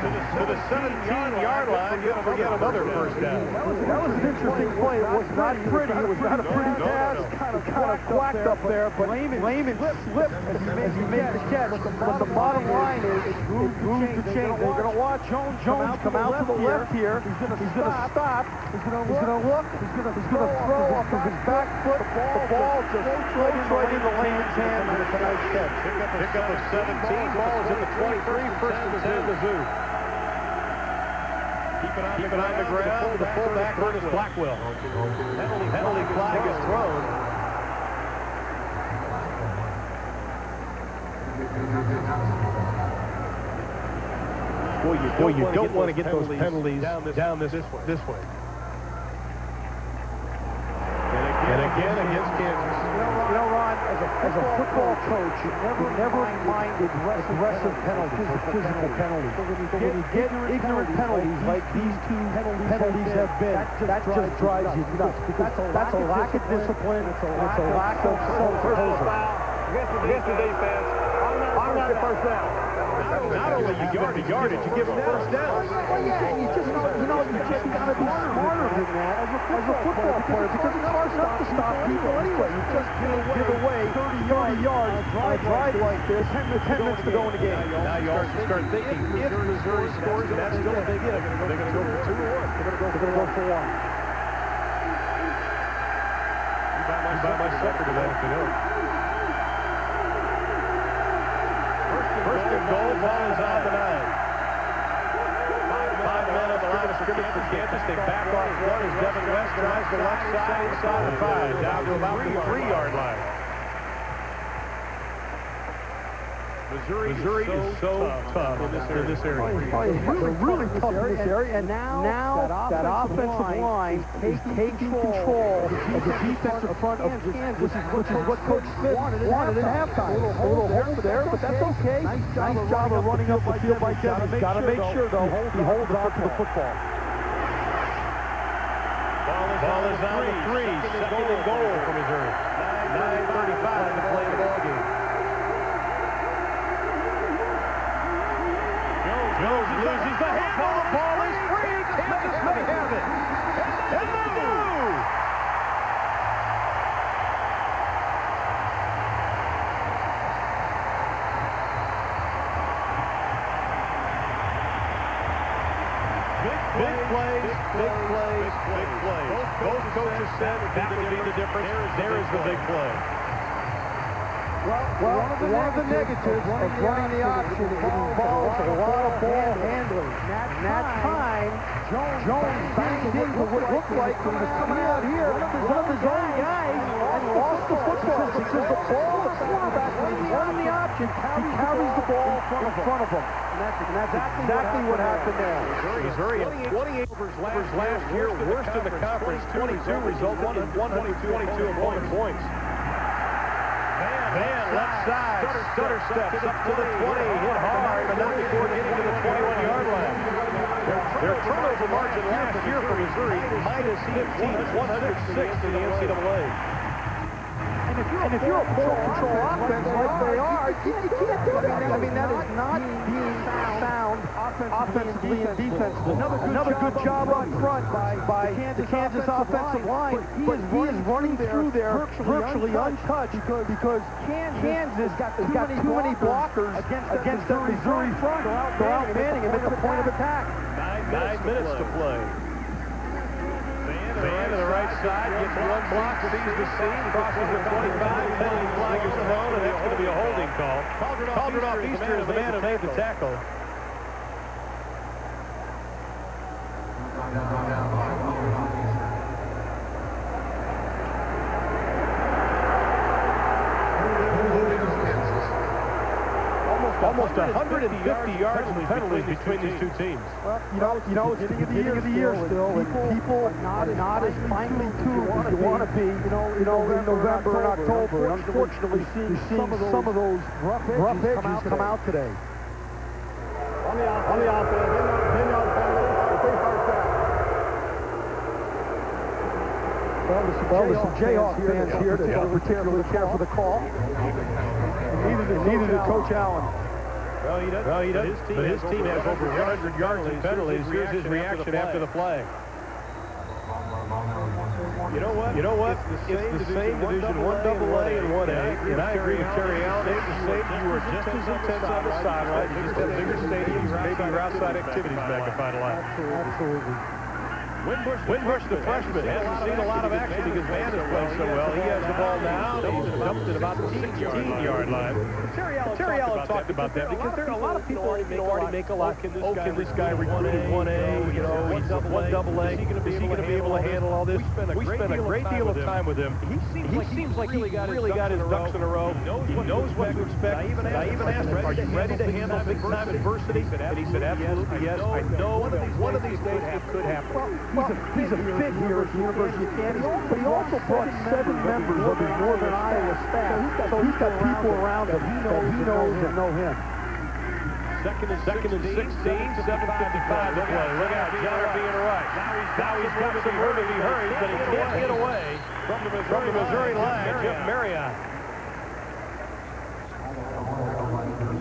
To the 17-yard line, you're going to forget another first down. That was an interesting play. It was not pretty. It was not a pretty pass. Kind of quacked up there, but Lehman slipped as he made the catch. But the bottom line is it's moved to change. They're going to watch Jones come out to the left here. He's going to stop. He's going to look. He's going to throw off of his back foot. The ball just right into Lehman's hand, and it's a nice catch. Pick up of 17. Ball is in the 23. First and 10, Mizzou. Keep it on the ground. The fullback, Curtis Blackwell. Penalty flag is thrown. Boy, you don't want to get those penalties down this way. And again against Kansas. You know, Ron, as a football coach, you never minded aggressive penalties or physical penalties. When you get ignorant penalties like these two penalties have been, that just drives you nuts, because that's a lack of discipline, it's a lack of self-composure. Against the defense. Automatic first down. Not only you give up the yardage, you give them first down. Well, yeah, you just got to be smarter than that as a football player, because it's hard enough to stop people anyway. You just give away 30 yards on a drive like this, 10 minutes to go in the game. Now you also start thinking, if Missouri scores, that's still a big if. They're going to go for 2 or 1. They're going to go for 1. You buy my supper today afternoon. First and goal, ball is on the 9. 5 men on the line of scrimmage for Kansas. They back off one as Devin West tries the left side inside the 5, down to about the 3-yard line. Missouri is so tough in this area. They're really tough in this area, and now that offensive line is taking control of the defensive front of Kansas, which is what Coach Smith wanted at halftime. A little hold there, but that's okay. Nice job of running up the field by Devin. Got to make sure, though, he holds on to the football. Ball is on the 3, second and goal for Missouri. 9:35 to play the ball game. Jones loses the handle. The ball is free. Kansas may have it. And they do. Big plays. Both coaches said that would be the difference. There is the big play. Well, one of the negatives of running the option involves a lot of ball handling. And that time, Jones banged into what looked like when he was coming out here, one of his own guys, and lost the football. Because the ball, the quarterback, when he's running the option, he carries the ball in front of him. And that's exactly what happened there. Missouri had 28 overs last year, worst in the conference. 22 resulted in 122 opponent points. Van left side, stutter steps up to the 20, hit hard, but not before getting to the 21-yard line. Their turnover margin last year for Missouri, minus 15, 106 in the NCAA. And if you're a ball control offense like they are, you can't do it. I mean, that is not being sound offensively and defensively. Another good job up front by the Kansas offensive line. But he is running through there virtually untouched because Kansas got too many blockers against the Missouri front. They're outmanning him at the point of attack. 9 minutes to play. Van to the right side, gets one block, sees the seam, crosses the 25, penalty flag is thrown, and that's going to be a holding call. Calderon Easter is the man who made the tackle. Almost 150 yards in penalties between these two teams. Well, you know, it's the beginning of the year still, and people are not as finely tuned as you want to be, in November and October. Unfortunately, seeing some of those rough edges come out today. On the offense, they know first down. Well, there's some Jayhawk fans here that don't particularly care for the call. Neither did Coach Allen. Well, he does. But his team has over 100 yards in penalties. Here's his reaction after the flag. You know what? It's the same Division 1AA and 1A. And I agree with Terry Allen. It's the same. You are just as intense on the sideline. You just have bigger stadiums. Maybe your outside activities magnified a lot. Absolutely. Winbush, the freshman, hasn't seen a lot of action because Van has played so well. He has the ball now. He's dumped at about the 16-yard line. Terry Allen talked about that because there are a lot of people already make a lot. Can this guy recruit 1A? He's 1AA. Is he going to be able to handle all this? We spent a great deal of time with him. He seems like he really got his ducks in a row. He knows what to expect. I even asked him, are you ready to handle big-time adversity? And he said, absolutely, yes. I know that one of these days it could happen. He's a fit here at the University of Kansas, but he also brought 7 members of his Northern Iowa staff. So he's got people around him that he knows and know him. Second and 16, 7:55 to play. Look out, Johnner being right. Now he's got some room if he hurries, but he can't get away from the Missouri line. Jeff Marriott.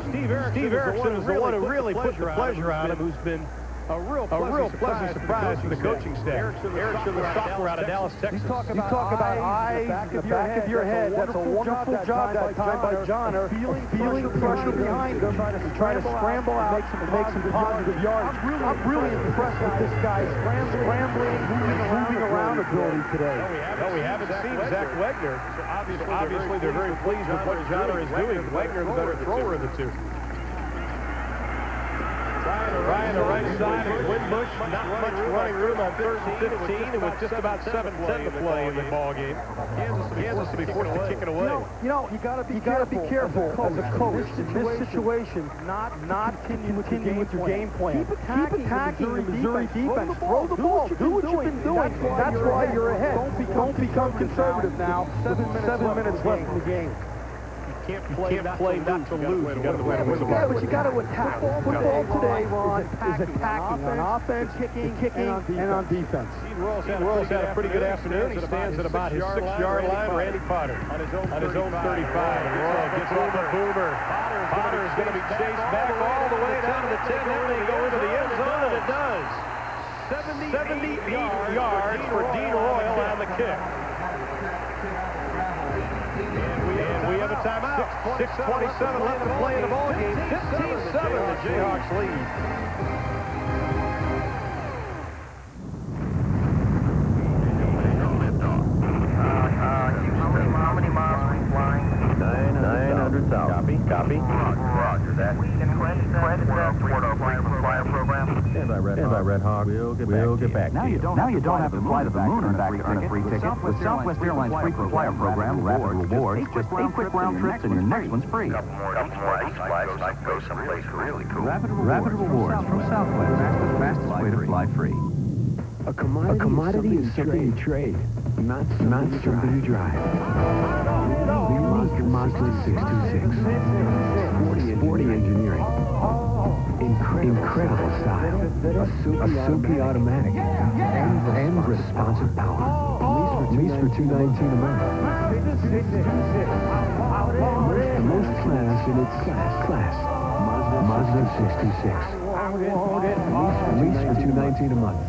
Steve Erickson is the one who really put the pleasure on him, who's been a real pleasant surprise for the coaching staff. Erickson, the sophomore out of Dallas, Texas. You talk about eyes in the back of your head. That's a wonderful job that time by Johnner. Feeling pressure behind him, trying to scramble out and make some positive yards. I'm really impressed with this guy's scrambling, moving around ability today. No, we haven't seen Zach Wegner. So obviously they're very pleased with what Johnner is doing. Wegner, the better thrower of the two. Trying the right side of Winbush. Not much running room on 3rd and 15. It was just about 7:10 to play in the ball game. Kansas to be forced to kick it away. You know, you got to be careful as a coach in this situation. Not continue with your game plan. Keep attacking the Missouri defense. Throw the ball. Do what you've been doing. That's why you're ahead. Don't become conservative now. 7 minutes left in the game. You can't play not to lose. You got to win the ball. Yeah, but you got to attack. Football today, Ron, is attacking on offense, kicking, and on defense. Royals had a pretty good afternoon. He stands at about his 6-yard line. Randy Potter on his own 35. And Royal gets over Boomer. Potter is going to be chased back all the way down to the 10. Now they go into the end zone, and it does. 78 yards for Dean Royal on the kick. And we have a timeout. 6:27 left to play in the ball game. 15-7, the Jayhawks lead. How many miles are we flying? 900 south. Copy. Roger that. Credit that toward our flyer program. Stand by, Red Hawk. We'll get back to you. Now you don't have to fly to the moon and back to earn a free ticket. With Southwest Airlines frequent flyer program, Rapid Rewards, just 8 quick round trips and your next one's free. Couple more each flights like go someplace really cool. Rapid Rewards from Southwest. Fastest way to fly free. A commodity is something you trade, not something you drive. Unique Mazda 626. Sporty engineering. Incredible style. A Suzuki automatic. And responsive power. Lease for $219 a month. The most class in its class. Mazda 626. Lease for $219 a month.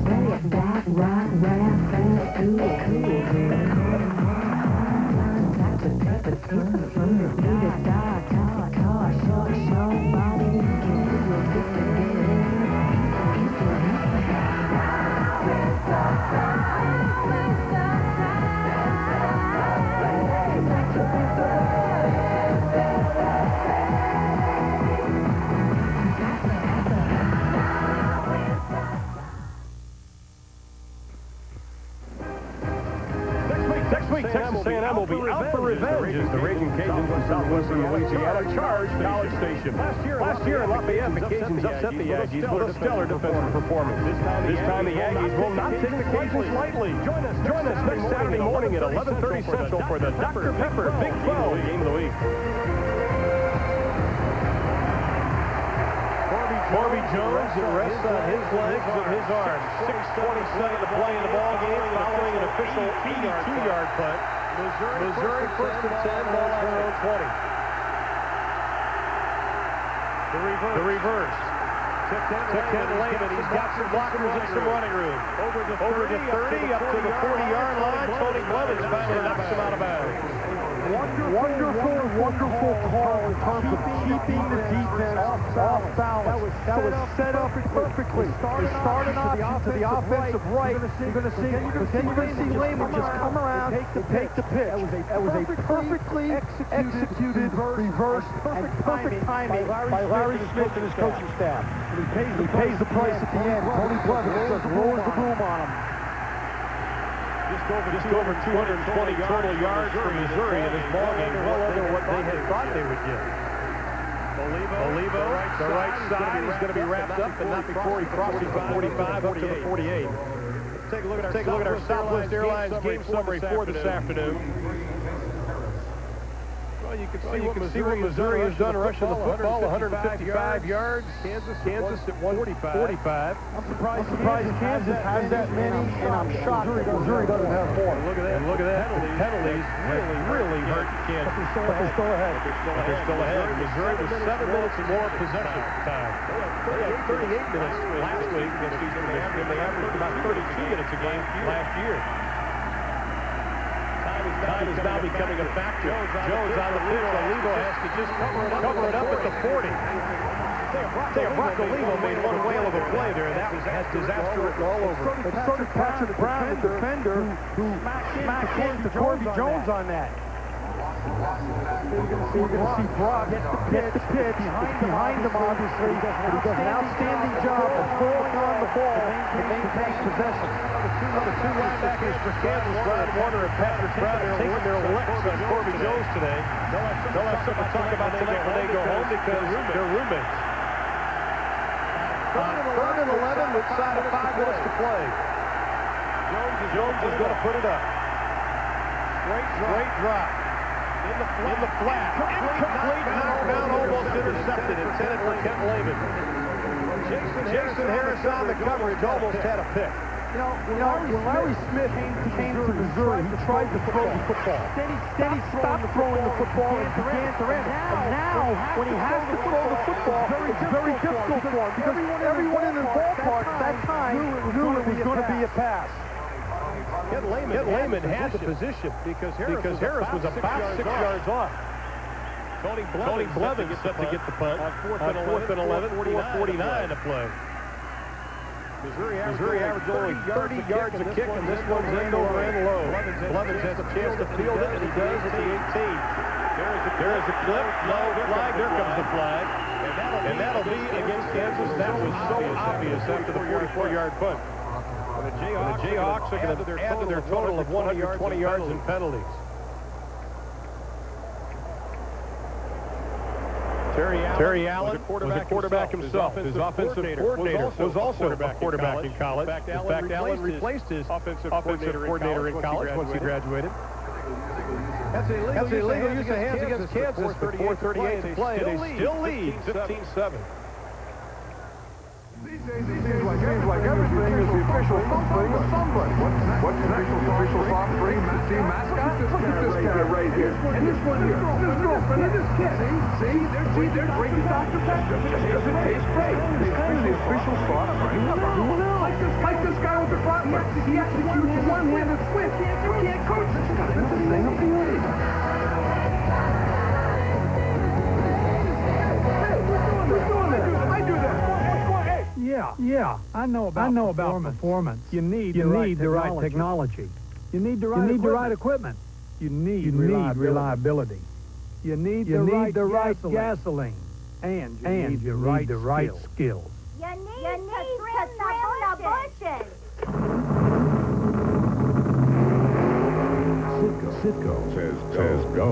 Play it back, rock, rap, fast, do it, cool. Got to pick the fun, need a dark, car, short, body, you can do it, Next week, Texas A&M will be out for revenge as the Raging Cajuns of southwestern Louisiana charge College Station. Last year in Lafayette, the Cajuns upset the Aggies with a stellar defensive performance. This time the Aggies will not take the Cajuns lightly. Join us next Saturday morning at 11:30 Central for the Dr. Pepper Big 12 Game of the Week. Corby Jones rests on his legs and his arms. 6:27 to play in the ball game following an official 82-yard punt. Missouri first and 10, ball on their own 20. The reverse. Tipped Lehman. He's got some blockers and some running room. Over to 30, up to the 40-yard line. Tony Blevins finally knocks him out of bounds. Wonderful call in terms of keeping the defense off balance. That was set up perfectly. They started off to the offensive right. You're going to see Lehman just come around and take the pitch. That was a perfectly executed reverse and perfect timing by Larry Smith and his coaching staff. And he pays the price at the end. Tony Blevins just rolls the boom on him. Just over 220 total yards for Missouri in this ballgame, well over what they had thought they would get. Olivo, the right side, he's going to be wrapped up, but not before he crosses the 45 up to the 48. Take a look at our Southwest Airlines game summary for this afternoon. Well, you can see what Missouri has done rushing the football, 155 yards. Kansas at 145. I'm surprised Kansas has that many, and I'm shocked Missouri doesn't have more. Look at that. Penalties really hurt Kansas. But they're still ahead. Missouri was 7 minutes more possession time. They had 38 minutes last week against Eastern Michigan. They averaged about 32 minutes a game last year. Time is now becoming a factor. Jones on the pitch. Olivo has to just cover it up at the 40. Brock Olivo made one whale of a play there. That has disaster written all over it. It's sort of Patrick Brown, the defender, who smacked into Corby Jones on that. We're going to see Brock get the pitch behind him, obviously. He does an outstanding job of throwing on the ball to maintain possession. The two linebackers for Kansas, Ron Warner and Patrick Brown, are taking their licks on Corby Jones today. They'll have something to talk about tonight when they go home because they're roommates. Third and 11 with 5 minutes to play. Jones is going to put it up. Great drop. In the flat. Incomplete. Knocked down, almost intercepted. Intended for Kent Lehman. Jason Harris on the coverage almost had a pick. You know, when Larry Smith came to Missouri, he tried to throw the football. Then he stopped throwing the football and began to run. And now, when he has to throw the football, it's very difficult for him because everyone in the ballpark at that time knew it was going to be a pass. Kent Lehman had the position because Harris was about 6 yards off. Tony Blevins set to get the punt on 4th and 11, 4:49 to play. Missouri averaged only 30 yards a kick, and this one's end over end low. Blevins has a chance to field it, and he does at the 18. There is a clip. No flag. There comes the flag. And that'll be against Kansas. That was so obvious after the 44-yard punt. The Jayhawks are going to add to their total of 120 yards in penalties. Terry Allen was a quarterback himself. His offensive coordinator was also a quarterback in college. In fact, Allen replaced his offensive coordinator in college once he graduated. That's illegal use of hands against Kansas with 4:38 to play. They still lead 15-7. Seems like everything is the official thing of somebody. What's next? The official soft drink team mascot? Look at this guy right here. And this one here. This girlfriend and this kid. See? They're drinking Dr. Pepper. Just it tastes great. This is the official soft drink. Like this guy with the front mark. He executes a one-handed switch. You can't coach this guy. This is the thing of beauty. Who's doing that? I do that. Yeah, I know about performance. You need the right technology. You need the right equipment. You need reliability. You need the right gasoline. And you need the right skills. You need to trim the bushes. Sitco says go.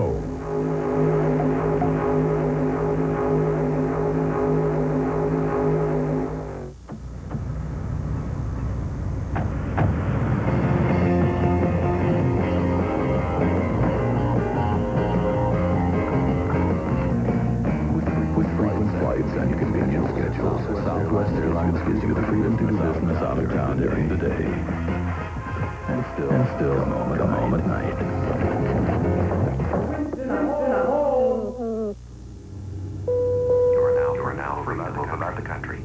And convenient schedules, Southwest Airlines gives you the freedom to do business out of town during the day. And still a moment at night. You're now about the country.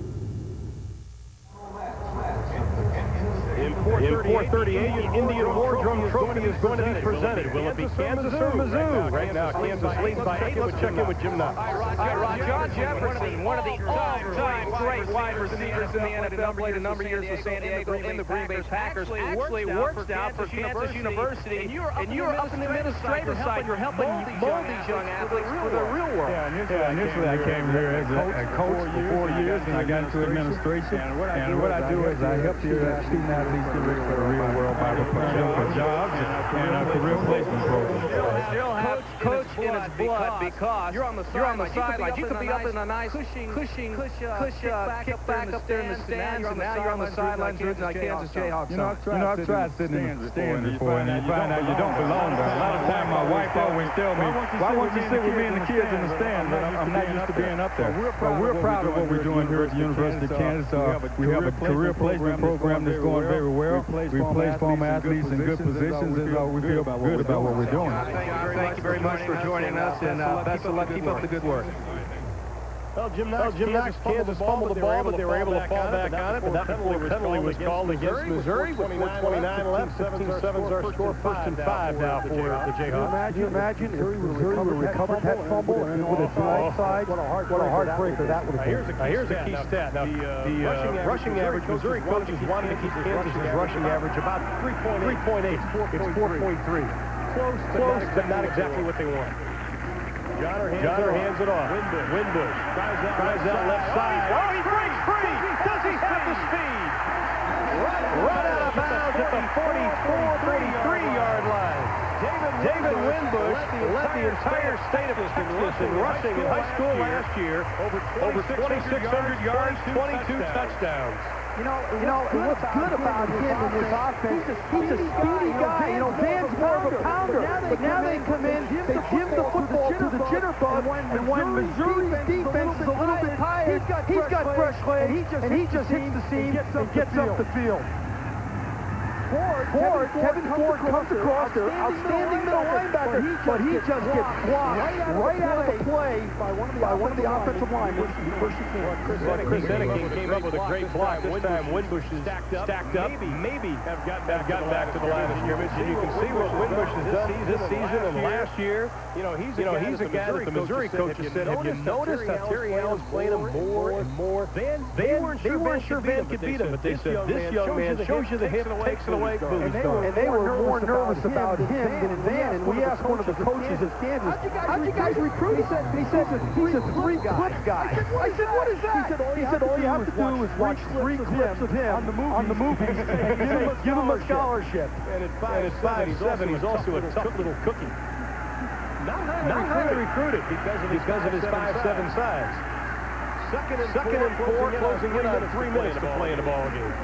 In 4:38, the Indian War Drum Trophy is going to be presented. Will it be Kansas or Mizzou? Right now, Kansas leads by 8. Let's check in with Jim Knox. John Jefferson, one of the all-time great wide receivers in the NFL, played a number of years with San Diego and the Green Bay Packers, actually works out for Kansas University. And you're up in the administrative side. You're helping mold these young athletes for the real world. Yeah, initially I came here as a coach for 4 years, and I got into administration. And what I do is I help the student athletes get ready for the real world by preparing them for jobs and career placement programs. Still have coach in its blood because you're on the sidelines. You could be up in a nice cushy kickback up there in the stands, and now you're on the sidelines rooting like Kansas Jayhawks. I've tried sitting in the stands before, and you find out you don't belong there. A lot of times my wife always tells me, why won't you sit with me and the kids in the stands? But I'm not used to being up there. But we're proud of what we're doing here at the University of Kansas. We have a career placement program that's going very well. We place former athletes in good positions, and we feel good about what we're doing. Thank you very much for joining us, and best of luck. Keep up the good work. Well, Jim Knox, Kansas fumbled the ball, but they were able to fall back on it. But that penalty was called against Missouri with 4:29 left. 15-7's our score. 1st and 5 now for the Jayhawks. Can you imagine if Missouri would have recovered that fumble and with a drive side? What a heartbreaker that would have been. Here's a key stat. Now, the rushing average, Missouri coaches wanted to keep Kansas's rushing average about 3.8. It's 4.3. close, but not exactly what they want. Johnner hands it off. Winbush tries out left side. Oh, he breaks free! Does he have the speed? Run out of bounds at the 44-43-yard line. David Winbush led the entire state of Texas in rushing in high school last year. Over 2,600 yards, 22 touchdowns. You know, and what's good about him in this offense, he's a speedy guy. You know, Van's more of a pounder. But now they come in, they give the football to the jitterbug, and when Missouri's defense is a little bit tired, he's got fresh legs, and he just hits the seam and gets up the field. Kevin Ford comes across there, outstanding middle linebacker, but he just gets blocked right out of the play by one of the offensive linemen. Chris Enikin came up with a great block. This time Winbush is stacked up. Maybe have gotten back to the line of scrimmage. And you can see what Winbush has done this season and last year. He's a guy that the Missouri coaches said, have you noticed how Terry Allen's playing him more and more? They weren't sure Van could beat him, but they said, this young man shows you the hip, takes it away. And they were more nervous about him than Van. And we asked one of the coaches at Kansas, how'd you guys recruit him? He said he's a three-clip guy. I said, what is that? He said, all you have to do is watch 3 clips of him on the movies and give him a scholarship. And at 5'7", he's also a tough little cookie. Not highly recruited because of his 5'7" size. Second and 4, closing in on 3 minutes to play in the ball game.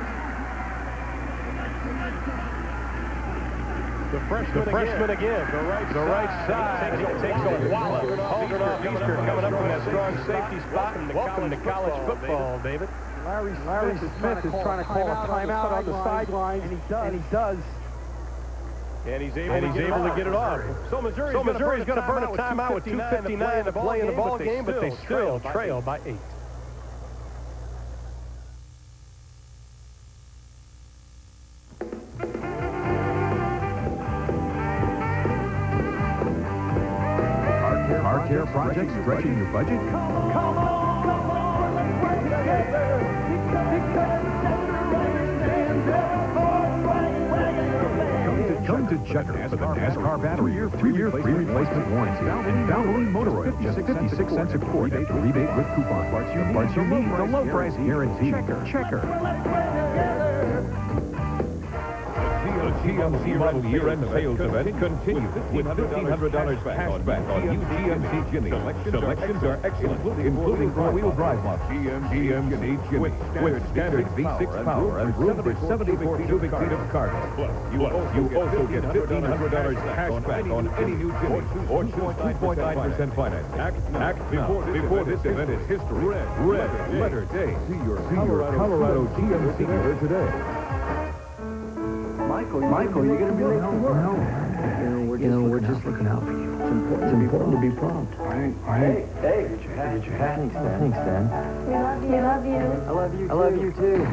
The freshman again. The right side. Takes a wallop. Holding off Easter coming up from that strong safety spot. And welcome to college football, David. Larry Smith is trying to call a timeout on the sideline, and he does. And he's able to get it off. So Missouri's going to burn a timeout with 2:59 to play in the ball game, but they still trail by 8. Car care projects stretching your budget? Come on, let's work together. Come to Checker for the NASCAR battery, 3-year free replacement warranty, and Valvoline motor oil, just 56 cents a quart after rebate with coupon. Parts you need, the low price guarantee. Checker. The GMC model year-end sales event continues with $1,500 cash back on new GMC Jimmy. Selections are excellent, including four-wheel drive models. GMC Jimmy with standard V6 power and room for 74 cubic feet of cargo. You also get $1,500 cash back on any new Jimmy or choose 2.9% financing. Act now before this event is history. Red Letter Day. See your Colorado GMC dealer today. Michael, you're going to be late for work. We're just looking out for you. It's important to be prompt. All right. Hey, get your hat. Thanks, Dan. We love you. I love you too.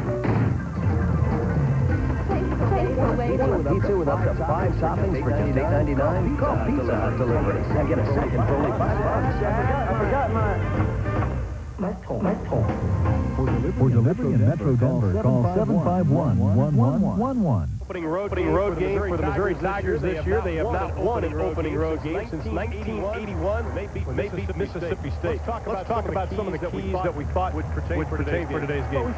Pizza with up to 5 toppings for just $8.99. Call Pizza Hut Delivery. Now get a second for only $5. I forgot my phone. For delivery in Metro Denver, call 751-1111. Opening road game for the Missouri Tigers this year. They have not won an opening road game since 1981. They beat Mississippi State. Let's talk about some of the keys that we thought would pertain for today's game. We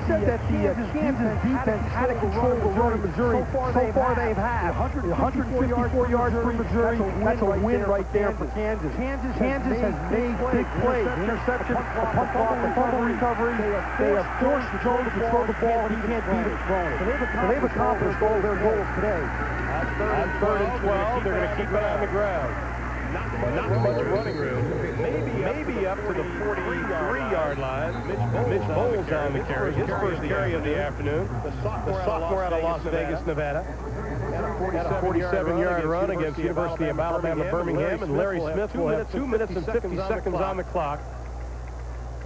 said that the Kansas defense had to control the run of Missouri. So far they've had 154 yards for Missouri. That's a win right there for Kansas. Kansas has made big plays. Interception, a punt block, a fumble recovery. They have forced Jones to throw the ball, and he can't beat it throwing it. So they've accomplished all their goals today. On 3rd and 12, they're going to keep it on the ground. Not much running room. Maybe up to the 43-yard line. Mitch Bowles on the carry. His first carry of the afternoon. The sophomore out of Las Vegas, Nevada. Had a 47-yard run against the University of Alabama, Birmingham. And Larry Smith will have 2 minutes and 50 seconds on the clock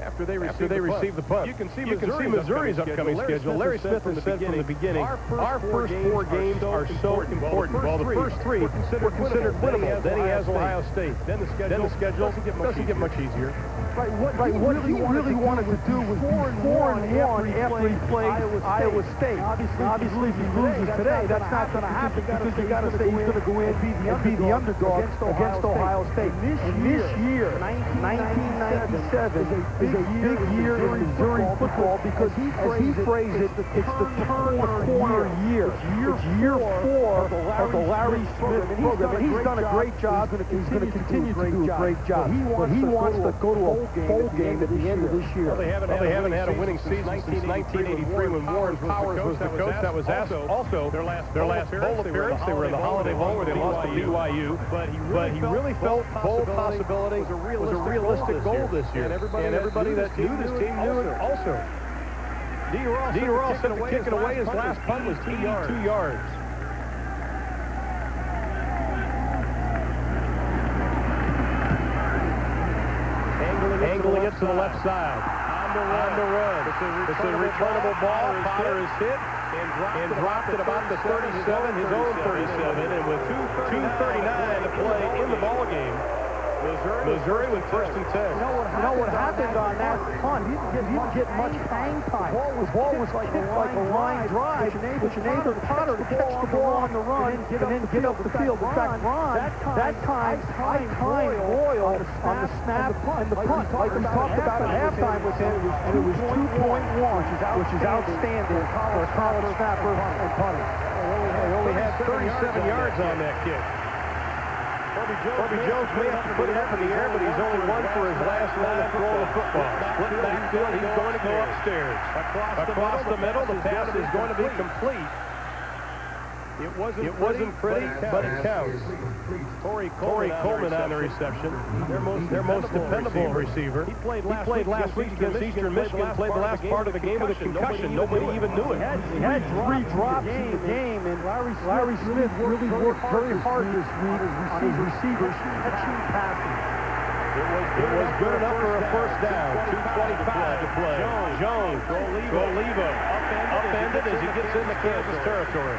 After they receive the punt. You can see Missouri's upcoming schedule. Larry Smith has said from the beginning, our first four games are so important. While the first three were considered winnable, then he has Ohio State. Then the schedule doesn't get much easier. Right, what he really wanted to do was be 4-1 after he played Iowa State. Obviously, if he loses today, that's not going to happen because you got to say he's going to go in and be the underdog against Ohio State. And this year, 1997, is a big year in Missouri football because, as he phrased it, it's the turn-the-corner year. It's year 4 of the Larry Smith program, and he's done a great job. He's going to continue to do a great job. But he wants to go to a bowl game at the end of this year. Well, they haven't had a winning season since 1983 when Warren Powers was the coach. That was also their last bowl appearance. They were in the Holiday Bowl where they lost to BYU. But he really felt bowl possibility was a realistic goal this year. And everybody that knew this team knew it also. DeRoss said to kick it away. His last punt was 2 yards. Angling it to the left side. On the run. It's a returnable ball. Potter is hit and dropped at about the 37, his own 37. And with 2:39 to play in the ball game, Missouri with first and 10. You know what happened on that punt? He didn't get much hang time. The ball was kicked like a line drive, which enabled Potter to catch the ball on the run and then get up the field. In fact, Ron, that time, high-time Royal on the snap and the punt, like we talked about at halftime with him, and it was 2.1, which is outstanding for a college snapper and punter. He only had 37 yards on that kick. Corby Jones may have to put it up in the air, but he's only one for his last run of throwing the football. Split backfield, he's going to go upstairs. Across the middle, the pass is going to be complete. It wasn't pretty, but it counts. Corey Coleman on the reception. Their most dependable receiver. He played last week against Eastern Michigan, played the last part of the game with a concussion. Nobody even knew it. He had 3 drops in the game, and Larry Smith really worked very hard this week on his receivers catching passes. It was good enough for a first down. 2:25 to play. Jones, Olivo, upended as he gets into Kansas territory.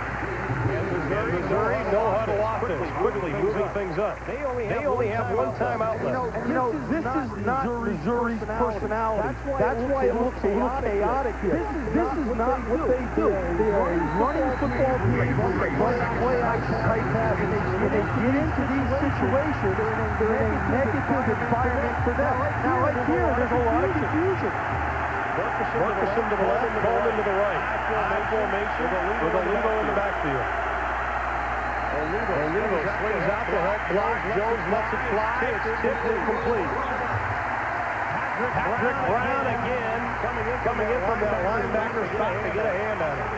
Missouri, no huddle offense, quickly moving things up. They only have one timeout left. This is not Missouri's personality. That's why it looks a little chaotic here. This is not what they do. They are a running football team that runs play action type passes. When they get into these situations, they're in a negative environment for them. Now, right here, there's a lot of confusion. Marcus to the left, Coleman to the right. High formation with Olivo in the backfield. Olivo swings out to help block. Jones lets it fly. It's tipped incomplete. Patrick Brown again coming in from that linebacker spot to get a hand on it.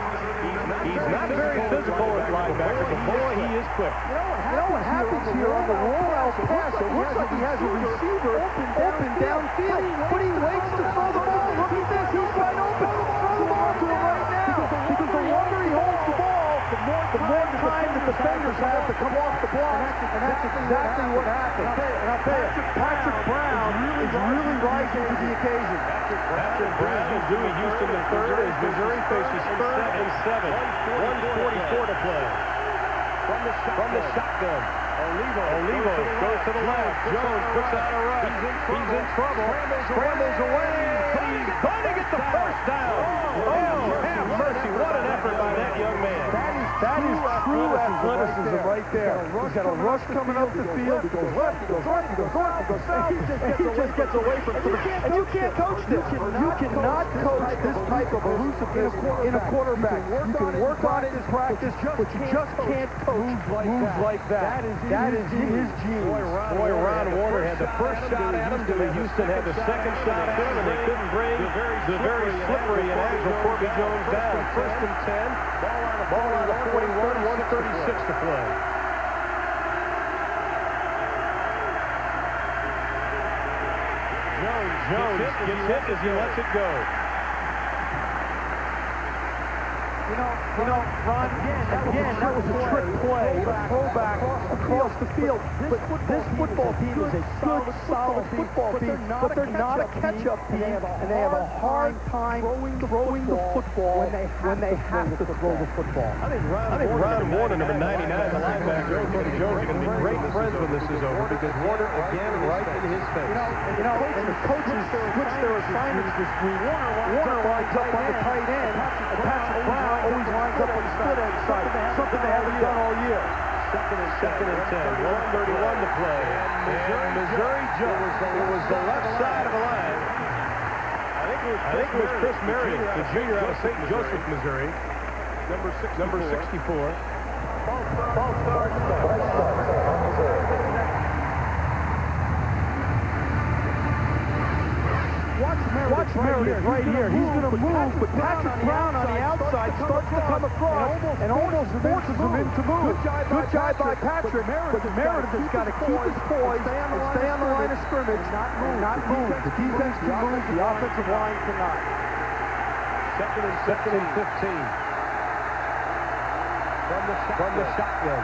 He's not very physical at linebacker, but boy, he is quick. You know what happens here on the rollout pass? It looks like he has a receiver open downfield, but he waits to throw the ball. Look at this. He's wide open. Throw the ball to him right now. Because the longer he holds the ball, the more time the defenders have to come off the block, and that's exactly what happened. And I'll tell you, Patrick Brown is really rising to the occasion. Patrick Brown and Dewey Houston the third as Missouri faces 3rd and 7. 1:44 to play. From the shotgun. Olivo goes to the left. Jones puts out a rush. He's in trouble. Scrambles away. But he's going to get the first down. Oh, have mercy. What an effort by that young man. That is true athleticism right there. He's got a rush coming up the field. He goes left, he goes right, he goes north, he goes south. He just gets away from it. And you can't coach this. You cannot coach this type of elusiveness in a quarterback. You can work on it in practice, but you just can't coach moves like that. That is in his genes. Boy, Ron Warner had the first shot at him. Dewey Houston had the second shot at him, and they couldn't bring the very slippery and agile Corby Jones down. 1st and 10. Ball on the 41, 1:36 to play. Jones gets hit as he lets it go. You know, Ron, again, that was a trick play, a throwback across the field. But this football team is a good, solid football team, but they're not a catch-up team, and they have a hard time throwing the football when they have to throw the football. I think Ron Warner, number 99, the linebacker, and Tony Jones are going to be great friends when this is over because Warner, again, right in his face. And the coaches switch their assignments this week. Warner lines up on the tight end, and Patrick Brown always lines up on the split end side, something they haven't done all year. Second and 10, 1:31 to play. And Missouri jumps. It was the left side of the line. I think it was Chris Marion, the junior out of St. Joseph, Missouri. Number 64. Watch Meredith right here. He's going to move, but Patrick Brown on the outside starts to come across and almost forces him into move. Good job by Patrick, but Meredith has got to keep his poise and stay on the line of scrimmage and not move. The defense can move, the offensive line cannot. Second and 15. From the shotgun.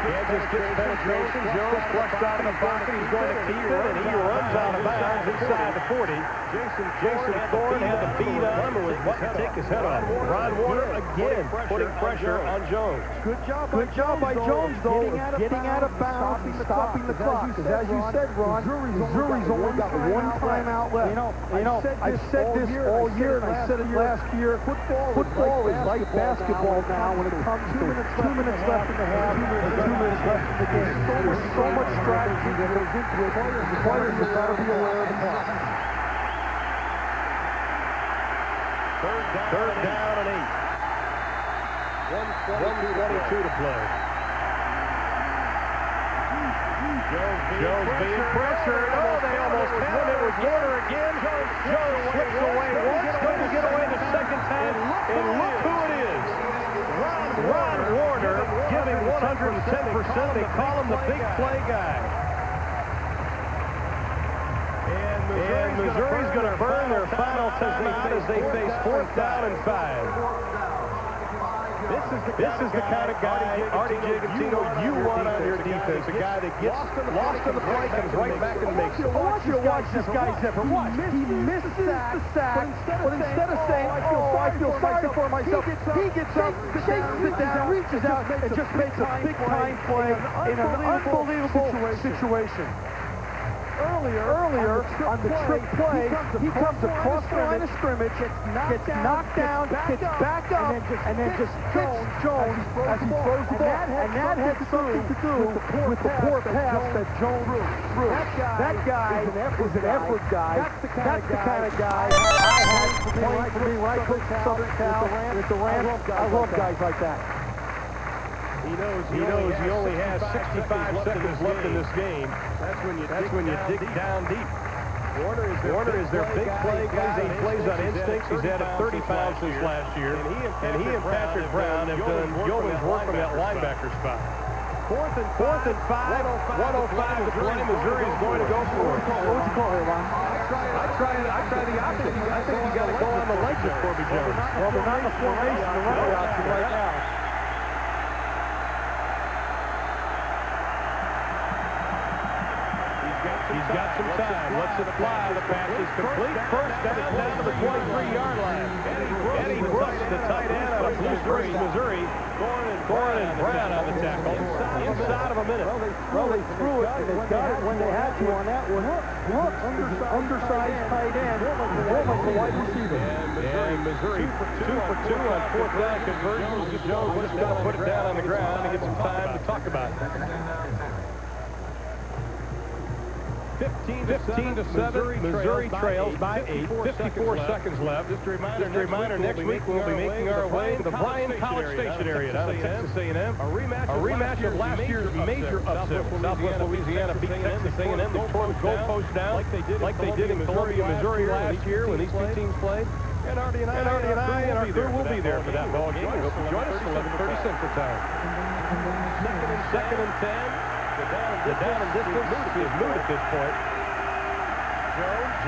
Kansas gets penetration. Jones flushed out of the pocket. He's going to keep it, and he runs out of bounds inside the 40. Jason Thorne had the beat on him and was about to take his head off. Ron Warner again putting pressure on Jones. Good job by Jones, though, getting out of bounds and stopping the clock. Because as you said, Ron, Missouri's only got one timeout left. I've said this all year, and I said it last year. Football is like basketball now when it comes to 2 minutes left in the half. 2 minutes left in the game. There's so much strategy that goes into it. The players have got to be aware of the clock. Third down and 8. 1:22 to play. Jones being pressured. Oh, they almost had it. It was Warner again. Jones slips away once, going to get away the second time. And look who it is. Ron Warner giving 110%. They call him the big play guy. And Missouri's going to burn their final timeout as they face 4th down and 5. This is the kind of guy, Artie Gigantino, you want on your defense. A guy that gets lost in the play, comes right back and makes it. I want you to watch this guy's effort. He misses the sack, but instead of saying, oh, I feel sorry for myself, he gets up, chases it down, reaches out, and just makes a big-time play in an unbelievable situation. Earlier on the trick play, he comes across the line of scrimmage, gets knocked down, gets back up, and then just hits Jones as he throws the ball. And that had something to do with the poor pass that Jones threw. That guy is an effort guy. That's the kind of guy I had playing for me when I coached Southern Cal with the Rams. I love guys like that. He knows he only has 65 seconds left in this game. That's when you dig down deep. Warner is their big play guy. He plays on instincts. He's added 30 pounds since last year. And he and Patrick Brown have done yeoman's work from that linebacker spot. Fourth and 5, 1:05 to play. Missouri is going to go for it. What would you call it, Ron? I try the option. I think you got to go on the legs of Corby Jones. Well, they're not in the formation, the running option right now. He's got some time. Lets it fly. The pass is complete. First down to the 23-yard line. Eddie Brooks, the tight end out of Blue Springs, Missouri. Thorne and Brown on the tackle. Inside of a minute. Well, they threw it, and they got it when they had to on that one. Brooks, undersized tight end, more like a wide receiver. And Missouri 2 for 2 on 4th down conversions. Jones just got to put it down on the ground and get some time to talk about it. 15 to 7. Missouri trails by 8. 54 seconds left. Just a reminder, next week we'll be making our way to the Bryan College Station area down at Texas A&M. A rematch of last year's major upset. Southwest Louisiana beat Texas A&M. They tore the goalpost down like they did in Columbia, Missouri last year when these two teams played. And Artie and I and our crew will be there for that ball game. We hope you join us at 11:30 Central Time. Second and 10. The down and distance is moved at this point.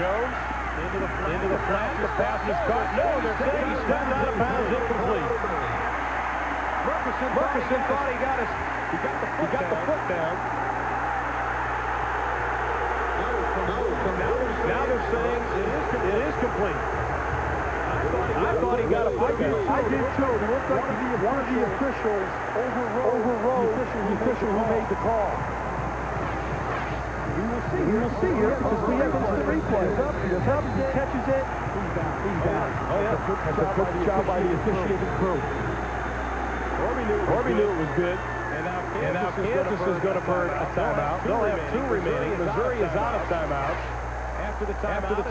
Jones Into the flat. The pass is caught. No, they're saying he stepped out of bounds, incomplete. Murkison thought he got the foot down. Now they're saying it is complete. I thought he got a foot down. I did too. It looked like one of the officials overrode the official who made the call. We will see here because we have instant replay. If he catches it, he's down. Oh, yeah. That's a good job by the officiating crew. Orby knew it was good. And now Kansas is going to burn a timeout. They'll have 2 remaining. Missouri is out of timeouts. After the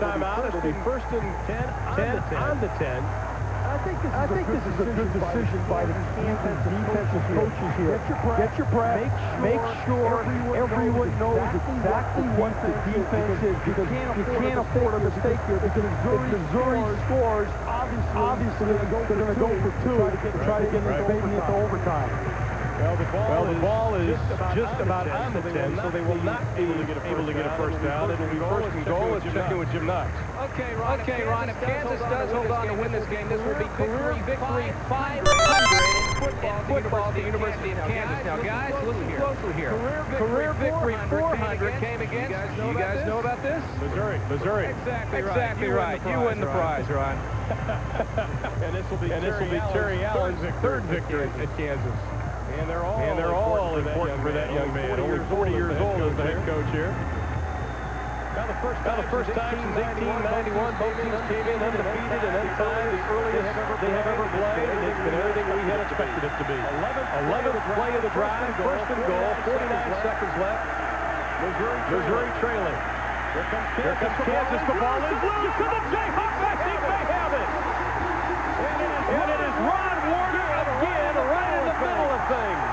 timeout, it'll be 1st and 10 on the 10. I think this is a good decision by the Kansas defensive coaches here. Get your prep. Make sure everyone knows exactly what the defense is, because you can't afford a mistake here, because if Missouri scores, obviously they're going to go for 2 to try to get this baby into overtime. Well, the ball is just about on the 10, so they will not be able to get a first down. It will be 1st and goal. Let's check in with Jim Knox. Okay, Ron, if Kansas does hold on to win this game, this will be career victory 500 in football at the University of Kansas. Now, guys, listen closely here. Career victory 400 came against, you guys know about this? Missouri. Exactly right. You win the prize, Ron. And this will be Terry Allen's 3rd victory at Kansas. And they're all important for that young man. Only 40 years old as the head coach here. Now the first time since 1891, both teams came in undefeated and untied, the earliest they have ever played, and it's been everything we had expected it to be. 11th play of the drive, 1st and goal, 49 seconds left. Missouri trailing. Here comes Kansas. The ball is loose to the Jayhawks. I think they have it. And it is Ron Warner again, right in the middle of things.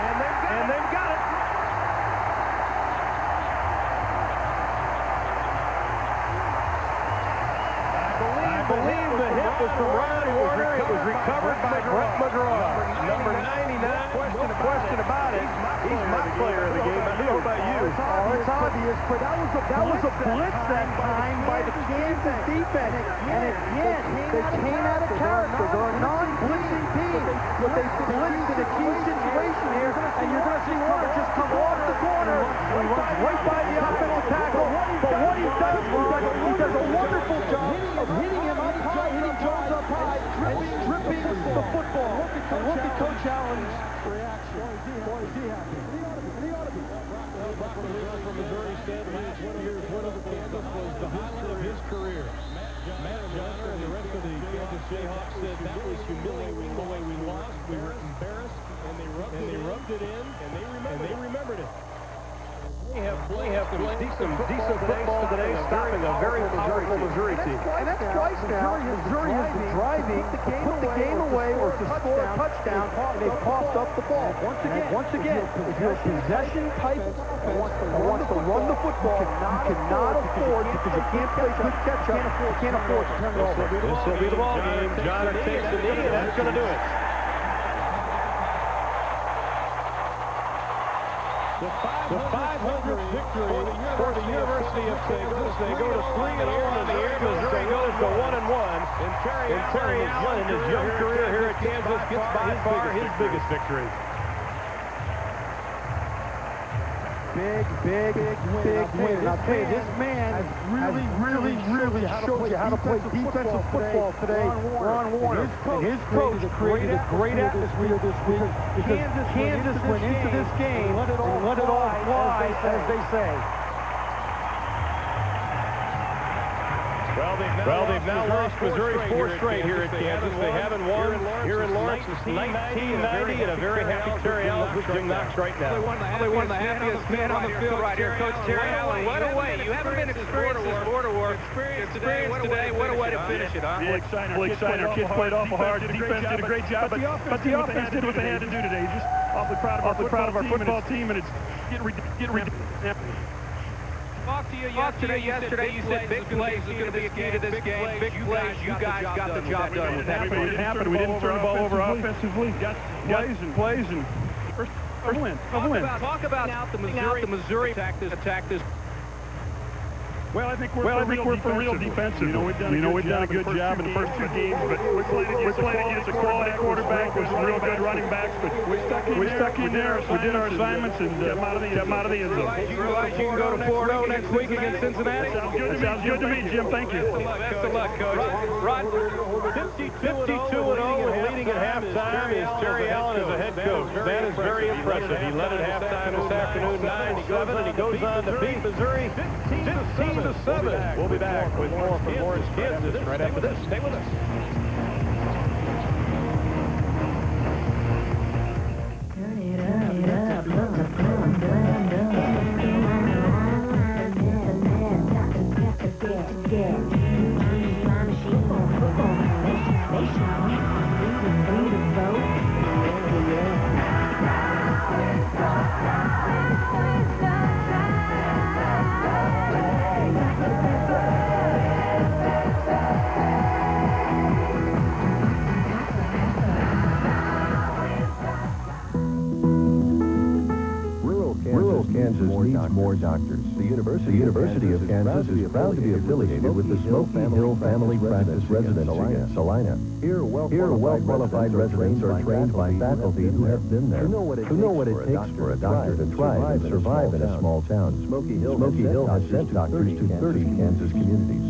And they've got it. I believe the hit was from Ron Warner. It was recovered by Brett McGraw. Number 99. No question about it. He's my player of the game. I don't know about you. It's obvious, but that was a blitz that time by the Kansas defense. And again, they came out of character. They're a non-blitzing team, but they blitzed in a key situation here, and you're going to see Warner just come off the corner. He runs right by the offensive tackle. But what he does, he does a wonderful job of hitting him up high, hitting Jones up high, and stripping the football. And look at Coach Allen's reaction. Boy, is he happy. And he ought to be. From Missouri said last year's win over Kansas was the highlight of his career. Matt Johnson and the rest of the Kansas Jayhawks said that was humiliating the way we lost. We were embarrassed, and they rubbed it in, and they remembered it. They have some decent football today, stopping a very powerful Missouri team. And that's twice now. Missouri has been driving to put the game away or to score a touchdown, and they've coughed up the ball. Once again, if you're a possession type offense that wants to run the football, you cannot afford, because you can't play good catch-up, you can't afford to turn it over. This will be the ball game. Johnner takes the knee, and that's going to do it. The 500th victory for the University of Kansas. They go to 3-0 in the air. Missouri goes to 1-1. And Terry Allen, in his young career here at Kansas, gets by far his biggest victory. Big win. I'll tell you, this man has really showed you how to play defensive football today. Ron Warner and his coach created a great atmosphere this week, because Kansas went into this game and let it all fly, as they say. Well, they've now lost Missouri 4 straight here at Kansas. They haven't won here in Lawrence since 1990, and a very happy Terry Allen with Jim Knox right now. Probably one of the happiest men on the field right here, Coach Terry Allen. What a way. You haven't been experienced this border war experience today. What a way to finish it, huh? Really excited. Our kids played awful hard. The defense did a great job, but the offense did what they had to do today. Just awfully proud of our football team, and it's getting ridiculous. Talked to you yesterday. You said big plays is going to be a key to this game. Big plays, you guys got the job done with that. It happened. We didn't turn the ball over offensively. Got plays and first win. Talk about now the Missouri attack this. Well, I think we're for real defensive. You know, we've done a good job in the first 2 games, but we're playing against a quality quarterback with some real good running backs. But we stuck in there. We did our assignments and kept them out of the end zone. You can go to 4-0 next week against Cincinnati. Sounds good to me, Jim. Thank you. Best of luck, Coach. Rod, 52-0 and leading at halftime is Terry Allen as a head coach. That is very impressive. He led at halftime this afternoon, 9-7, and he goes on to beat Missouri 15-7. We'll be back with more from Lawrence, Kansas right after this. Stay with us. Kansas needs more doctors. The University of Kansas is proud to be affiliated with the Smoky Hill Family Practice Residence in Salina. Here, well-qualified residents are trained by faculty who have been there, who know what it takes for a doctor to thrive and survive in a small town. Smoky Hill has sent doctors to 30 Kansas communities.